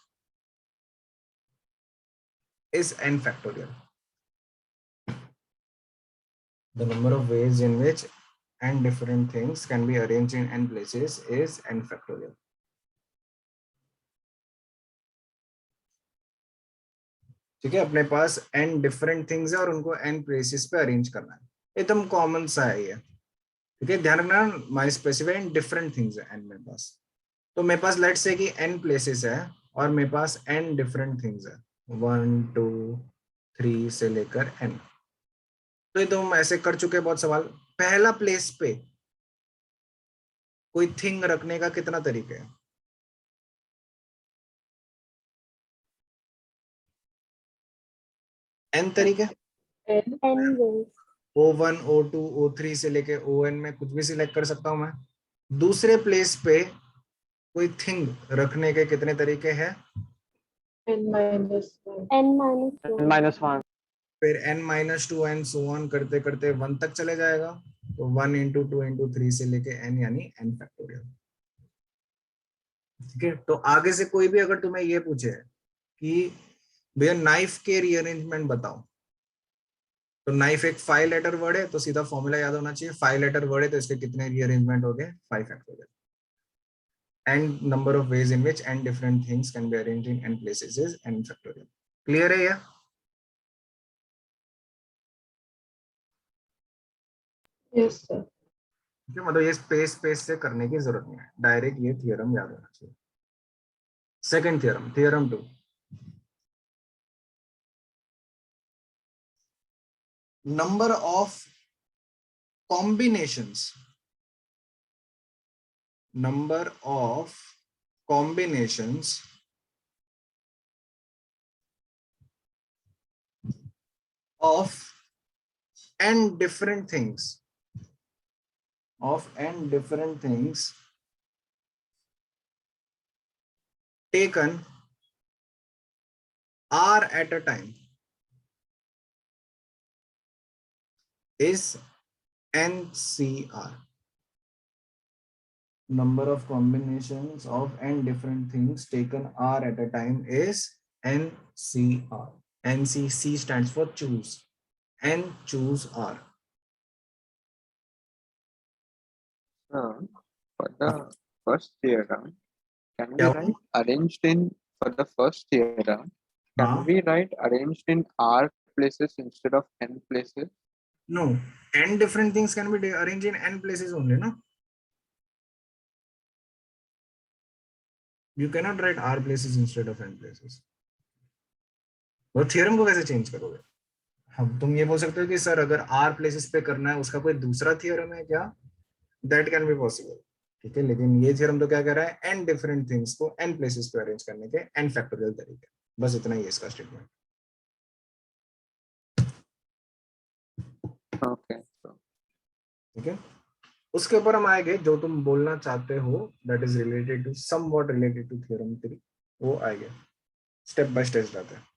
is n factorial. The number of ways in which and different things can be arranged in n places is n factorial. ठीक है, अपने पास n different things है और उनको n places पे arrange करना है। एकदम कॉमन सा है ये। ठीक है, ध्यान रखना, माई स्पेसिफाई एंड डिफरेंट थिंग्स है n मेरे पास। तो मेरे पास लेट्स से कि n प्लेसेस है और मेरे पास n डिफरेंट थिंग्स है, 1 2 3 से लेकर n। तो ये तो हम ऐसे कर चुके हैं बहुत सवाल। पहला प्लेस पे कोई थिंग रखने का कितना तरीका है? n तरीके। N ways. O1 O2 O3 से लेके ON में कुछ भी सिलेक्ट कर सकता हूं मैं। दूसरे प्लेस पे कोई थिंग रखने के कितने तरीके हैं? N minus 1. N minus 1. -1. फिर n-2 एंड सो ऑन करते करते 1 तक चले जाएगा। तो 1 इंटू 2 इंटू 3 से लेके n यानी n फैक्टोरियल। ठीक है, तो आगे से कोई भी अगर तुम्हें ये पूछे कि भैया नाइफ के रीअरेंजमेंट बताओ, तो नाइफ एक 5 लेटर वर्ड है, तो सीधा फॉर्मूला याद होना चाहिए। 5 लेटर वर्ड है तो इसके कितने रीअरेंजमेंट हो गए? 5 factorial. And number of ways in which and different things can be arranged in n places is n factorial. Clear है ये? Yes, sir. मतलब ये स्पेस स्पेस से करने की जरूरत नहीं है, डायरेक्ट ये थ्योरम याद होना चाहिए। Second theorem, theorem 2। number of combinations of n different things of n different things taken r at a time is NCR. Number of combinations of n different things taken r at a time is NCR. NCC stands for choose. N choose R. So for the first theorem, can we क्या write arranged in for the first theorem? Can हाँ we write arranged in R places instead of n places? no, n different things can be arranged in n places only, no? You cannot write r places instead of n places. वो theorem को कैसे change करोगे? हम तुम ये बोल सकते हो कि सर अगर r प्लेसेस पे करना है उसका कोई दूसरा थ्योरम है क्या? दैट कैन बी पॉसिबल, ठीक है, लेकिन ये थ्योरम तो क्या कह रहा है, n डिफरेंट थिंग्स को n प्लेसेस पे अरेंज करने के n फैक्टोरियल तरीके, बस इतना ही है इसका स्टेटमेंट। Okay. So ठीक है, उसके ऊपर हम आएंगे जो तुम बोलना चाहते हो, that is related to somewhat related to theorem 3, वो आएगा स्टेप बाय स्टेप जाते हैं।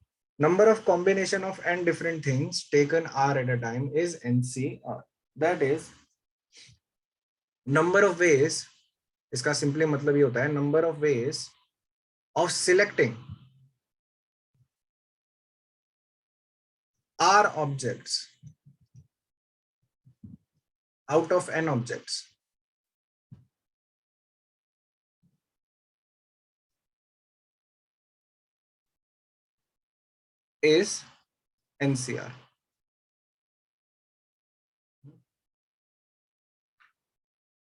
Number of combination of n different things taken r at a time is NCR, that is number of ways, इसका सिंपली मतलब ये होता है number of ways of selecting r objects out of n objects is NCR.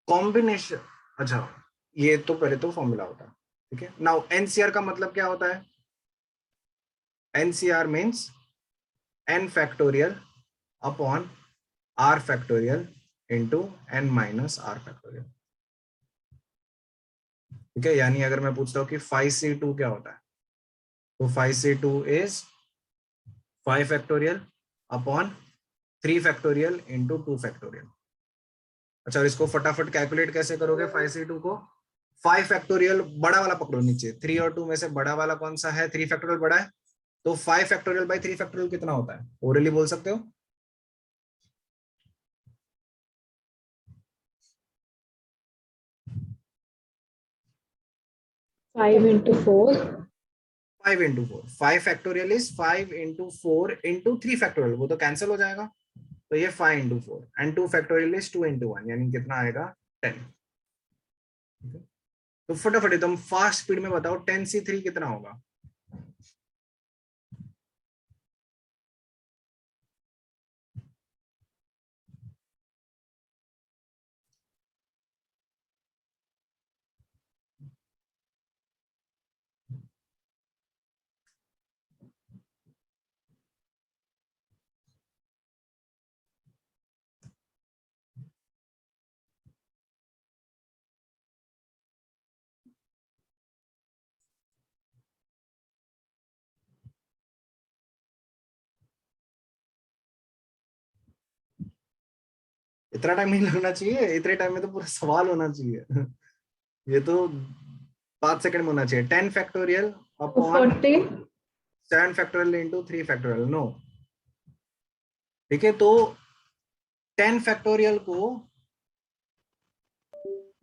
Combination, अच्छा ये तो पहले तो फॉर्मूला होता है, ठीक है। नाउ NCR का मतलब क्या होता है? NCR means n factorial upon r factorial into n minus r factorial, ठीक है। यानी अगर मैं पूछता हूँ कि 5C2 क्या होता है, तो 5C2 is 5 factorial upon 3 factorial into 2 factorial. अच्छा, और इसको फटाफट कैलकुलेट कैसे करोगे 5C2 को? 5 फैक्टोरियल बड़ा वाला पकड़ो नीचे, 3 और 2 में से बड़ा वाला कौन सा है? 3 फैक्टोरियल बड़ा है, तो 5 फैक्टोरियल बाई 3 फैक्टोरियल कितना होता है? ओरली बोल सकते हो? Five into four. 5 into 4, 5 factorial is 5 into 4 into 3 factorial, वो तो कैंसिल हो जाएगा, तो ये 5 into 4 and 2 factorial is 2 into 1, यानी कितना आएगा? 10। तो फटाफट एकदम फास्ट स्पीड में बताओ 10C3 कितना होगा? इतना टाइम नहीं लगना चाहिए, इतने टाइम में तो पूरा सवाल होना चाहिए। ये तो 5 सेकंड में होना चाहिए। 10 factorial upon 40. 7 factorial into 3 factorial, no, ठीक है। तो 10 फैक्टोरियल को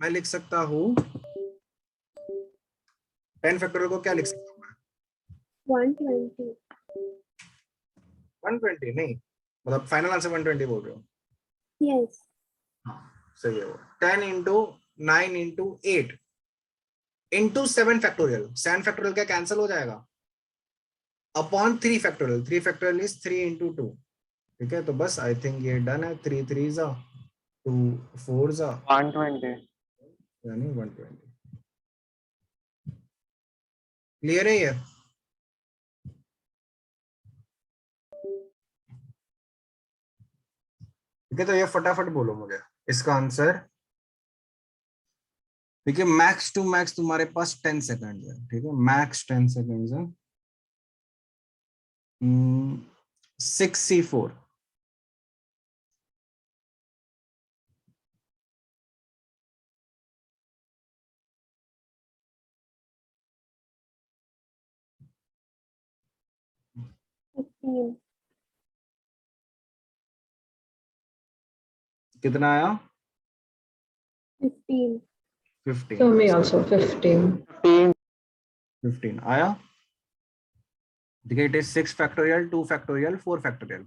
मैं लिख सकता हूं, 10 फैक्टोरियल को क्या लिख सकता हूं मैं? 120. 120 नहीं, मतलब फाइनल आंसर 120 बोल रहे हो? Yes. हाँ सही है वो। 10 into 9 into 8 into 7 factorial, 7 factorial क्या कैंसिल हो जाएगा? Upon 3 factorial, 3 factorial is 3 into 2, ठीक है। तो बस आई थिंक ये डन है। 3 3 जा 2 4 जा 120. यानी 120। क्लियर है ये? ठीक है, तो ये फटाफट बोलो मुझे इसका आंसर, ठीक है। मैक्स टू मैक्स तुम्हारे पास 10 सेकंड है, ठीक है, मैक्स 10 सेकंड है। 6C4, 15. कितना आया? 15. 15. For me also 15. 15 आया। देखिए it is 6 factorial 2 factorial 4 factorial.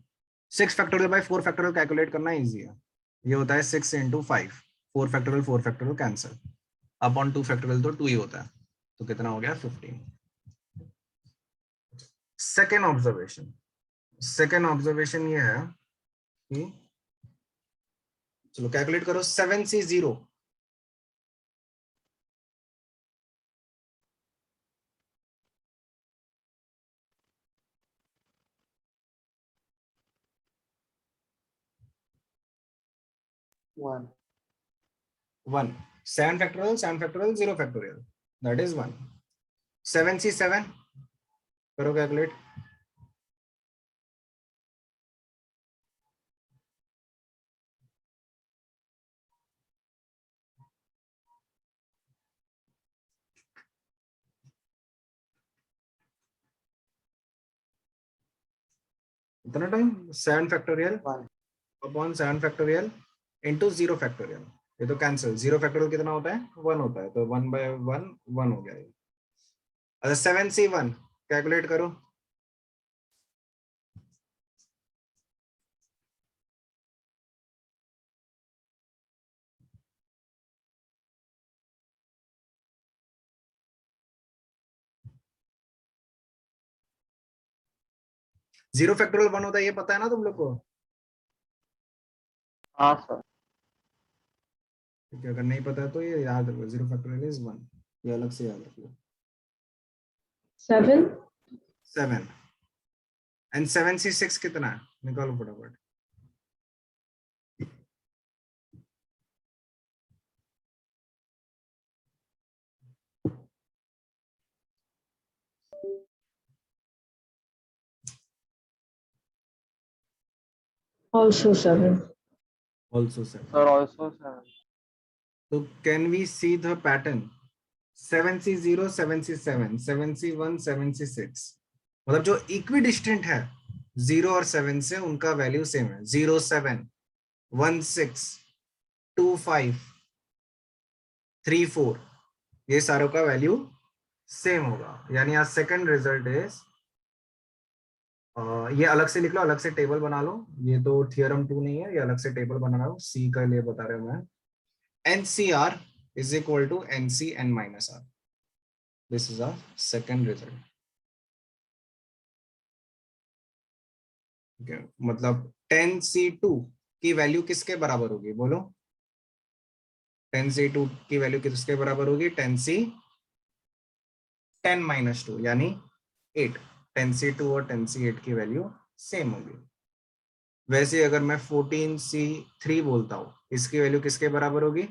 6 factorial by 4 factorial calculate करना इजी है। ये होता है 6 into 5, 4 factorial cancel, upon 2 factorial तो 2 ही होता है, तो कितना हो गया 15। सेकेंड ऑब्जर्वेशन ये है कि चलो कैलकुलेट करो 7C0 1. 1, 7 factorial 0 factorial, that is 1। 7C7 करो कैलकुलेट। इतना time 7 factorial 1. Upon 7 factorial into 0 factorial, ये तो कैंसिल। 0 फैक्टोरियल कितना होता है? 1 होता है, तो 1/1 1 हो गया ये। अच्छा 7C1 कैलकुलेट करो। जीरो फैक्टोरियल 1 होता है, ये पता है ना तुम लोग को? हाँ सर। ठीक है, अगर नहीं पता है तो ये याद रखो, 0 फैक्टोरियल इज 1, ये अलग से याद रखो। 7. 7 एंड 7C6 कितना है? निकालो फटाफट। Also 7. ऑल्सो 7। Sir also 7. तो can we see the pattern? 7C0 7C7 7C1 7C6, मतलब जो इक्विडिस्टेंट है 0 और 7 से, उनका वैल्यू सेम है। 0 7 1 6 2 5 3 4, ये सारों का वैल्यू सेम होगा। यानी आज सेकंड रिजल्ट इज, ये अलग से लिख लो, अलग से टेबल बना लो। ये तो थियरम 2 नहीं है, ये अलग से टेबल बना रहा हूँ, सी का लिए बता रहे हूँ मैं। NCR is equal to NCN minus R. This is our second result. Okay. मतलब 10C2 की वैल्यू किसके बराबर होगी? बोलो 10C2 की वैल्यू किसके बराबर होगी? 10C 10 minus 2 यानी 8। 10C2 और 10C8 की वैल्यू सेम होगी। वैसे अगर मैं 14C3 बोलता हूँ, इसकी वैल्यू किसके बराबर होगी?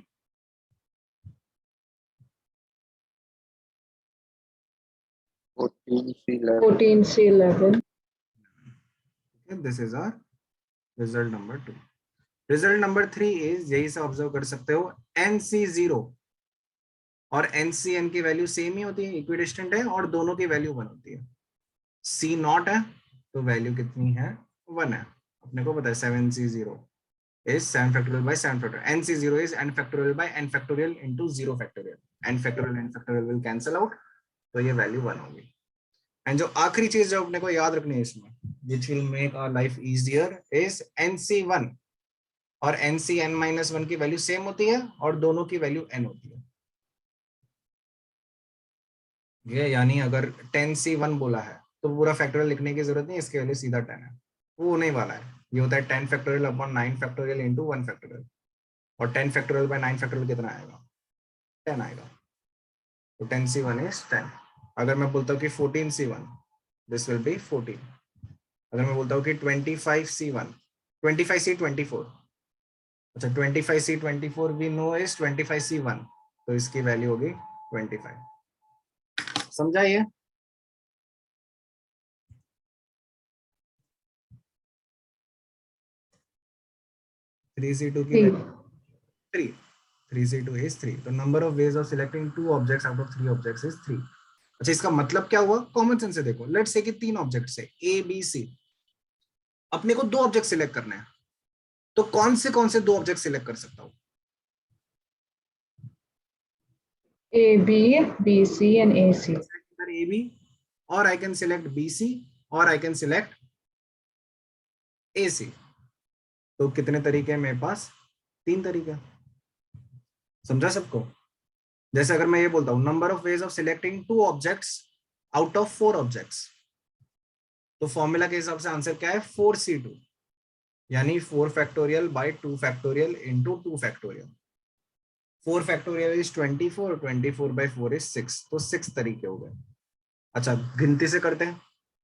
14C11. 14C11. This is our result number 2. Result number 3 is, यही से ऑब्जर्व कर सकते हो, NC0 और NCN की वैल्यू सेम ही होती है, इक्विडिस्टेंट है, और दोनों की वैल्यू 1 होती है। C0 है तो वैल्यू कितनी है? 1 है। अपने को पता है 7C0 is 7 factorial by 7 factorial. NC0 is n factorial by n factorial into 0 factorial. n factorial will cancel out, तो ये वैल्यू 1 होगी। एंड जो आखिरी चीज जो अपने को याद रखनी है इसमें, which will make our life easier, is NC1 और NCN-1 की वैल्यू सेम होती है और दोनों की वैल्यू n होती है। ये यानी अगर 10C1 बोला है तो पूरा फैक्टोरियल लिखने की जरूरत नहीं, इसकी वैल्यू सीधा 10 है, वो होने वाला है। ये होता है 10 factorial upon 9 factorial into 1 factorial, और 10 फैक्टोरियल बाय 9 फैक्टोरियल कितना आएगा? 10 आएगा। तो 10C1 इज 10। अगर मैं बोलता हूँ कि 14C1, दिस विल बी 14। अगर मैं बोलता हूँ कि 25C1, 25C24, अच्छा 25C24 we know is 25C1, तो इसकी वैल्यू होगी 25। समझा ये? थ्री C2 की 3. 3C2 is 3, तो number of ways of selecting 2 objects out of 3 objects is 3। अच्छा इसका मतलब क्या हुआ? कॉमन सेंस से देखो, लेट्स से कि 3 ऑब्जेक्ट्स है A B C, अपने को दो ऑब्जेक्ट सिलेक्ट करने हैं, तो कौन से दो ऑब्जेक्ट सिलेक्ट कर सकता हूँ? AB, BC, and AC. A B, और I can select B C, और आई कैन सिलेक्ट ए सी। तो कितने तरीके हैं मेरे पास? 3 तरीके। समझा सबको? जैसे अगर मैं ये बोलता हूँ number of ways of selecting 2 objects out of 4 objects, तो फॉर्मूला के हिसाब से आंसर क्या है? 4C2, यानी 4 factorial by 2 factorial into 2 factorial. 4 factorial is 24, 24 by 4 is 6, तो 6 तरीके हो गए। अच्छा, गिनती से करते हैं।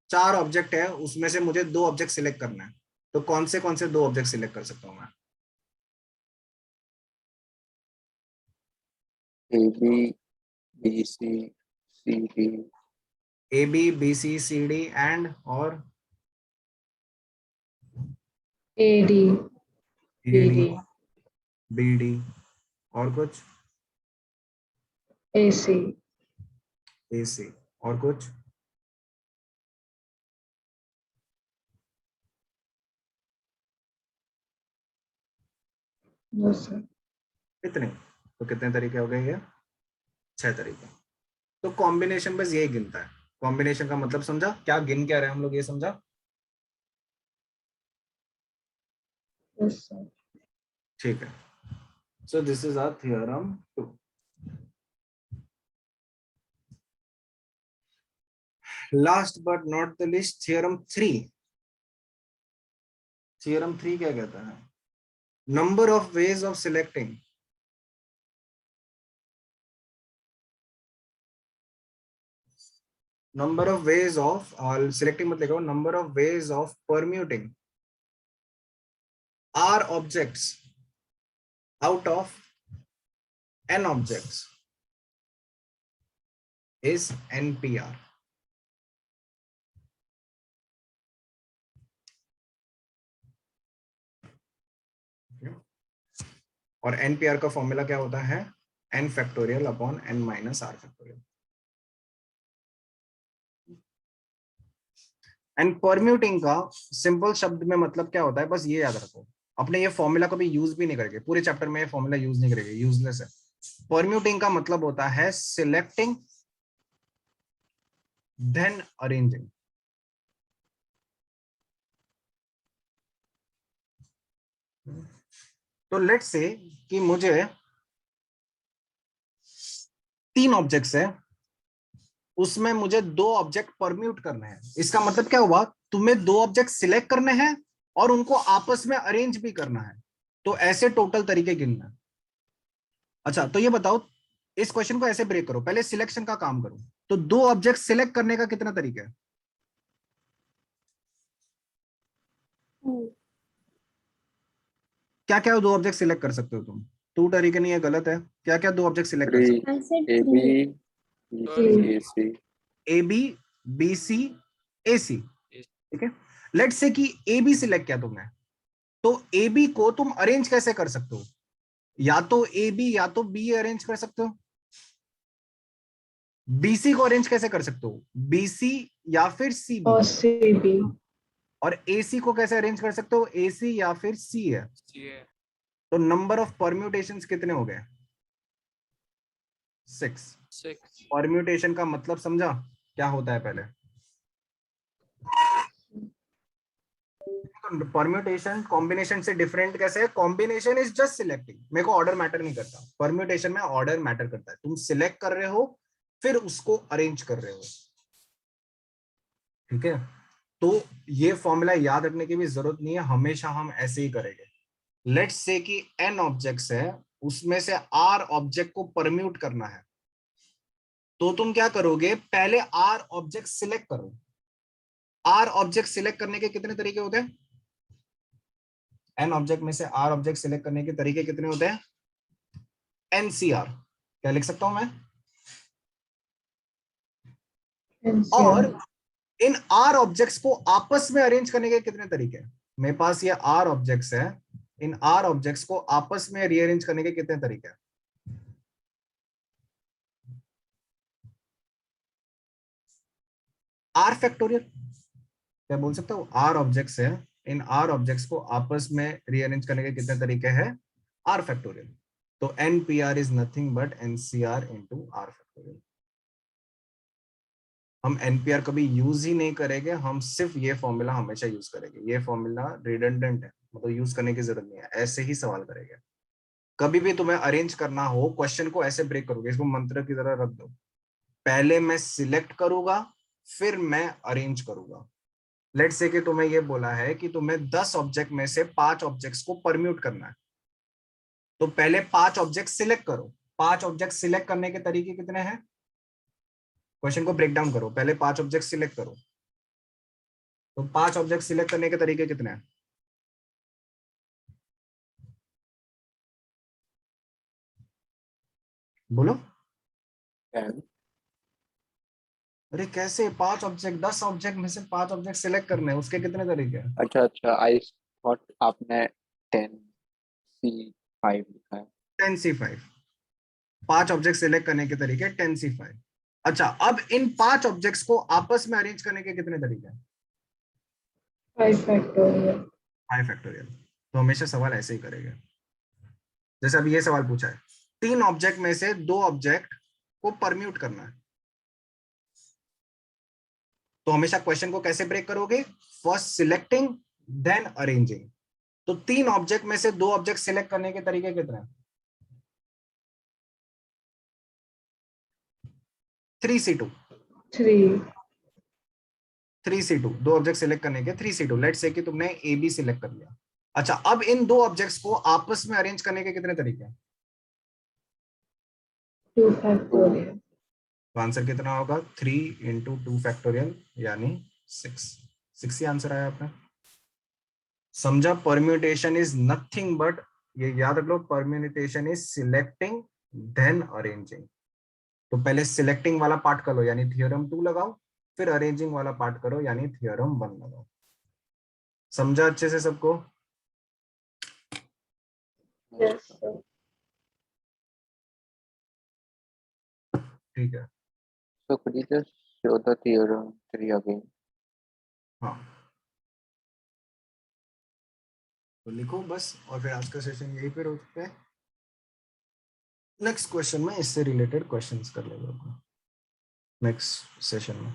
4 ऑब्जेक्ट है, उसमें से मुझे 2 ऑब्जेक्ट सिलेक्ट करना है, तो कौन से 2 ऑब्जेक्ट सिलेक्ट कर सकता हूँ मैं? AB, BC, CD, A B B C C D and और AD, BD, बी डी, और कुछ? AC. ए सी, और कुछ? No, sir. कितने? तो कितने तरीके हो गए ये? 6 तरीके। तो कॉम्बिनेशन बस यही गिनता है। कॉम्बिनेशन का मतलब समझा? क्या गिन क्या रहे हैं हम लोग, ये समझा? Yes, sir. ठीक है। So this is our theorem 2। Last but not the least, theorem 3। Theorem 3 क्या कहता है? Number of ways of selecting number of ways of selecting मत लिखो, number of ways of permuting r objects out of n objects is NPR। और NPR का formula क्या होता है? n factorial upon n minus r factorial. And permuting का simple शब्द में मतलब क्या होता है, बस ये याद रखो। अपने ये फॉर्मूला कभी यूज भी नहीं करेंगे, पूरे चैप्टर में ये फॉर्मूला यूज नहीं करेंगे, यूजलेस है। परम्यूटिंग का मतलब होता है सिलेक्टिंग देन अरेंजिंग। तो लेट्स से कि मुझे 3 ऑब्जेक्ट्स है, उसमें मुझे 2 ऑब्जेक्ट परम्यूट करने हैं। इसका मतलब क्या हुआ? तुम्हें 2 ऑब्जेक्ट सिलेक्ट करने हैं और उनको आपस में अरेंज भी करना है, तो ऐसे टोटल तरीके गिनना। अच्छा, तो ये बताओ, इस क्वेश्चन को ऐसे ब्रेक करो, पहले सिलेक्शन का काम करो। तो 2 ऑब्जेक्ट सिलेक्ट करने का कितना तरीका है? क्या क्या 2 ऑब्जेक्ट सिलेक्ट कर सकते हो तुम? 2 तरीके नहीं है, गलत है। क्या क्या 2 ऑब्जेक्ट सिलेक्ट कर सकते three, I said AB, three. BC, AC, हो? ए बी बी सी ए सी, ठीक है। लेट्स से कि ए बी सिलेक्ट किया तुमने, तो ए बी को तुम अरेंज कैसे कर सकते हो? या तो ए बी या तो बी अरेंज कर सकते हो। बीसी को अरेंज कैसे कर सकते हो? बीसी या फिर सी Or बी। CB. और एसी को कैसे अरेंज कर सकते हो? एसी या फिर सी है। तो नंबर ऑफ परम्यूटेशंस कितने हो गए? 6। परम्यूटेशन का मतलब समझा क्या होता है पहले? परम्यूटेशन कॉम्बिनेशन से डिफरेंट कैसे है? कॉम्बिनेशन इज जस्ट सिलेक्टिंग, मेरे को ऑर्डर मैटर नहीं करता। परम्यूटेशन में ऑर्डर मैटर करता है, तुम सिलेक्ट कर रहे हो फिर उसको अरेंज कर रहे हो, ठीक है। तो ये फॉर्मूला याद रखने की भी जरूरत नहीं है, हमेशा हम ऐसे ही करेंगे। लेट्स से कि n ऑब्जेक्ट्स है, उसमें से r ऑब्जेक्ट को परम्यूट करना है, तो तुम क्या करोगे? पहले r ऑब्जेक्ट सिलेक्ट करो। r ऑब्जेक्ट सिलेक्ट करने के कितने तरीके होते हैं? n ऑब्जेक्ट में से r ऑब्जेक्ट सिलेक्ट करने के तरीके कितने होते हैं? NCR। क्या लिख सकता हूं मैं? और NCR. इन r ऑब्जेक्ट्स को आपस में अरेंज करने के कितने तरीके हैं? मेरे पास ये r ऑब्जेक्ट्स है, इन r ऑब्जेक्ट्स को आपस में रीअरेंज करने के कितने तरीके हैं? r factorial. क्या बोल सकता हूँ? r ऑब्जेक्ट्स है, इन आर ऑब्जेक्ट्स को आपस में रीअरेंज करने के कितने तरीके हैं? R factorial. तो NPR is nothing but NCR into R factorial. हम NPR कभी यूज ही नहीं करेंगे, हम सिर्फ ये फॉर्मूला हमेशा यूज करेंगे। ये फॉर्मूला रिडंडेंट है, मतलब यूज करने की जरूरत नहीं है, ऐसे ही सवाल करेंगे। कभी भी तुम्हें अरेंज करना हो क्वेश्चन को ऐसे ब्रेक करोगे, इसको मंत्र की तरह रख दो। पहले मैं सिलेक्ट करूंगा, फिर मैं अरेंज करूंगा। लेट्स से कि तुम्हें ये बोला है कि तुम्हें 10 ऑब्जेक्ट में से 5 ऑब्जेक्ट्स को परम्यूट करना है, तो पहले 5 ऑब्जेक्ट सिलेक्ट करो। 5 ऑब्जेक्ट सिलेक्ट करने के तरीके कितने हैं? क्वेश्चन को ब्रेक डाउन करो, पहले 5 ऑब्जेक्ट सिलेक्ट करो। तो 5 ऑब्जेक्ट सिलेक्ट करने के तरीके कितने हैं? बोलो। 10. अरे कैसे 5 ऑब्जेक्ट? 10 ऑब्जेक्ट में से 5 ऑब्जेक्ट सिलेक्ट करने हैं, उसके कितने तरीके हैं? अच्छा अच्छा, आई थॉट आपने 10C5 लिखा है। 10C5। 5 ऑब्जेक्ट सिलेक्ट करने के तरीके 10C5। अच्छा, अब इन 5 ऑब्जेक्ट्स को आपस में अरेंज करने के कितने तरीके हैं? 5 factorial. 5 फैक्टोरियल। तो हमेशा सवाल ऐसे ही करेंगे। जैसे अभी ये सवाल पूछा है, 3 ऑब्जेक्ट में से 2 ऑब्जेक्ट को परम्यूट करना है, तो हमेशा क्वेश्चन को कैसे ब्रेक करोगे? First selecting then arranging. तो 3 ऑब्जेक्ट में से 2 ऑब्जेक्ट सिलेक्ट करने के तरीके कितने हैं? 3C2। 3. 3C2, 2 ऑब्जेक्ट सिलेक्ट करने के 3C2। लेट्स से कि तुमने ए बी सिलेक्ट कर लिया। अच्छा, अब इन 2 ऑब्जेक्ट्स को आपस में अरेंज करने के कितने तरीके हैं? 2 factorial. तो आंसर कितना होगा? 3 इंटू 2 फैक्टोरियल यानी 6। 6 ही आंसर आया आपका। समझा? परम्यूटेशन इज नथिंग बट, ये याद रख लो, permutation is selecting then arranging. तो पहले सिलेक्टिंग वाला पार्ट कर लो यानी थ्योरम 2 लगाओ, फिर अरेंजिंग वाला पार्ट करो यानी थ्योरम 1 लगाओ। समझा अच्छे से सबको? Yes, sir. ठीक है। So could you just show the theorem 3 again? हाँ, तो लिखो बस, और फिर आज का सेशन यही पे रोकते हैं। नेक्स्ट क्वेश्चन में इससे रिलेटेड क्वेश्चंस कर लेंगे नेक्स्ट सेशन में।